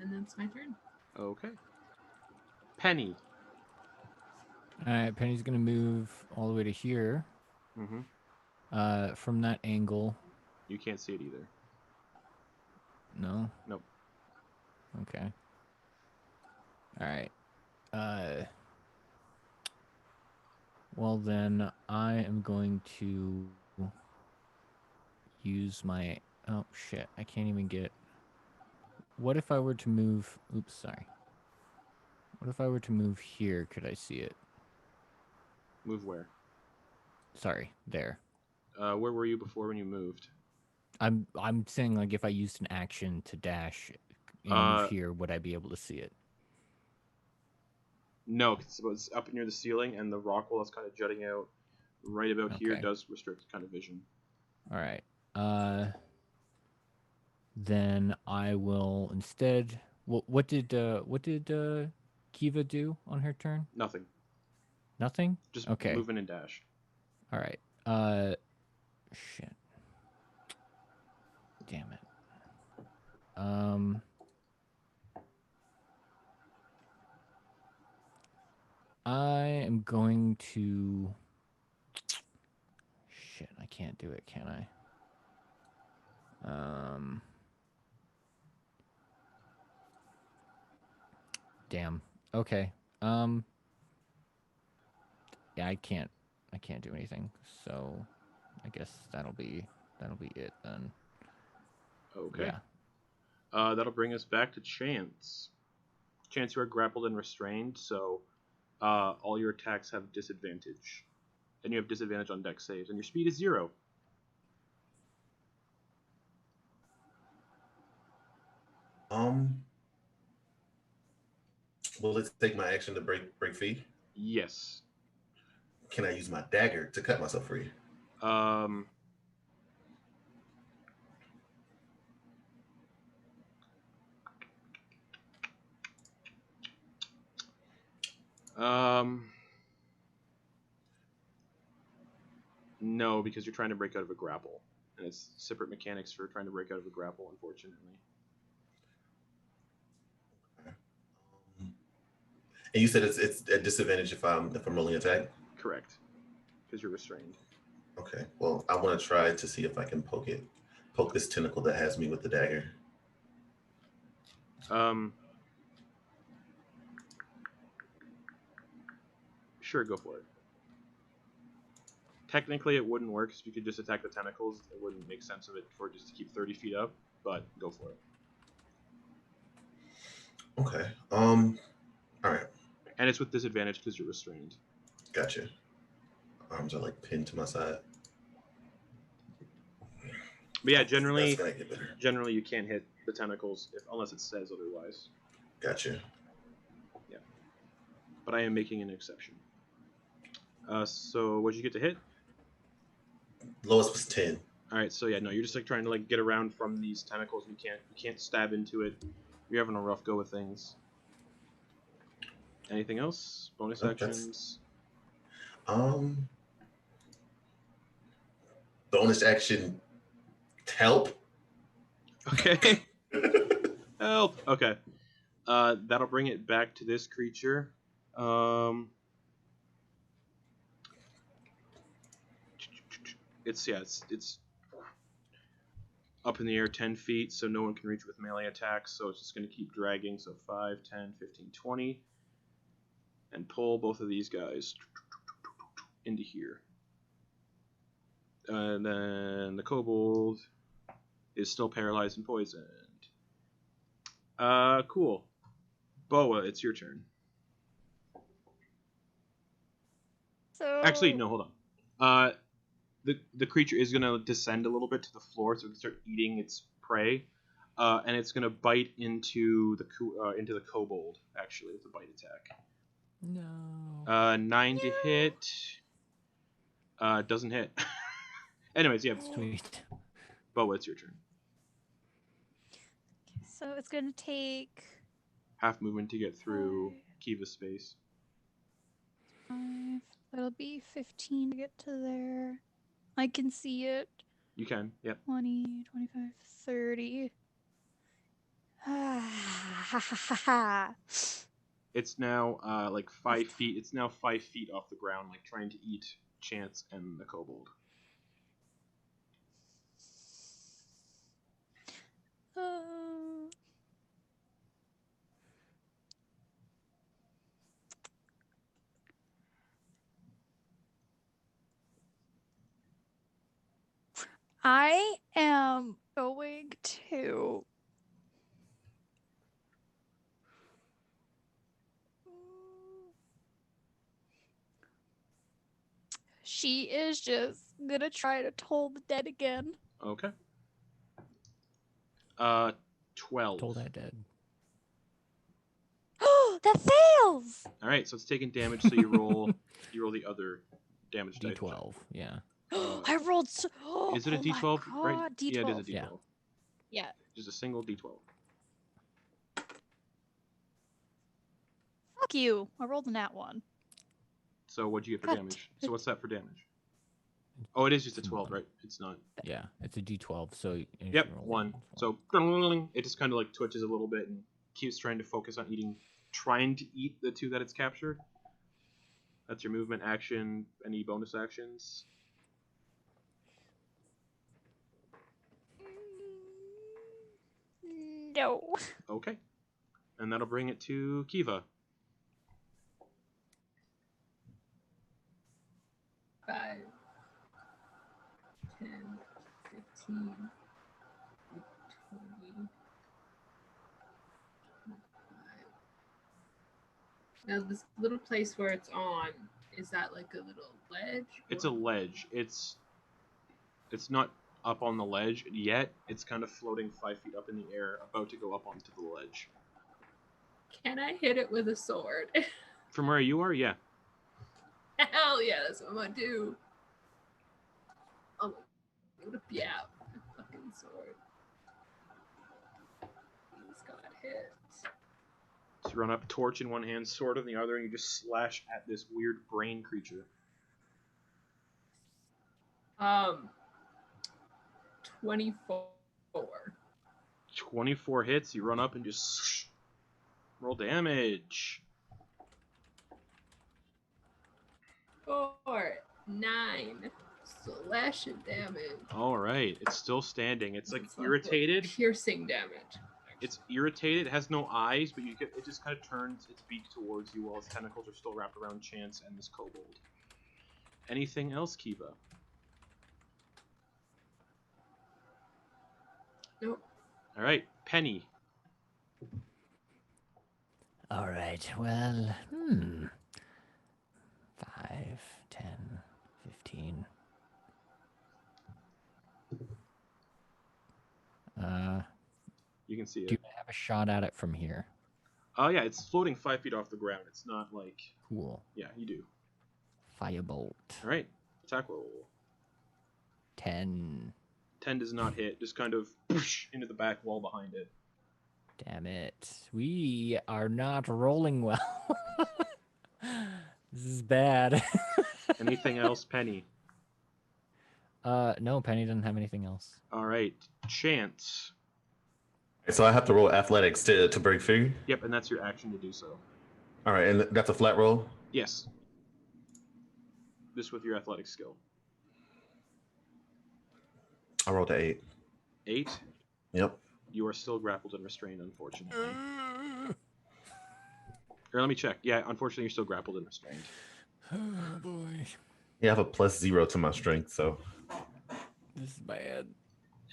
And that's my turn. Okay. Penny. Alright, Penny's gonna move all the way to here. Mm-hmm. From that angle. You can't see it either. No? Nope. Okay. Alright. Well, then I am going to use my... Oh, shit. I can't even get... What if I were to move... Oops, sorry. What if I were to move here? Could I see it? Move where? Sorry, there. Where were you before when you moved? I'm saying, like, if I used an action to dash and move here, would I be able to see it? No, it's up near the ceiling, and the rock wall that's kind of jutting out right about here Okay. does restrict kind of vision. All right. Then I will instead... What did Kee-va do on her turn? Nothing. Nothing? Just Okay. moving and dash. All right. Shit. Damn it. I am going to... Shit, I can't do it, can I? Damn. Okay. Yeah, I can't do anything. So I guess that'll be it then. Okay. Yeah. That'll bring us back to Chance. Chance, you are grappled and restrained, so all your attacks have disadvantage. And you have disadvantage on dex saves, and your speed is 0. Will it take my action to break free? Yes. Can I use my dagger to cut myself free? No, because you're trying to break out of a grapple, and it's separate mechanics for trying to break out of a grapple, unfortunately. And you said it's a disadvantage if I'm rolling attack? Correct. Because you're restrained. Okay. Well, I want to try to see if I can poke this tentacle that has me with the dagger. Sure, go for it. Technically, it wouldn't work if you could just attack the tentacles. It wouldn't make sense of it for it just to keep 30 feet up, but go for it. Okay. All right. And it's with disadvantage because you're restrained. Gotcha. Arms are like pinned to my side. But yeah, generally you can't hit the tentacles unless it says otherwise. Gotcha. Yeah. But I am making an exception. So what did you get to hit? Lowest was 10. All right, so yeah, no, you're just like trying to like get around from these tentacles. You can't stab into it. You're having a rough go with things. Anything else? Bonus actions? Bonus action. Help. Okay. Help. Okay. That'll bring it back to this creature. It's up in the air 10 feet, so no one can reach with melee attacks, so it's just going to keep dragging. So 5, 10, 15, 20. And pull both of these guys into here. And then the kobold is still paralyzed and poisoned. Cool. Boa, it's your turn. So Actually, no, hold on. The creature is gonna descend a little bit to the floor, so it can start eating its prey, and it's gonna bite into the kobold. Actually, with a bite attack. No. 9 to hit. Doesn't hit. Anyways, yeah. Sweet. Boa, it's your turn. So it's gonna take Half movement to get through Kee-va's space. 5. That'll be 15 to get to there. I can see it. You can, yep. 20, 25, 30. Ah, It's now like 5 feet. It's now 5 feet off the ground, like trying to eat Chance and the kobold. I am going to. She is just gonna try to toll the dead again. Okay. 12. Told I dead. Oh, that fails! All right, so it's taking damage. So you roll the other damage dice. D12. Yeah. I rolled. So, Is it a oh my D12? Right? God, D12. Yeah, it is a D12. Yeah. Yeah. Just a single D12. Fuck you. I rolled a nat 1. So what'd you get for God. damage? So what's that for damage? Oh, it is just a It's 12, one. right? It's not. Yeah. It's a D12. So if you Yep, roll 1. it's So it just kind of like twitches a little bit and keeps trying to focus on trying to eat the 2 that it's captured. That's your movement action. Any bonus actions? No. Okay. And that'll bring it to Kee-va. 5, 10, 15, 20. Now this little place where it's on, is that like a little ledge? It's a ledge. It's not up on the ledge yet. It's kind of floating 5 feet up in the air, about to go up onto the ledge. Can I hit it with a sword? From where you are, yeah. Hell yeah, that's what I'm gonna do. I'm gonna be out with a fucking sword. He's got hit. So you run up, torch in one hand, sword in the other, and you just slash at this weird brain creature. 24. 24 hits. You run up and just roll damage. 4, 9 slashing damage. All right, it's still standing. It's like It's irritated. Piercing damage. It's irritated. It has no eyes, but it just kind of turns its beak towards you while its tentacles are still wrapped around Chance and this kobold. Anything else, Kee-va? Nope. All right, Penny. All right, well, 5, 10, 15. You can see Do it. you have a shot at it from here? Oh yeah, it's floating 5 feet off the ground. It's not like Cool. yeah, you do. Firebolt. All right, attack roll. 10. 10 does not hit. Just kind of into the back wall behind it. Damn it. We are not rolling well. This is bad. Anything else, Penny? No, Penny doesn't have anything else. All right, Chance. So I have to roll athletics to break free. Yep, and that's your action to do so. All right, and that's a flat roll. Yes. Just with your athletic skill. I rolled an 8. 8. Yep. You are still grappled and restrained, unfortunately. Here, let me check. Yeah, unfortunately, you're still grappled and restrained. Oh boy. Yeah, I have a +0 to my strength, so. This is bad.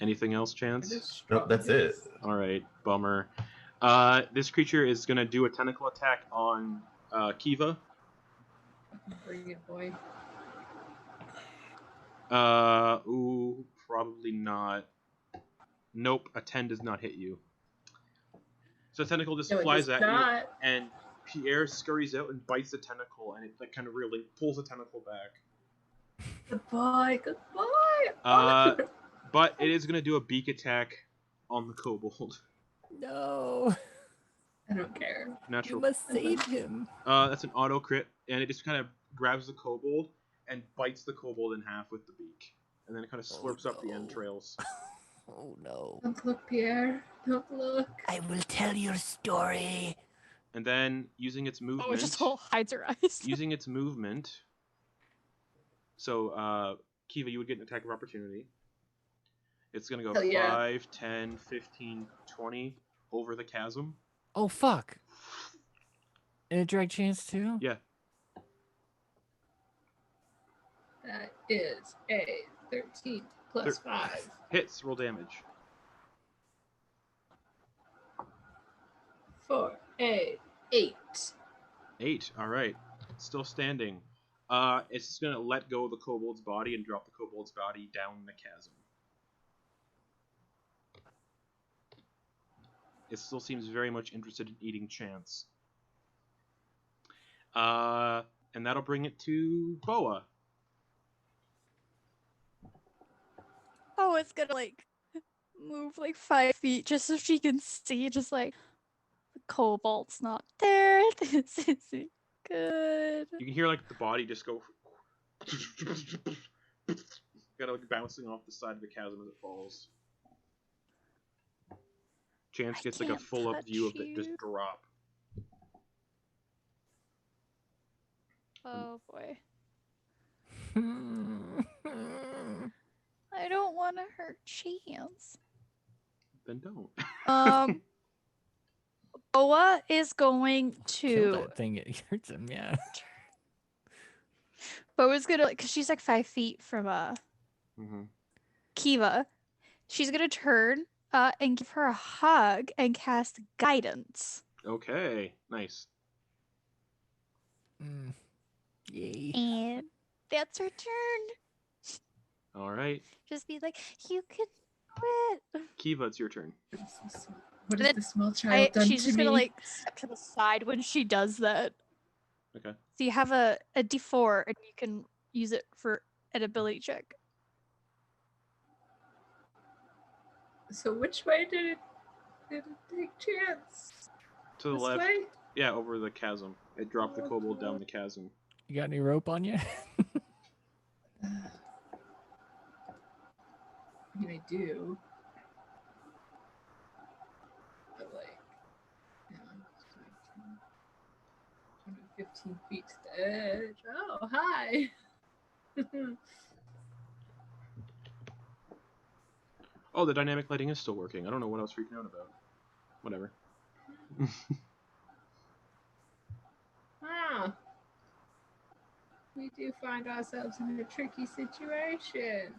Anything else, Chance? Nope, that's it. All right, bummer. This creature is going to do a tentacle attack on Kee-va. Bring it, boy. Ooh, probably not. Nope, a 10 does not hit you. So the tentacle just No, it flies does at not. you, and Pierre scurries out and bites the tentacle, and it like kind of really pulls the tentacle back. Goodbye, goodbye. But it is going to do a beak attack on the kobold. No. I don't care. Natural. You must save him. That's an auto crit, and it just kind of grabs the kobold and bites the kobold in half with the beak, and then it kind of slurps up the no. entrails. Oh no. Don't look, Pierre. Don't look. I will tell your story. And then using its Oh, movement, it just hides her eyes. using its movement. So, Kee-va, you would get an attack of opportunity. It's going to go Hell yeah. 5, 10, 15, 20 over the chasm. Oh fuck. And a drag chance too? Yeah. That is a 13. plus 5. Hits, roll damage. 4, 8. 8. 8, alright. Still standing. It's just gonna let go of the kobold's body and drop the kobold's body down the chasm. It still seems very much interested in eating Chance. And that'll bring it to Boa. Oh, it's gonna like move like 5 feet just so she can see, just like the kobold's not there. This isn't good. You can hear like the body just go kind of like bouncing off the side of the chasm as it falls. Chance I gets like a can't full up view of touch it just you. drop. Oh boy. I don't want to hurt Chance. Then don't. Boa is going Kill to. that thing. It hurts him. Yeah. Boa's gonna, like, cause she's like 5 feet from Mm-hmm. Kee-va. She's gonna turn and give her a hug and cast guidance. Okay, nice. Yay. And that's her turn. All right, Just be like, you can do it. Kee-va, it's your turn. What has the small child done She's to just me? gonna like step to the side when she does that. Okay. So you have a D4 and you can use it for an ability check. So which way did it take Chance? To the This left. way? Yeah, over the chasm. It dropped the Oh, kobold down God. the chasm. You got any rope on you? I mean, I do. But like, you know, 115 feet to the edge. Oh, hi. Oh, the dynamic lighting is still working. I don't know what I was freaking out about. Whatever. Ah. We do find ourselves in a tricky situation.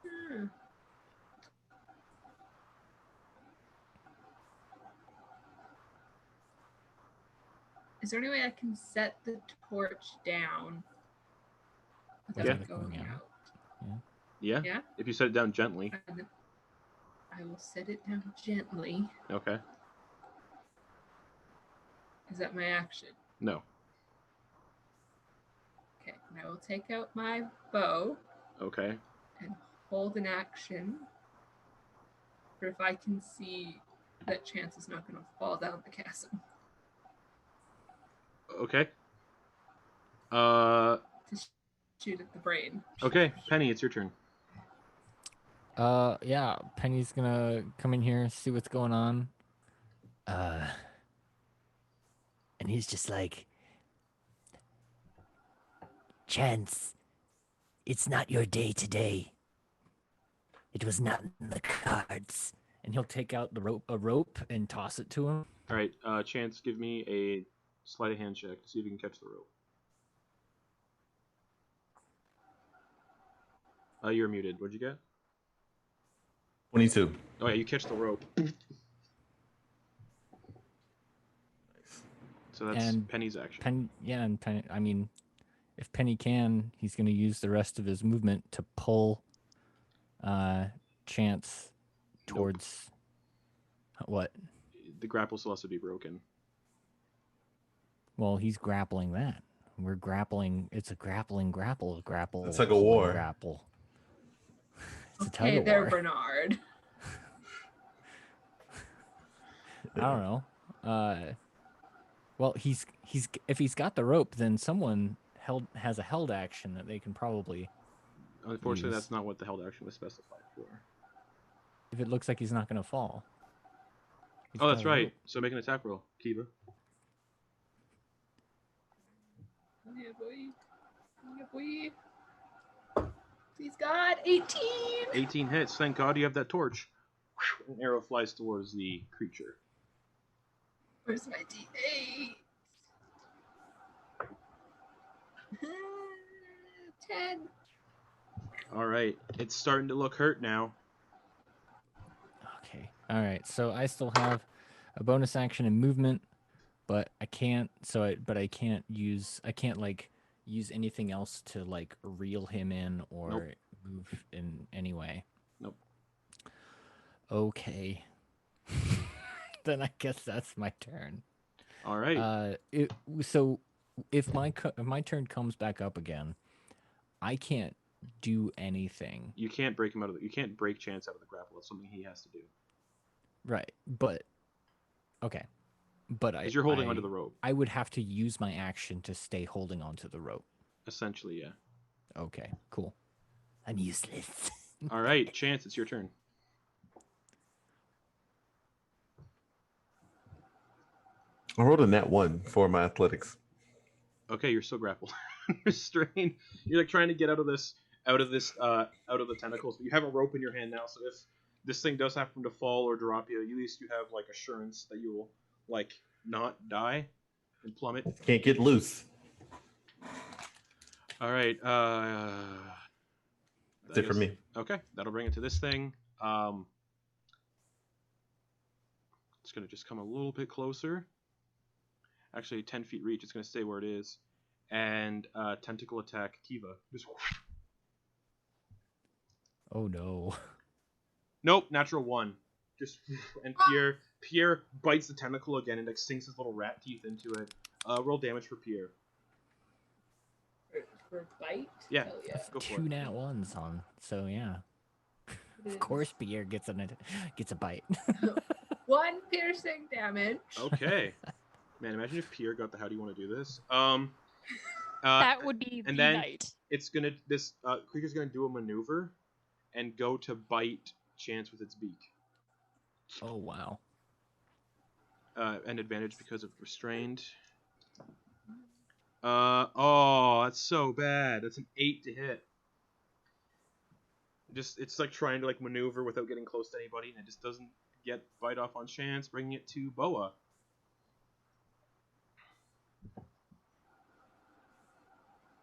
Hmm. Is there any way I can set the torch down without Yeah. it going out? Yeah? Yeah? If you set it down gently. And then I will set it down gently. Okay. Is that my action? No. Okay, and I will take out my bow Okay. and hold an action. For if I can see that Chance is not going to fall down the chasm. Okay. To shoot at the brain. Okay, Penny, it's your turn. Yeah. Penny's gonna come in here, see what's going on. And he's just like, Chance, it's not your day today. It was not in the cards. And he'll take out a rope and toss it to him. All right, Chance, give me a sleight of hand check to see if you can catch the rope. You're muted. What'd you get? 22. Oh yeah, you catch the rope. So that's And Penny's action. Penny, I mean, if Penny can, he's going to use the rest of his movement to pull Chance towards what? The grapple still has to be broken. Well, he's grappling that. We're grappling. It's a grappling grapple. It's like a war. Grapple. It's a tug Okay, of there, war. Bernard. I don't know. Well, he's if he's got the rope, then someone has a held action that they can probably. Unfortunately, use. that's not what the held action was specified for. If it looks like he's not going to fall. He's Oh, got that's a right. rope. So make an attack roll, Kee-va. Yeah, boy. Yeah, boy. Please, God. 18. 18 hits. Thank God you have that torch. An arrow flies towards the creature. Where's my D8? 10. All right, it's starting to look hurt now. Okay. All right. So I still have a bonus action and movement, but I can't. I can't use. I can't like use anything else to like reel him in or Nope. move in any way. Nope. Okay. Then I guess that's my turn. All right. So if my turn comes back up again, I can't do anything. You can't break him out of the. You can't break Chance out of the grapple. That's something he has to do. Right. But okay. But Because you're holding onto the rope. I would have to use my action to stay holding onto the rope. Essentially, yeah. Okay. Cool. I'm useless. All right, Chance, it's your turn. I rolled a nat 1 for my athletics. Okay, you're still grappled. Restrained. You're like trying to get out of the tentacles, but you have a rope in your hand now. So if this thing does happen to fall or drop you, at least you have like assurance that you will like not die and plummet. Can't get loose. All right. That's it for me. Okay, that'll bring it to this thing. It's gonna just come a little bit closer. Actually, 10 feet reach. It's gonna stay where it is, and tentacle attack Kee-va. Just. Oh no. Nope, natural 1. Just and Pierre bites the tentacle again and like sinks his little rat teeth into it. Roll damage for Pierre. For bite? Yeah, Hell yeah. go for Two it. nat ones on. So yeah. It Of course, Pierre gets a bite. 1 piercing damage. Okay. Man, imagine if Pierre got the how do you want to do this? That would be and the then night. this creature's gonna do a maneuver and go to bite Chance with its beak. Oh wow. An advantage because of restrained. Oh, that's so bad. That's an 8 to hit. It's like trying to like maneuver without getting close to anybody, and it just doesn't get bite off on Chance, bringing it to Boa.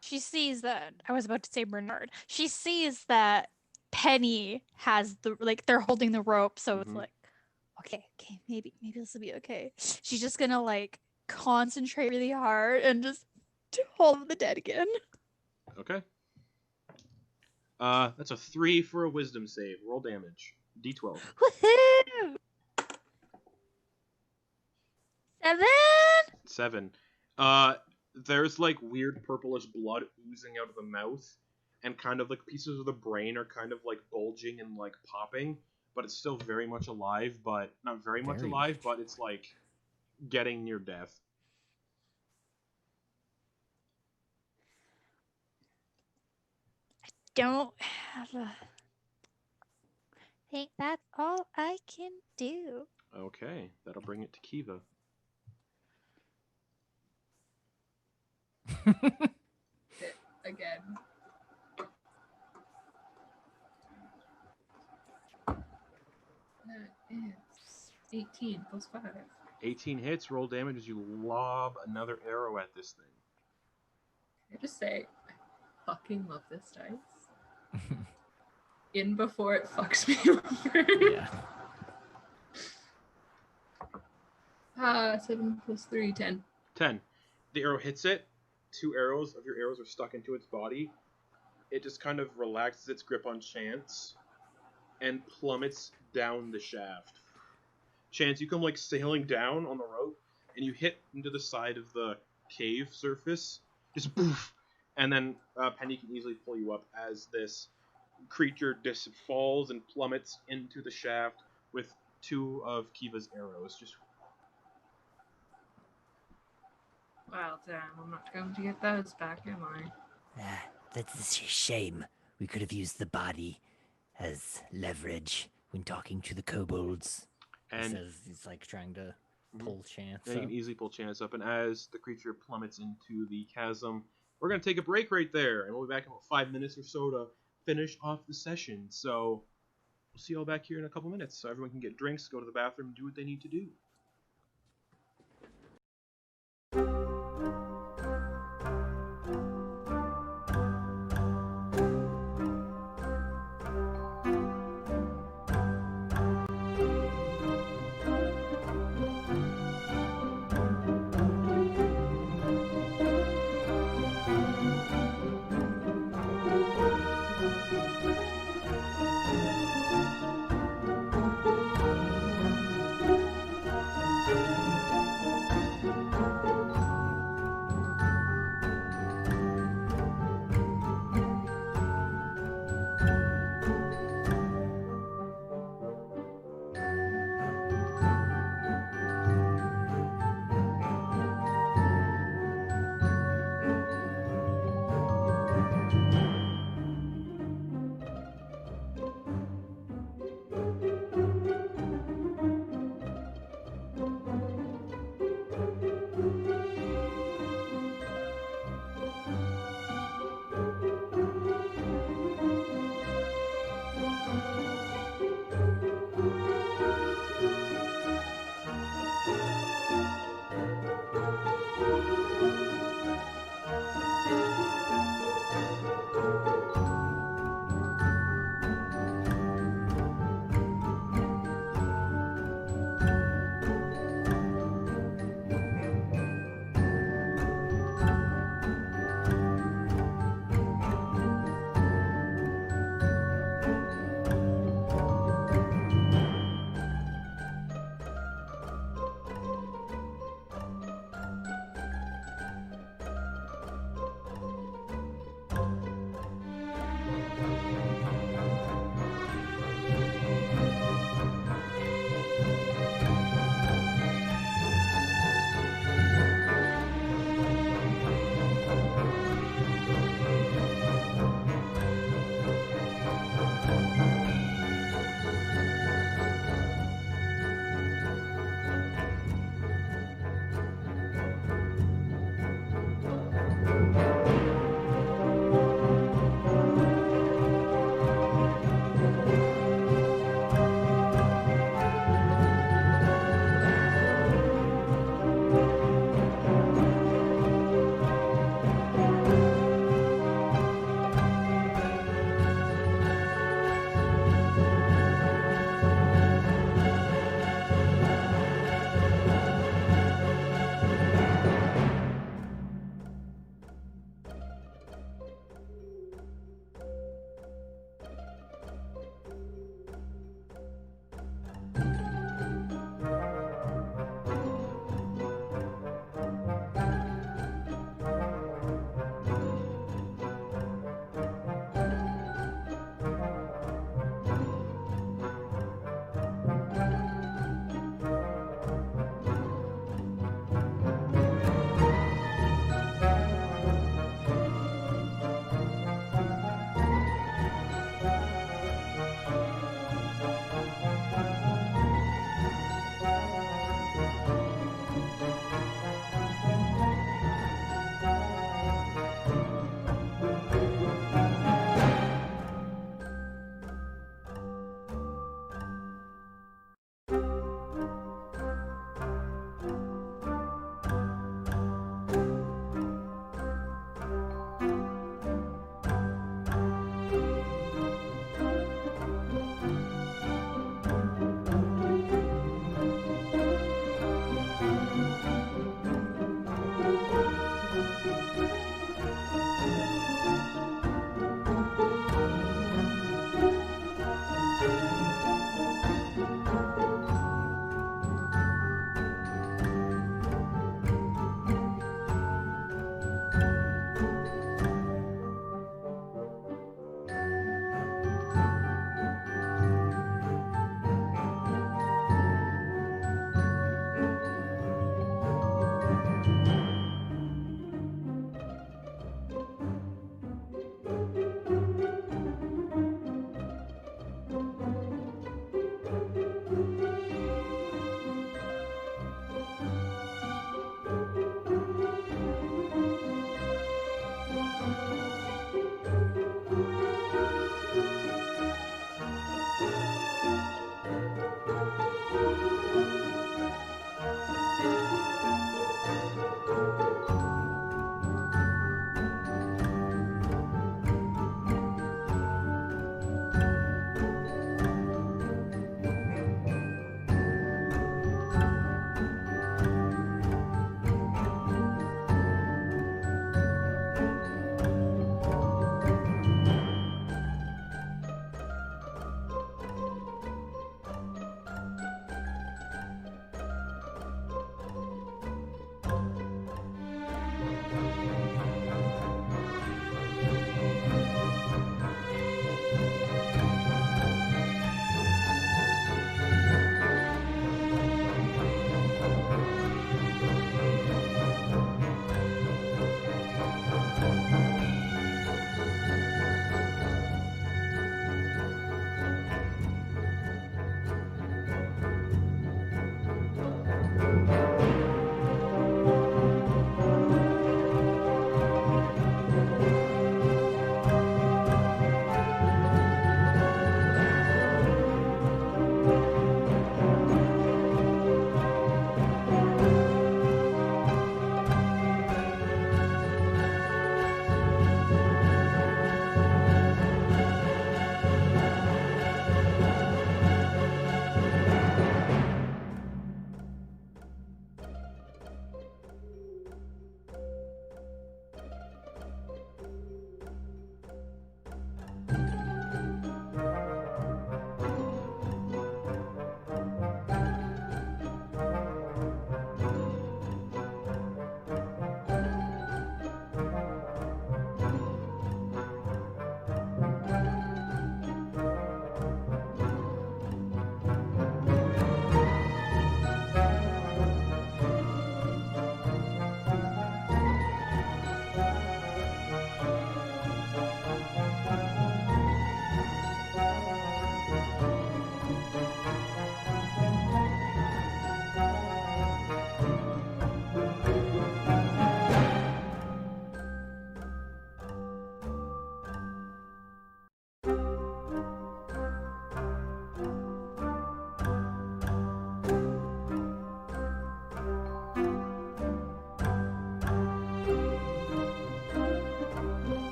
She sees that I was about to say Bernard. She sees that Penny has they're holding the rope, so it's like, okay, maybe this will be okay. She's just gonna like concentrate really hard and just hold the dead again. Okay. That's a 3 for a wisdom save. Roll damage. D12. Woohoo! 7. 7. There's like weird purplish blood oozing out of the mouth, and kind of like pieces of the brain are kind of like bulging and like popping, but it's still very much alive, but not very much alive, but it's like getting near death. Don't have a. I think that's all I can do. Okay, that'll bring it to Kee-va. Again. That is 18 plus 5. 18 hits, roll damage as you lob another arrow at this thing. Can I just say, I fucking love this dice. In before it fucks me over. Yeah. 7 plus 3, 10. 10. The arrow hits it. 2 arrows of your arrows are stuck into its body. It just kind of relaxes its grip on Chance and plummets down the shaft. Chance, you come like sailing down on the rope, and you hit into the side of the cave surface. Just poof! And then Penny can easily pull you up as this creature just falls and plummets into the shaft with 2 of Kee-va's arrows. Just. Well, damn, I'm not going to get those back, am I? That's a shame. We could have used the body as leverage when talking to the kobolds. And he's like trying to pull Chance you up. can easily pull Chance up, and as the creature plummets into the chasm, we're going to take a break right there, and we'll be back in about 5 minutes or so to finish off the session. So we'll see you all back here in a couple minutes, so everyone can get drinks, go to the bathroom, do what they need to do.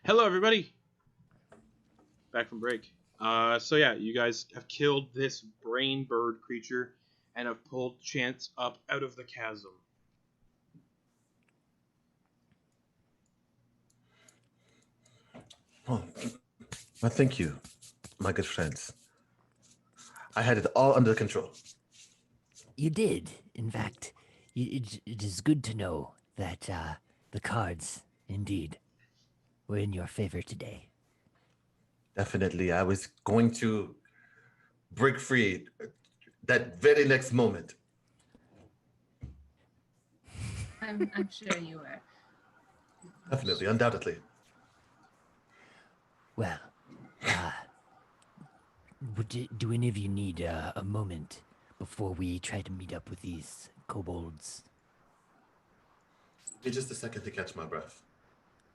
Hello, everybody. Back from break. So yeah, you guys have killed this brain bird creature and have pulled Chance up out of the chasm. Oh, well, thank you, my good friends. I had it all under control. You did. In fact, it is good to know that the cards, indeed, were in your favor today. Definitely, I was going to break free that very next moment. I'm sure you were. Definitely, undoubtedly. Well, do any of you need a moment before we try to meet up with these kobolds? Give me just a second to catch my breath.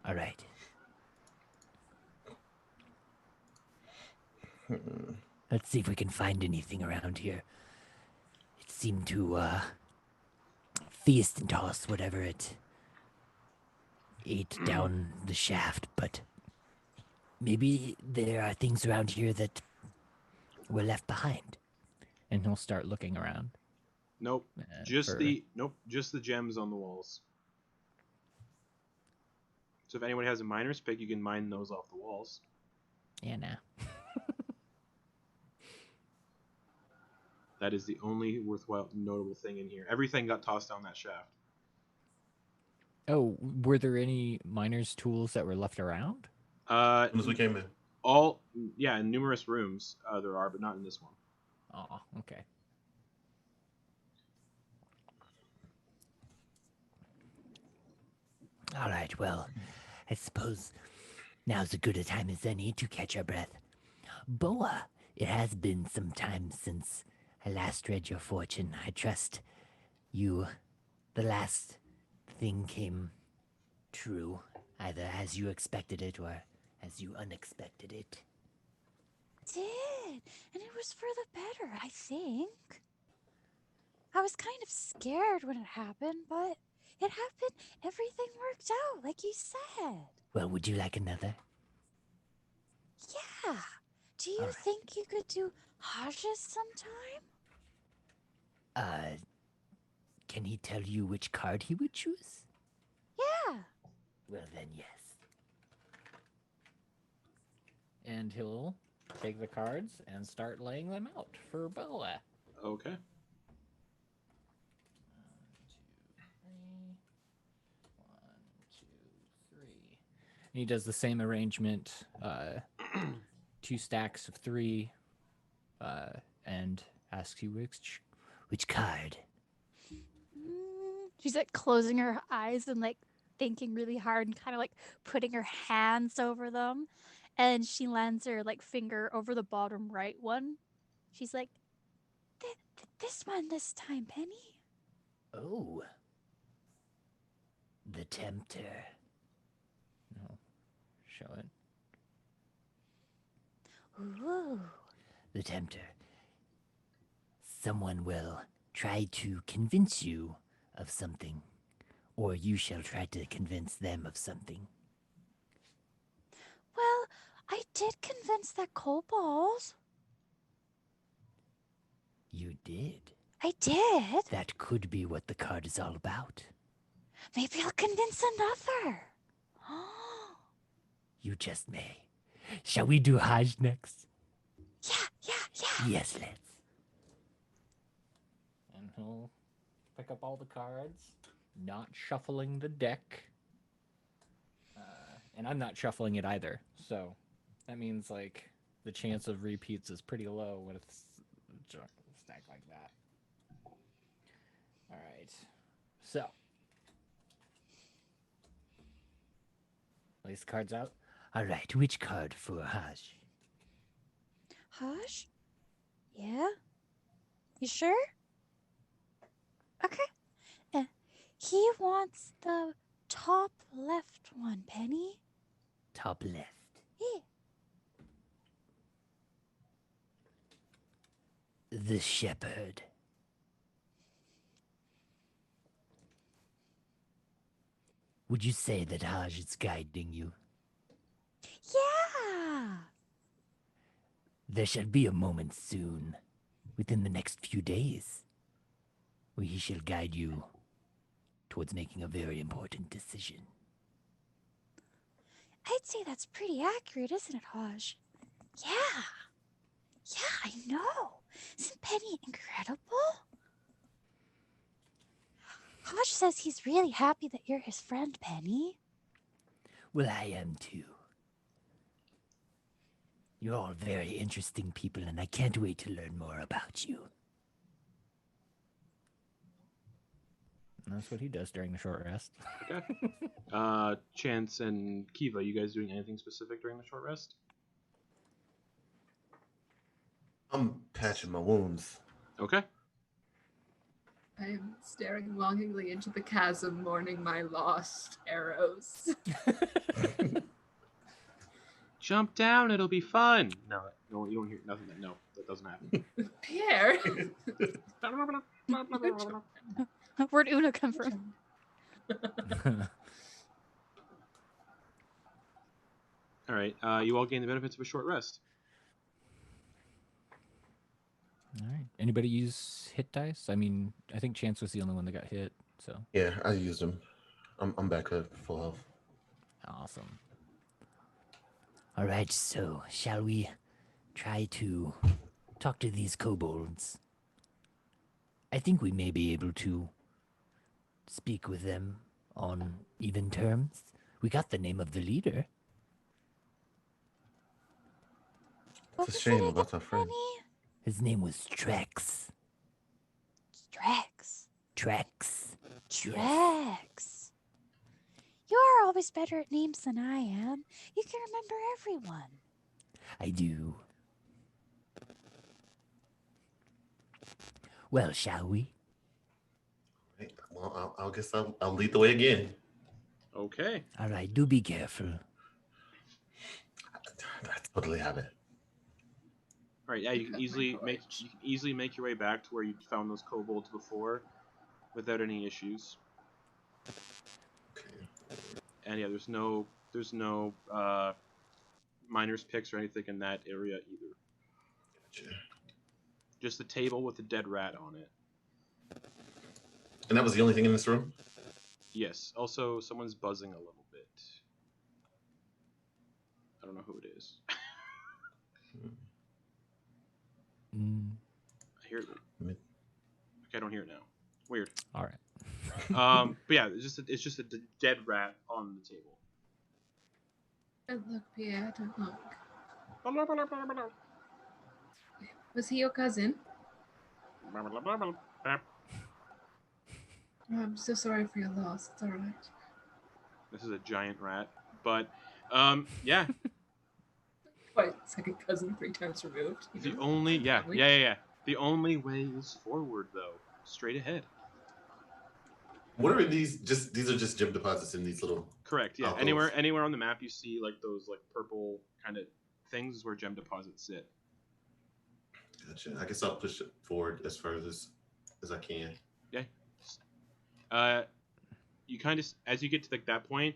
All right. Let's see if we can find anything around here. It seemed to feast and toss whatever it ate down the shaft, but maybe there are things around here that were left behind. And he'll start looking around. Nope. Just the gems on the walls. So if anyone has a miner's pick, you can mine those off the walls. Yeah, nah. That is the only worthwhile, notable thing in here. Everything got tossed down that shaft. Oh, were there any miner's tools that were left around? As soon as we came in. In numerous rooms there are, but not in this one. Oh, okay. All right, well, I suppose now's as good a time as any to catch our breath. Boa, it has been some time since I last read your fortune. I trust the last thing came true, either as you expected it or as you unexpected it. Did, and it was for the better, I think. I was kind of scared when it happened, but it happened. Everything worked out, like you said. Well, would you like another? Yeah. Do you All right. think you could do Hajas sometime? Can he tell you which card he would choose? Yeah. Well, then, yes. And he'll take the cards and start laying them out for Boa. Okay. 1, 2, 3. And he does the same arrangement, 2 stacks of 3, and asks you Which card? She's like closing her eyes and like thinking really hard and kind of like putting her hands over them. And she lands her like finger over the bottom right one. She's like, this one this time, Penny. Oh. The Tempter. No, show it. Ooh. The Tempter. Someone will try to convince you of something, or you shall try to convince them of something. Well, I did convince that kobold. You did. I did. That could be what the card is all about. Maybe I'll convince another. You just may. Shall we do Hajj next? Yeah. Yes, let's. And he'll pick up all the cards, not shuffling the deck. And I'm not shuffling it either. So that means like the chance of repeats is pretty low with a stack like that. All right. So lay the cards out. All right, which card for Hajj? Hush? Yeah? You sure? Okay. He wants the top left one, Penny. Top left. Yeah. The Shepherd. Would you say that Hajj is guiding you? Yeah. There shall be a moment soon, within the next few days, where he shall guide you towards making a very important decision. I'd say that's pretty accurate, isn't it, Haj? Yeah. Yeah, I know. Isn't Penny incredible? Haj says he's really happy that you're his friend, Penny. Well, I am too. You're all very interesting people, and I can't wait to learn more about you. And that's what he does during the short rest. Okay. Chance and Kee-va, you guys doing anything specific during the short rest? I'm patching my wounds. Okay. I am staring longingly into the chasm, mourning my lost arrows. Jump down, it'll be fun. No, you don't hear nothing. No, that doesn't happen. Pierre! Where'd Una come from? All right. You all gain the benefits of a short rest. All right. Anybody use hit dice? I mean, I think Chance was the only one that got hit. So Yeah, I used them. I'm back at full health. awesome. All right, so shall we try to talk to these kobolds? I think we may be able to speak with them on even terms. We got the name of the leader. What It's a was shame it about again, our friend. Penny? His name was Trex. Drex. Trex. Drex. You're always better at names than I am. You can remember everyone. I do. Well, shall we? Right, well, I guess I'll lead the way again. Okay. All right, do be careful. I totally have it. All right. Yeah, you can Cut my easily courage. make your way back to where you found those kobolds before, without any issues. Okay. And yeah, there's no miners picks or anything in that area either. Gotcha. Just the table with the dead rat on it. And that was the only thing in this room? Yes. Also, someone's buzzing a little bit. I don't know who it is. I hear it. Mid- Okay, I don't hear it now. Weird. All right. But yeah, it's just a dead rat on the table. Don't look, Pierre, don't look. Was he your cousin? Oh, I'm so sorry for your loss. It's alright. This is a giant rat, but yeah. Quite second cousin 3 times removed. you The know? only yeah. Family. The only way is forward though, straight ahead. What are these? These are just gem deposits in these little. Correct. Yeah. Alcoves. Anywhere on the map you see like those like purple kind of things is where gem deposits sit. Gotcha. I guess I'll push it forward as far as I can. You kind of as you get to like that point,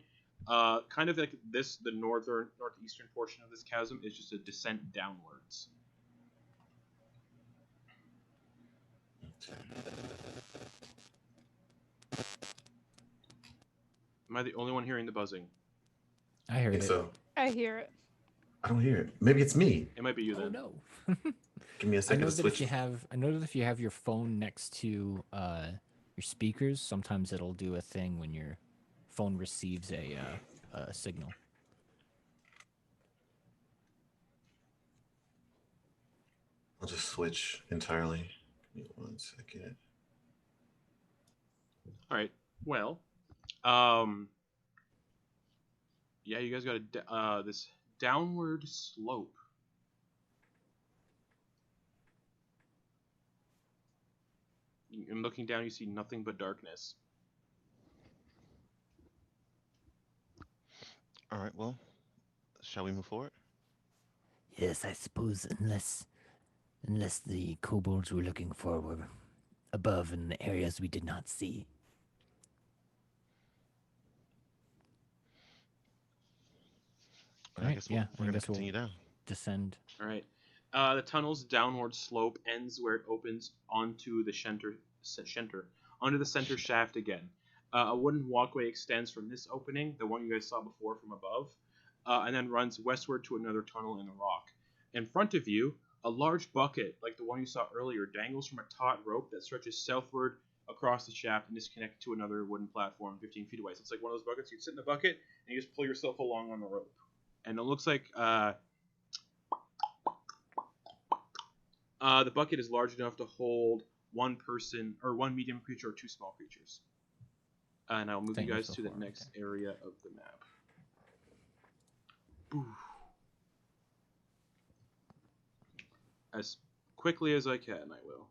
kind of like the northeastern portion of this chasm is just a descent downwards. Am I the only one hearing the buzzing? I I heard think it. so. I hear it. I don't hear it. Maybe it's me. It might be you Oh then. no. Give me a I second know to that switch. if you have your phone next to your speakers, sometimes it'll do a thing when your phone receives a signal. I'll just switch entirely. Give me 1 second. All right. Well, yeah, you guys got this downward slope. And looking down, you see nothing but darkness. All right, well, shall we move forward? Yes, I suppose unless the kobolds we're looking for were above in the areas we did not see. I Alright, guess yeah, we're I gonna guess we'll continue down. descend. All right. The tunnel's downward slope ends where it opens onto the onto the center shaft again. A wooden walkway extends from this opening, the one you guys saw before from above, and then runs westward to another tunnel in the rock. In front of you, a large bucket, like the one you saw earlier, dangles from a taut rope that stretches southward across the shaft and is connected to another wooden platform 15 feet away. So it's like one of those buckets. You sit in the bucket and you just pull yourself along on the rope. And it looks like the bucket is large enough to hold one person, or one medium creature, or two small creatures. And I'll move you guys to the next area of the map. Ooh. As quickly as I can, I will.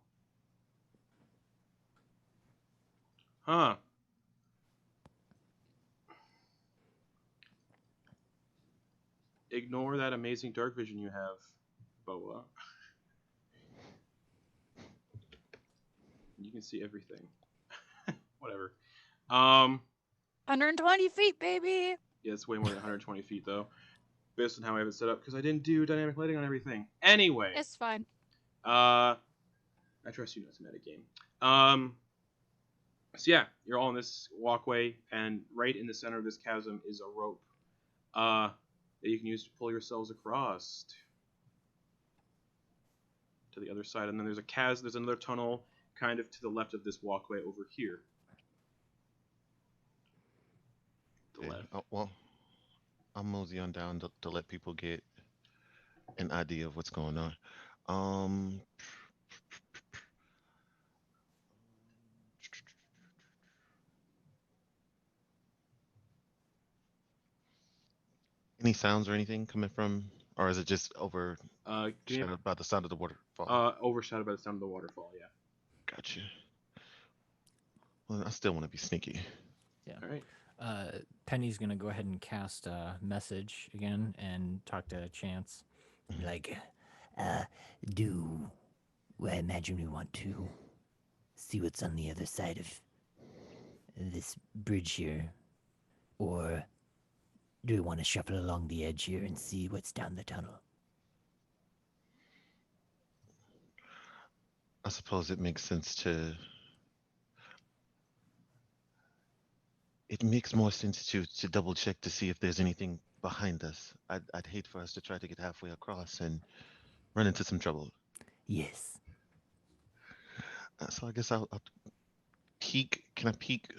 Huh. Ignore that amazing dark vision you have, Boa. You can see everything. Whatever. 120 feet, baby. Yeah, it's way more than 120 feet though, based on how I have it set up, because I didn't do dynamic lighting on everything. Anyway. It's fine. I trust you know it's a metagame. So yeah, you're all in this walkway, and right in the center of this chasm is a rope that you can use to pull yourselves across to the other side. And then there's a there's another tunnel kind of to the left of this walkway over here. To the left. Oh, well, I'll mosey on down to let people get an idea of what's going on. Any sounds or anything coming from, or is it just overshadowed by the sound of the waterfall? Overshadowed by the sound of the waterfall, yeah. Gotcha. Well, I still want to be sneaky. Yeah. All right. Penny's gonna go ahead and cast a message again and talk to Chance. Like, I imagine we want to see what's on the other side of this bridge here. Or do we want to shuffle along the edge here and see what's down the tunnel? I suppose it makes sense to... It makes more sense to double check to see if there's anything behind us. I'd hate for us to try to get halfway across and run into some trouble. Yes. So I guess I'll peek. Can I peek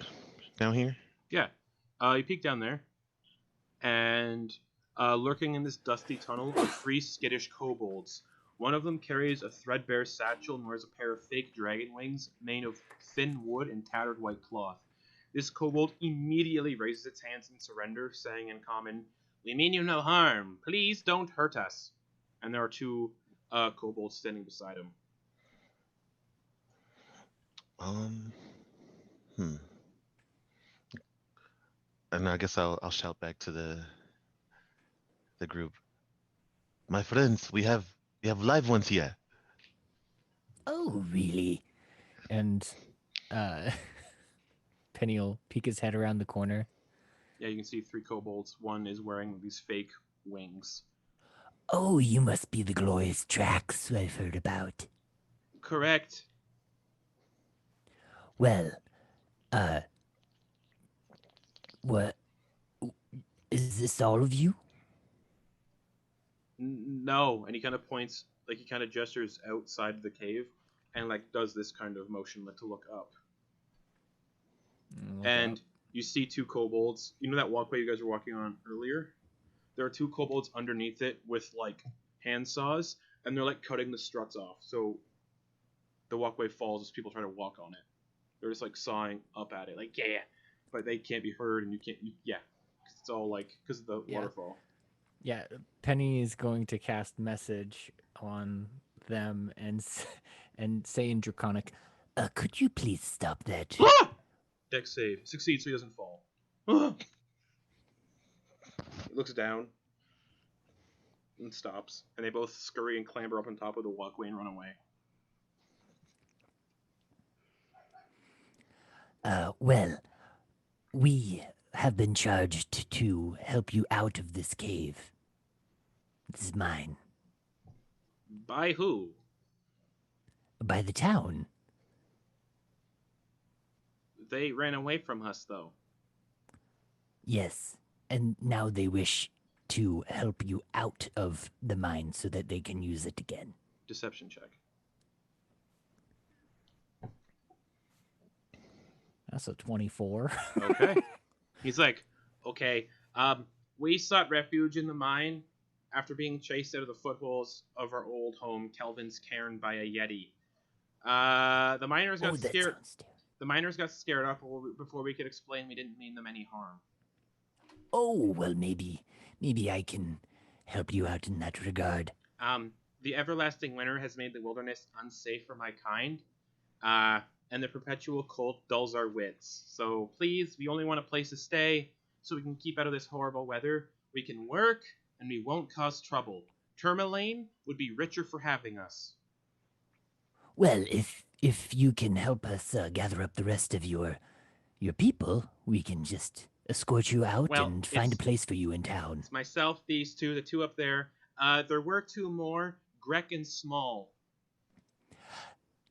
down here? Yeah. You peek down there, and lurking in this dusty tunnel are three skittish kobolds. One of them carries a threadbare satchel and wears a pair of fake dragon wings made of thin wood and tattered white cloth. This kobold immediately raises its hands in surrender, saying in common, "We mean you no harm. Please don't hurt us." And there are two kobolds standing beside him. And I guess I'll shout back to the group. My friends, we have live ones here. Oh, really? And Penny will peek his head around the corner. Yeah, you can see three kobolds. One is wearing these fake wings. Oh, you must be the glorious Drax I've heard about. Correct. Well, what? Is this all of you? No, and he kind of points, like he kind of gestures outside the cave, and like does this kind of motion like to look up. And you see two kobolds. You know that walkway you guys were walking on earlier? There are two kobolds underneath it with like hand saws, and they're like cutting the struts off. So the walkway falls as people try to walk on it. They're just like sawing up at it, like yeah, but they can't be heard, and you can't. Cause it's all like because of the waterfall. Yeah, Penny is going to cast message on them and say in Draconic, Could you please stop that? Dex save. Succeeds so he doesn't fall. He looks down and stops, and they both scurry and clamber up on top of the walkway and run away. Well, we have been charged to help you out of this cave. This is mine. By who? By the town. They ran away from us, though. Yes. And now they wish to help you out of the mine so that they can use it again. Deception check. That's a 24. Okay. He's like, okay, we sought refuge in the mine after being chased out of the footholds of our old home, Kelvin's Cairn, by a Yeti. The miners got scared. The miners got scared off before we could explain we didn't mean them any harm. Oh, well, maybe I can help you out in that regard. The everlasting winter has made the wilderness unsafe for my kind, and the perpetual cold dulls our wits. So please, we only want a place to stay so we can keep out of this horrible weather. We can work, and we won't cause trouble. Tourmaline would be richer for having us. Well, if you can help us gather up the rest of your people, we can just escort you out and find a place for you in town. It's myself, these two, the two up there. There were two more, Grek and Small.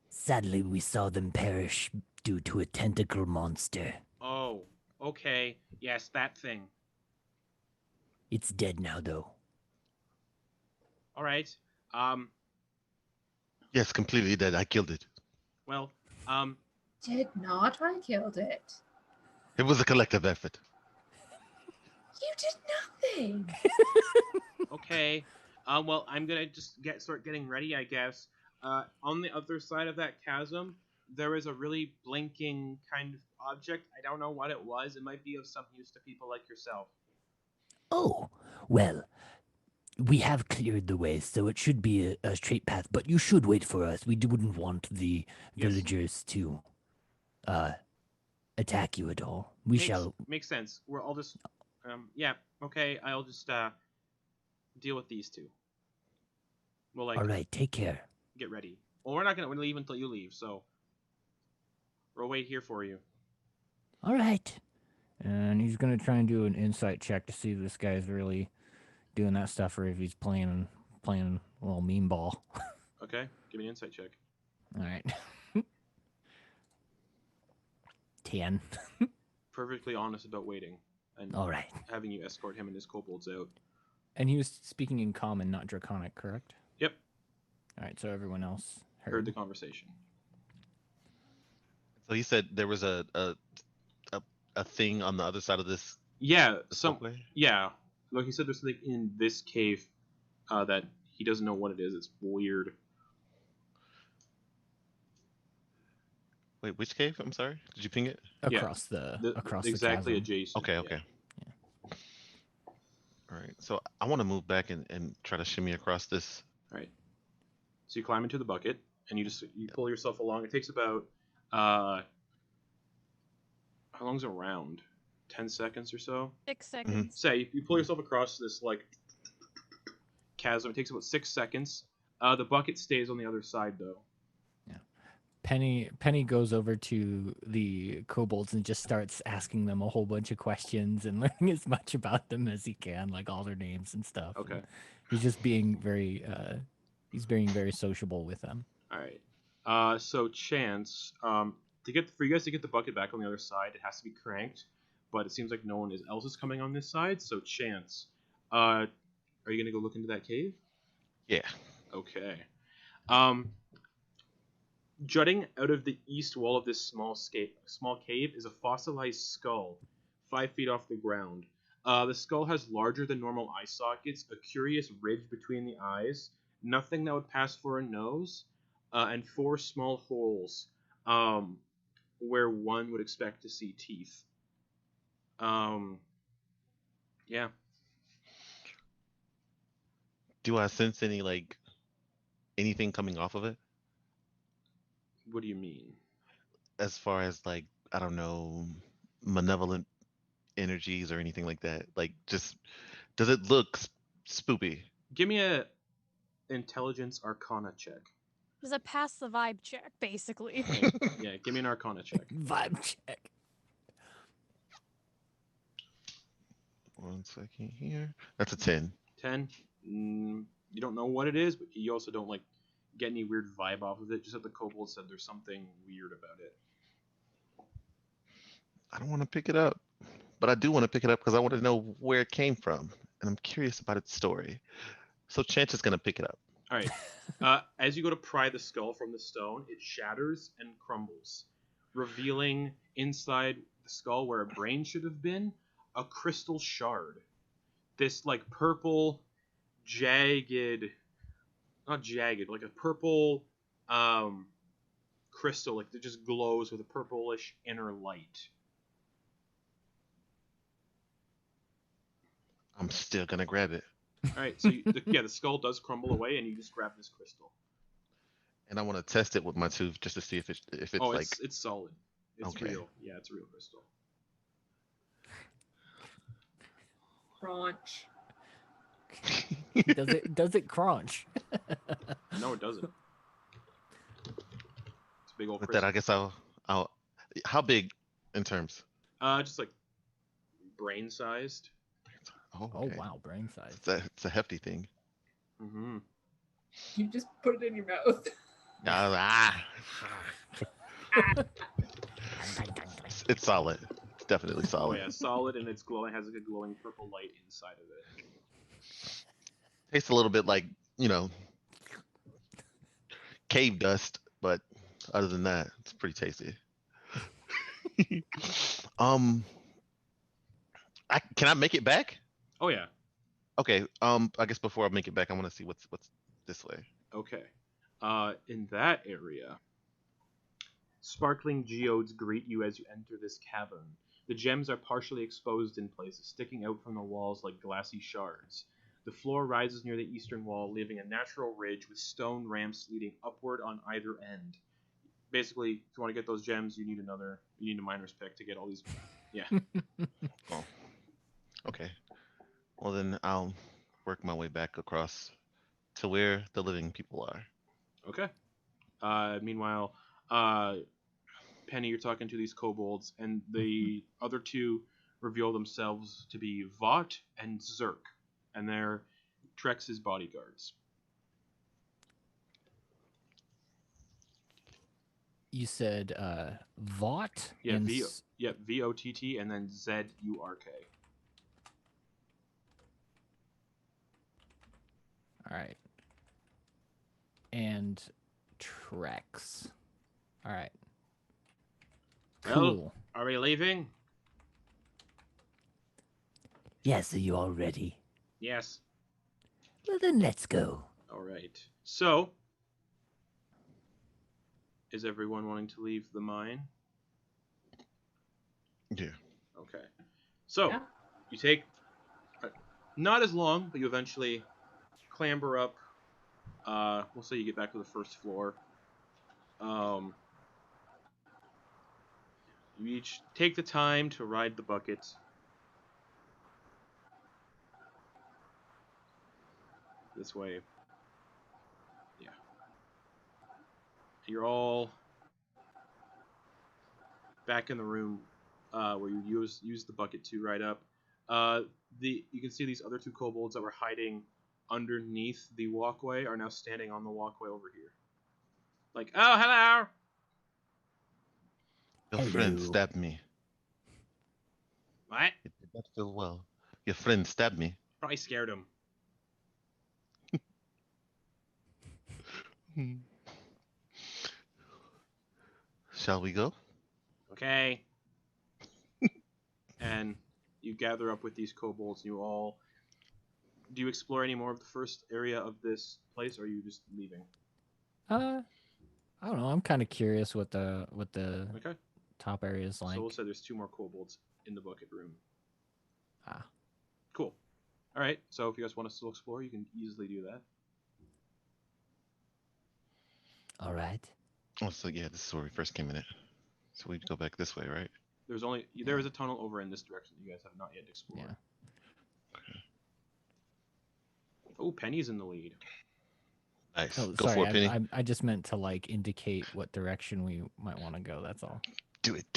Sadly, we saw them perish due to a tentacle monster. Oh, okay. Yes, that thing. It's dead now, though. All right. Yes, completely dead. I killed it. Well, Did not. I killed it. It was a collective effort. You did nothing. okay. Well, I'm gonna just start getting ready, I guess. On the other side of that chasm, there is a really blinking kind of object. I don't know what it was. It might be of some use to people like yourself. Oh, well, we have cleared the way, so it should be a straight path, but you should wait for us. We wouldn't want the villagers to attack you at all. Makes sense. I'll just yeah, okay, I'll just deal with these two. We'll all right, take care. Get ready. Well, we're not gonna leave until you leave, so we'll wait here for you. All right. And he's gonna try and do an insight check to see if this guy's really doing that stuff or if he's playing a little mean ball. Okay, give me an insight check. All right. 10. Perfectly honest about waiting and all right, having you escort him and his kobolds out. And he was speaking in common, not draconic, correct? Yep. All right, so everyone else heard the conversation. So he said there was a thing on the other side of this. Yeah, walkway? yeah. Like he said, there's something in this cave that he doesn't know what it is. It's weird. Wait, which cave? I'm sorry. Did you ping it? Across the exactly chasm. adjacent. Okay. Yeah. All right. So I want to move back and try to shimmy across this. All right. So you climb into the bucket and you pull yourself along. It takes about how long's a round? 10 seconds or so. 6 seconds. Say you pull yourself across this like chasm. It takes about 6 seconds. The bucket stays on the other side though. Penny goes over to the kobolds and just starts asking them a whole bunch of questions and learning as much about them as he can, like all their names and stuff. Okay. And he's just being very very sociable with them. All right. So Chance, for you guys to get the bucket back on the other side, it has to be cranked, but it seems like no one else is coming on this side. So Chance, are you gonna go look into that cave? Yeah. Okay. Jutting out of the east wall of this small cave is a fossilized skull, 5 feet off the ground. The skull has larger than normal eye sockets, a curious ridge between the eyes, nothing that would pass for a nose, and 4 small holes where one would expect to see teeth. Yeah. Do I sense anything coming off of it? What do you mean? As far as I don't know, malevolent energies or anything like that? Like, just does it look spoopy? Give me a intelligence arcana check. Does it pass the vibe check, basically? Yeah, give me an arcana check. vibe check. 1 second here. That's a 10. 10. You don't know what it is, but you also don't like get any weird vibe off of it. Just that the kobold said there's something weird about it. I don't want to pick it up, but I do want to pick it up because I want to know where it came from, and I'm curious about its story. So Chance is gonna pick it up. All right. As you go to pry the skull from the stone, it shatters and crumbles, revealing inside the skull where a brain should have been a crystal shard. This like purple, jagged, not jagged, like a purple crystal, like that just glows with a purplish inner light. I'm still gonna grab it, All right, so the skull does crumble away, and you just grab this crystal. and I want to test it with my tooth just to see if it's Oh, like. it's solid. It's Okay. real. Yeah, it's a real crystal. Crunch. Does it crunch? No, it doesn't. It's a big old With crystal. that, I guess I'll. How big in terms? Just like brain-sized. Oh, Oh okay. wow, brain size. It's a hefty thing. Mm-hmm. You just put it in your mouth. It's solid. It's definitely Oh solid. yeah, solid, and it's glowing. Has like a glowing purple light inside of it. Tastes a little bit like, cave dust, but other than that, it's pretty tasty. Can I make it back? Oh yeah. Okay. I guess before I make it back, I want to see what's this way. Okay. In that area, sparkling geodes greet you as you enter this cavern. The gems are partially exposed in places, sticking out from the walls like glassy shards. The floor rises near the eastern wall, leaving a natural ridge with stone ramps leading upward on either end. Basically, if you want to get those gems, you need a miner's pick to get all these. Yeah. Oh. Okay. Well, then I'll work my way back across to where the living people are. Okay. Meanwhile, Penny, you're talking to these kobolds, and the other two reveal themselves to be Vought and Zerk, and they're Trex's bodyguards. You said Vought? Yeah, and VOTT, and then ZURK. All right. And Trex. All right. Cool. Well, are we leaving? Yes, are you all ready? Yes. Well, then let's go. All right. So, is everyone wanting to leave the mine? Yeah. Okay. So, Yeah. you take not as long, but you eventually clamber up. We'll say you get back to the first floor. You each take the time to ride the bucket. This way. Yeah. You're all back in the room where you use the bucket to ride up. You can see these other two kobolds that were hiding underneath the walkway are now standing on the walkway over here. Like, oh, hello! Your friend Hello. stabbed me. What? It did not feel well. Your friend stabbed me. Probably scared him. Shall we go? Okay. And you gather up with these kobolds, and you all... Do you explore any more of the first area of this place, or are you just leaving? I don't know. I'm kind of curious what the Okay. top area is like. So we'll say there's 2 more kobolds in the bucket room. Ah. Cool. All right. So if you guys want to still explore, you can easily do that. All right. Oh, so yeah, this is where we first came in it. So we'd go back this way, right? There is a tunnel over in this direction that you guys have not yet explored. Yeah. Oh, Penny's in the lead. Nice. Oh, Go sorry. for it, Penny. I just meant to like indicate what direction we might want to go. That's all. Do it.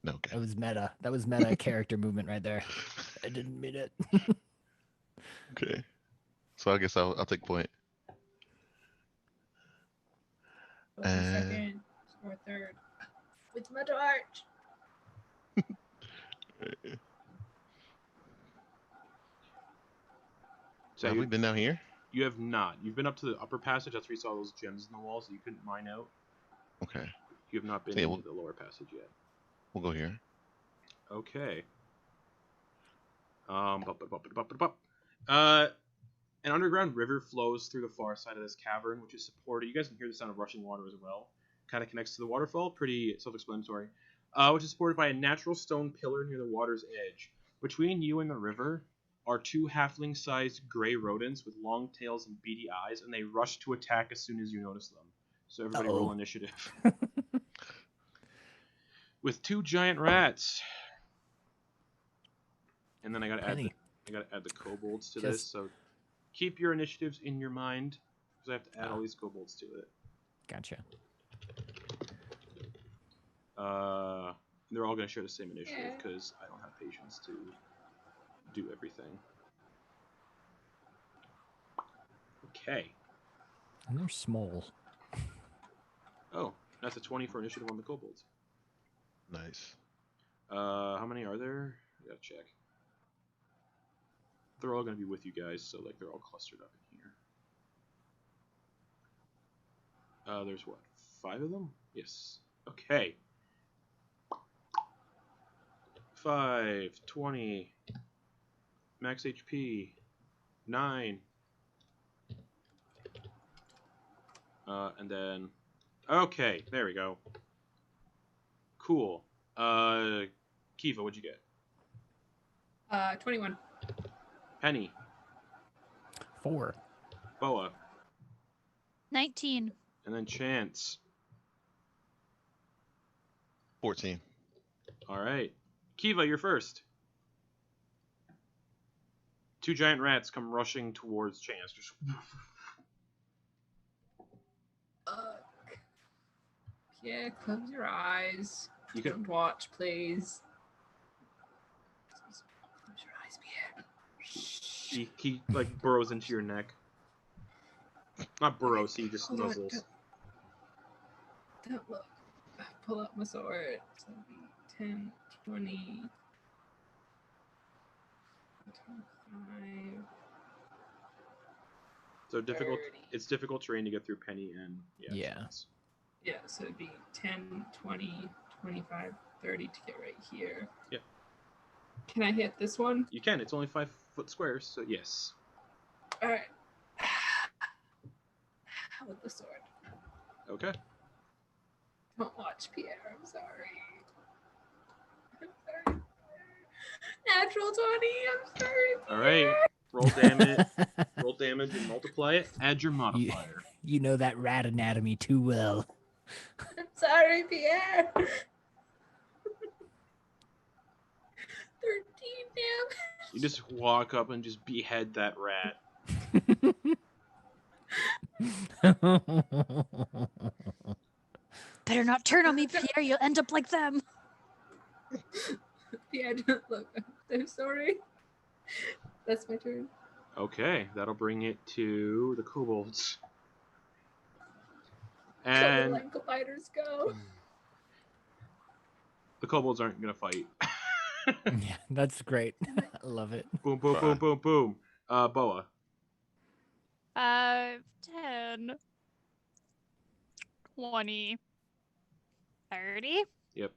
No, okay. That was meta. That was meta character movement right there. I didn't mean it. Okay. So I guess I'll take point. I'll be second or third with my torch. So Have we been down here? You have not. You've been up to the upper passage. That's where you saw those gems in the wall, so you couldn't mine out. Okay. You have not been Yeah, into the lower passage yet. We'll go here. Okay. An underground river flows through the far side of this cavern, which is supported. You guys can hear the sound of rushing water as well. Kind of connects to the waterfall. Pretty self-explanatory. Which is supported by a natural stone pillar near the water's edge. Between you and the river are two halfling-sized gray rodents with long tails and beady eyes, and they rush to attack as soon as you notice them. So everybody roll initiative. With two giant rats. And then I gotta add the kobolds to this, so keep your initiatives in your mind, because I have to add all these kobolds to it. Gotcha. They're all gonna share the same initiative, because I don't have patience to do everything. Okay. And they're small. Oh, that's a 20 for initiative on the kobolds. Nice. How many are there? I gotta check. They're all gonna be with you guys, so like they're all clustered up in here. There's what? 5 of them? Yes. Okay. 5, 20, max HP, 9. And then, okay, there we go. Cool. Kee-va, what'd you get? 21. Penny. 4. Boa. 19. And then Chance. 14. All right. Kee-va, you're first. 2 giant rats come rushing towards Chance. Just... Yeah, close your eyes. You can... Don't watch, please. Close your eyes, Pierre. He like burrows into your neck. Not burrows, he just nuzzles. Don't look. Pull out my sword. So it'll be 10, 20, 25. So difficult. 30. It's difficult terrain to get through Penny and Yeah. Chance. Yeah, so it'd be 10, 20, 25, 30 to get right here. Yep. Can I hit this one? You can. It's only 5-foot squares, so yes. Alright. With the sword. Okay. Don't watch Pierre, I'm sorry. I'm sorry. Natural 20, I'm sorry. Pierre. All right. Roll damage. Roll damage and multiply it. Add your modifier. You know that rat anatomy too well. I'm sorry, Pierre. 13 damage. You just walk up and just behead that rat. Better not turn on me, Pierre. You'll end up like them. Yeah, don't look. I'm sorry. That's my turn. Okay, that'll bring it to the kobolds. And Let gliders go. the kobolds aren't gonna fight. Yeah, that's great. I love it. Boom, boom, boom, boom, boom. Boa. 5, 10, 20, 30. Yep,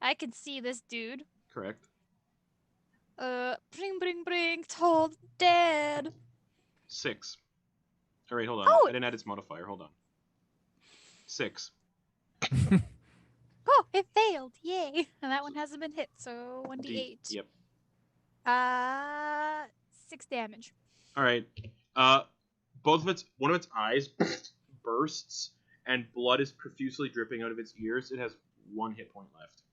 I can see this dude. correct. Bring, told dead. 6. All right, hold on. Oh! I didn't add its modifier. Hold on. 6. Oh, it failed. Yay. And that one hasn't been hit, so 1d8. Yep. 6 damage. All right. One of its eyes bursts, and blood is profusely dripping out of its ears. It has 1 hit point left.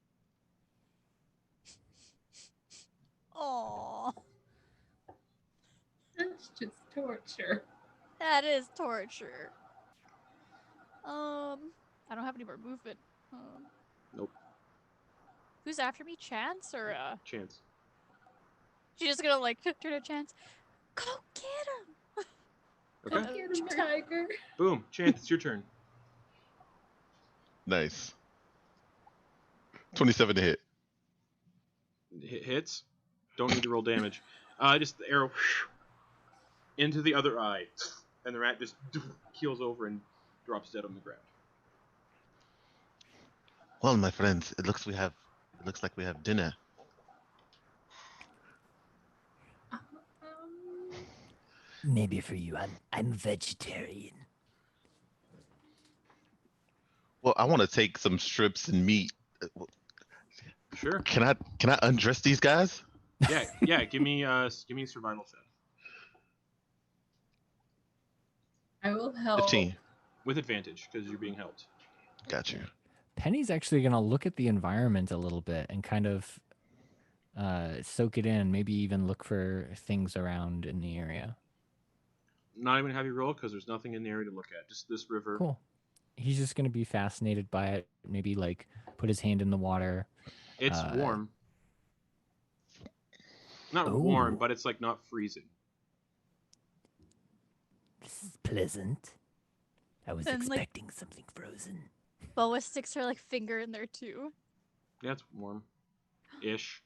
Aww. That's just torture. That is torture. I don't have any more movement. Nope. Who's after me? Chance or Chance. She's just gonna like turn to Chance. Go get him. Okay. Go get him, tiger. Boom. Chance, it's your turn. Nice. 27 to hit. Hits. Don't need to roll damage. Just the arrow into the other eye, and the rat just keels over and drops dead on the ground. Well, my friends, it looks like we have dinner. Maybe for you, I'm vegetarian. Well, I want to take some strips and meat. Sure. Can I undress these guys? Yeah. Give me a survival check I will help. 15. with advantage because you're being helped. Got you. Penny's actually going to look at the environment a little bit and kind of soak it in, maybe even look for things around in the area. Not even have you roll because there's nothing in the area to look at. Just this river. Cool. He's just going to be fascinated by it, maybe like put his hand in the water. It's warm. Not warm, but it's like not freezing. This is pleasant. I was And, like- expecting something frozen. Boa sticks her like finger in there too. Yeah, it's warm-ish.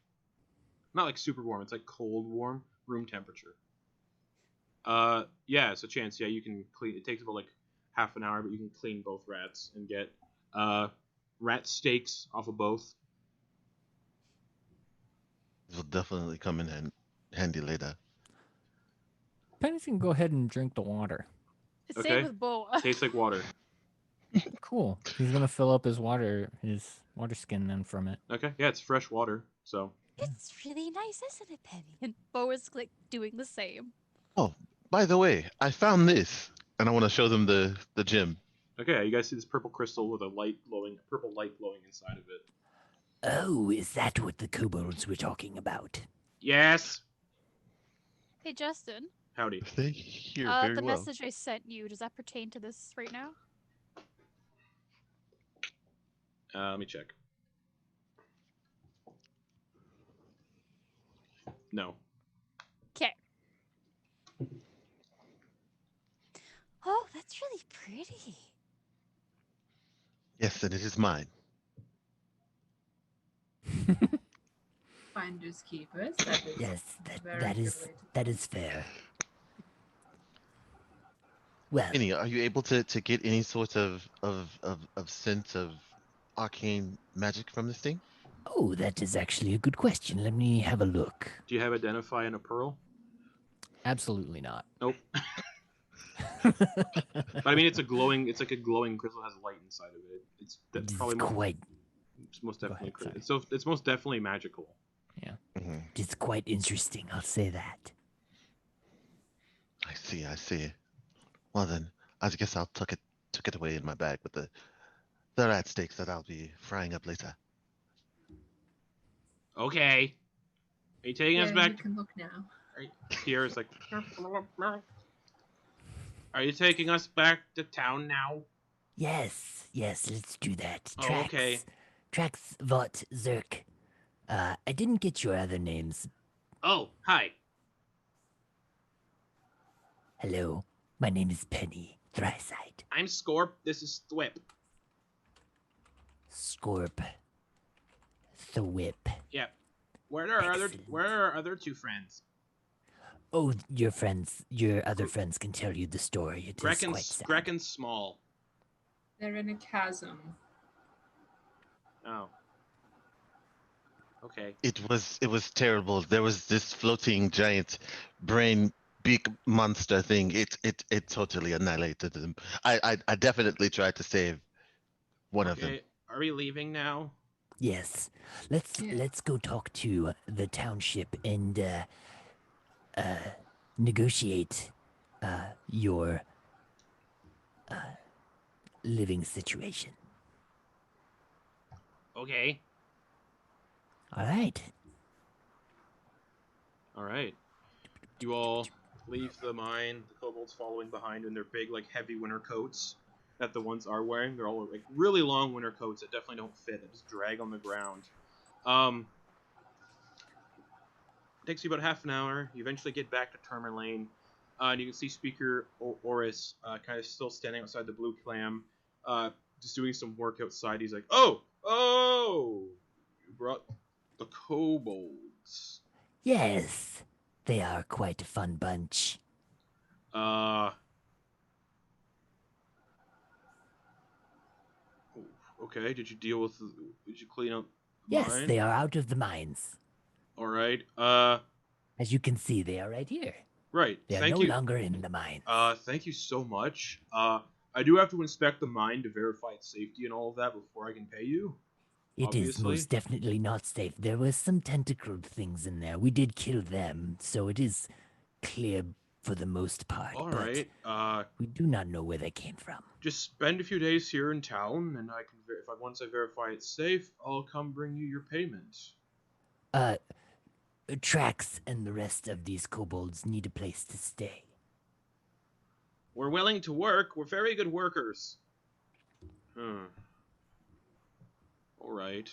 Not like super warm. It's like cold warm, room temperature. Yeah. So Chance, you can clean. It takes about like half an hour, but you can clean both rats and get rat steaks off of both. This will definitely come in handy later. Penny's going to go ahead and drink the water. Okay. Same with Boa. Tastes like water. Cool. He's going to fill up his water skin then from it. Okay. Yeah, it's fresh water. So It's really nice, isn't it, Penny? And Boa's like doing the same. Oh, by the way, I found this, and I want to show them the gem. okay, you guys see this purple crystal with a purple light glowing inside of it. Oh, is that what the kobolds were talking about? Yes. Hey, Justin. Howdy. They hear The very well. message I sent you, does that pertain to this right now? Let me check. No. Okay. Oh, that's really pretty. Yes, and it is mine. Finders keepers. That is Yes, very that good is way to that is fair. Well, Penny, are you able to get any sort of sense of arcane magic from this thing? oh, that is actually a good question. Let me have a look. Do you have identify and a pearl? Absolutely not. Nope. But I mean, it's like a glowing crystal that has light inside of it. It's It's probably most Go definitely ahead, sorry. it's most definitely magical. Mm-hmm. it's quite interesting, I'll say that. I see. Well then, I guess I'll tuck it away in my bag with the rat steaks that I'll be frying up later. Okay. Are you taking us Yeah, back? you can look now. Pierre's like, are you taking us back to town now? Yes, let's do that. Oh, okay. Trax, Vought, Zerk. I didn't get your other names. Oh, hi. Hello, my name is Penny, Thricite. I'm Scorp. This is Thwip. Scorp. Thwip. Yep. Where are Excellent. our other two friends? Oh, your other friends can tell you the story. It is quite sad. Grecken's small. They're in a chasm. Oh. Okay. It was terrible. There was this floating giant brain beak monster thing. It totally annihilated them. I definitely tried to save one of them. Okay. Are we leaving now? Yes. Yeah. Let's go talk to the township and negotiate your living situation. Okay. All right. All right. You all leave the mine. The kobolds following behind in their big, like, heavy winter coats that the ones are wearing. They're all like really long winter coats that definitely don't fit. That just drag on the ground. Takes you about half an hour. You eventually get back to Tourmaline. And you can see Speaker Oris kind of still standing outside the Blue Clam, just doing some work outside. He's like, "Oh, you brought the kobolds." Yes, they are quite a fun bunch. Okay. Did you clean up the Yes, mine? they are out of the mines. All right. As you can see, they are right here. Right. They are Thank no you. longer in the mines. Thank you so much. I do have to inspect the mine to verify its safety and all of that before I can pay you. It is obviously. most definitely not safe. There was some tentacled things in there. We did kill them, so it is clear for the most part. All but right. we do not know where they came from. Just spend a few days here in town, and I can once I verify it's safe, I'll come bring you your payment. Trax and the rest of these kobolds need a place to stay. We're willing to work. We're very good workers. All right.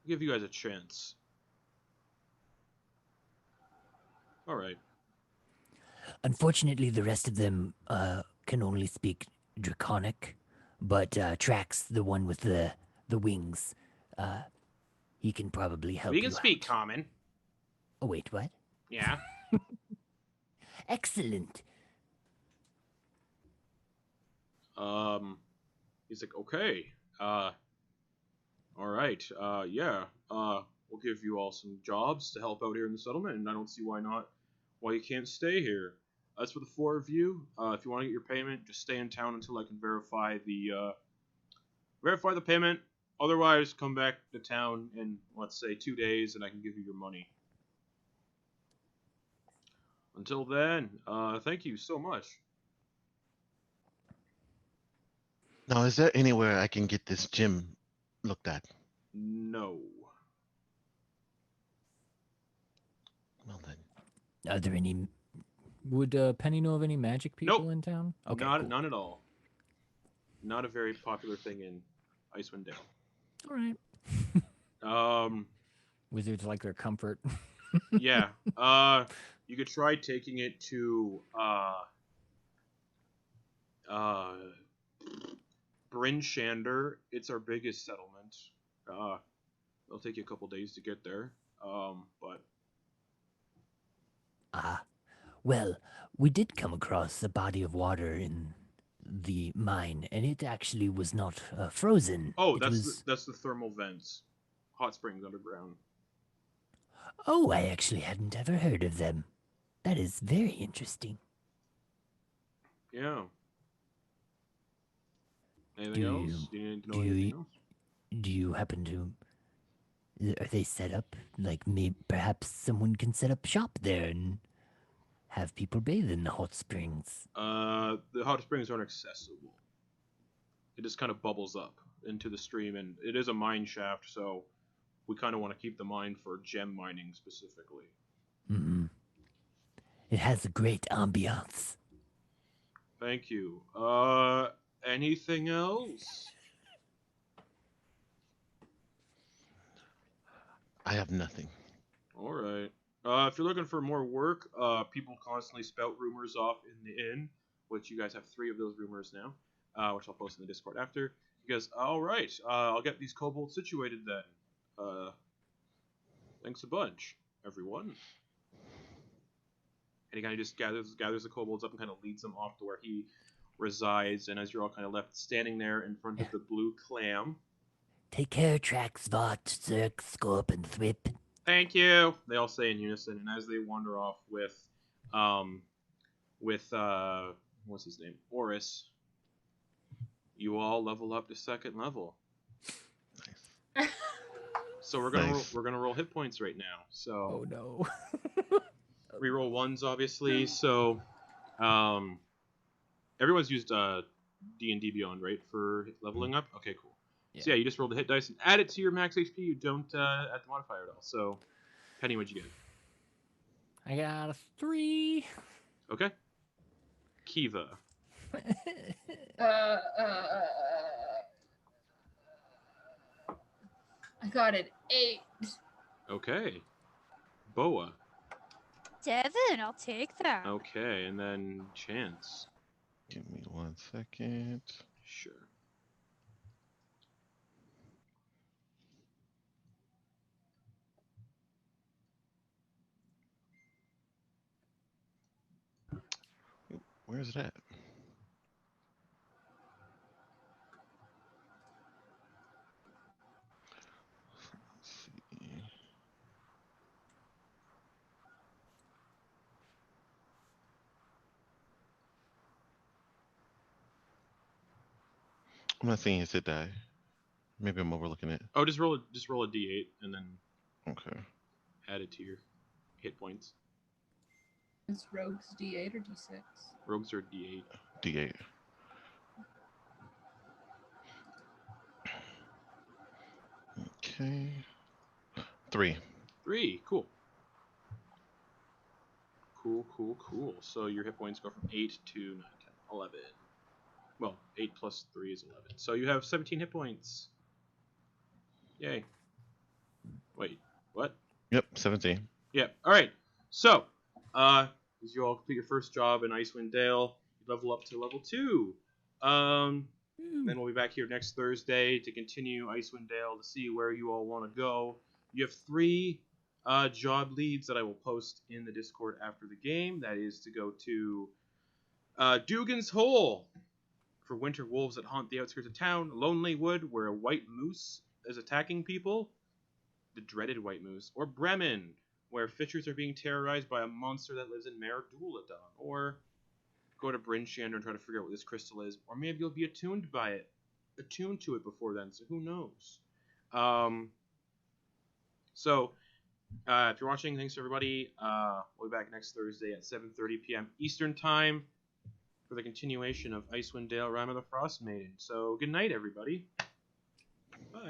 I'll give you guys a chance. All right. Unfortunately, the rest of them can only speak Draconic, but Trax, the one with the wings, he can probably help you We can speak out. common. Oh, wait, what? Yeah. Excellent. He's like, okay. All right. Yeah. We'll give you all some jobs to help out here in the settlement, and I don't see why you can't stay here. As for the four of you, if you want to get your payment, just stay in town until I can verify the payment. Otherwise, come back to town in, let's say, 2 days, and I can give you your money. Until then, thank you so much. Now, is there anywhere I can get this gym looked at? No. Well then. Are there any... Would Penny know of any magic people Nope. in town? Okay, cool. None at all. Not a very popular thing in Icewind Dale. All right. Wizards like their comfort. Yeah. You could try taking it to Bryn Shander. It's our biggest settlement. It'll take you a couple days to get there. But Well, we did come across a body of water in the mine, and it actually was not frozen. oh, It that's the thermal vents, hot springs underground. Oh, I actually hadn't ever heard of them. That is very interesting. Yeah. Anything Do else? you- Do you need to know do anything you- else? Do you happen to... Are they set up? Like, maybe perhaps someone can set up shop there and have people bathe in the hot springs. The hot springs aren't accessible. It just kind of bubbles up into the stream, and it is a mine shaft, so we kind of want to keep the mine for gem mining specifically. Mm-hmm. It has a great ambiance. Thank you. Anything else? I have nothing. All right. If you're looking for more work, people constantly spout rumors off in the inn, which you guys have 3 of those rumors now, which I'll post in the Discord after. He goes, all right, I'll get these kobolds situated then. Thanks a bunch, everyone. And he kind of just gathers the kobolds up and kind of leads them off to where he resides. And as you're all kind of left standing there in front of the Blue Clam. Take care, Trax, Vought, Zerk, Scorp, and Thwip. Thank you. They all say in unison, and as they wander off with what's his name, Oris, you all level up to 2nd level. Nice. So we're gonna roll hit points right now. So Oh no. reroll 1s, obviously. So everyone's used D&D Beyond, right, for leveling up. Okay, cool. Yeah. So yeah, you just roll the hit dice and add it to your max HP. You don't add the modifier at all. So, Penny, what'd you get? I got a 3. Okay. Kee-va. I got an 8. Okay. Boa. 7. I'll take that. Okay, and then Chance. Give me 1 second. Sure. Where is it at? Let's see. I'm not seeing his hit die. Maybe I'm overlooking it. Oh, just roll a d8 and then Okay. add it to your hit points. Is rogues D8 or D6? Rogues are d8. D8. Okay. 3. 3. Cool. Cool. So your hit points go from 8 to 9, 10, 11. Well, 8 plus 3 is 11. So you have 17 hit points. Yay. Wait, what? Yep, 17. Yeah. All right. So, as you all complete your first job in Icewind Dale, you level up to level 2. Then we'll be back here next Thursday to continue Icewind Dale to see where you all want to go. You have 3 job leads that I will post in the Discord after the game. That is to go to Dugan's Hole for winter wolves that haunt the outskirts of town. Lonely Wood, where a white moose is attacking people. The dreaded white moose. Or Bremen, where fishers are being terrorized by a monster that lives in Mare Duladon. Or go to Bryn Shander and try to figure out what this crystal is. Or maybe you'll be attuned to it before then, so who knows? If you're watching, thanks everybody. We'll be back next Thursday at 7:30 p.m. Eastern Time for the continuation of Icewind Dale, Rime of the Frostmaiden. So good night, everybody. Bye.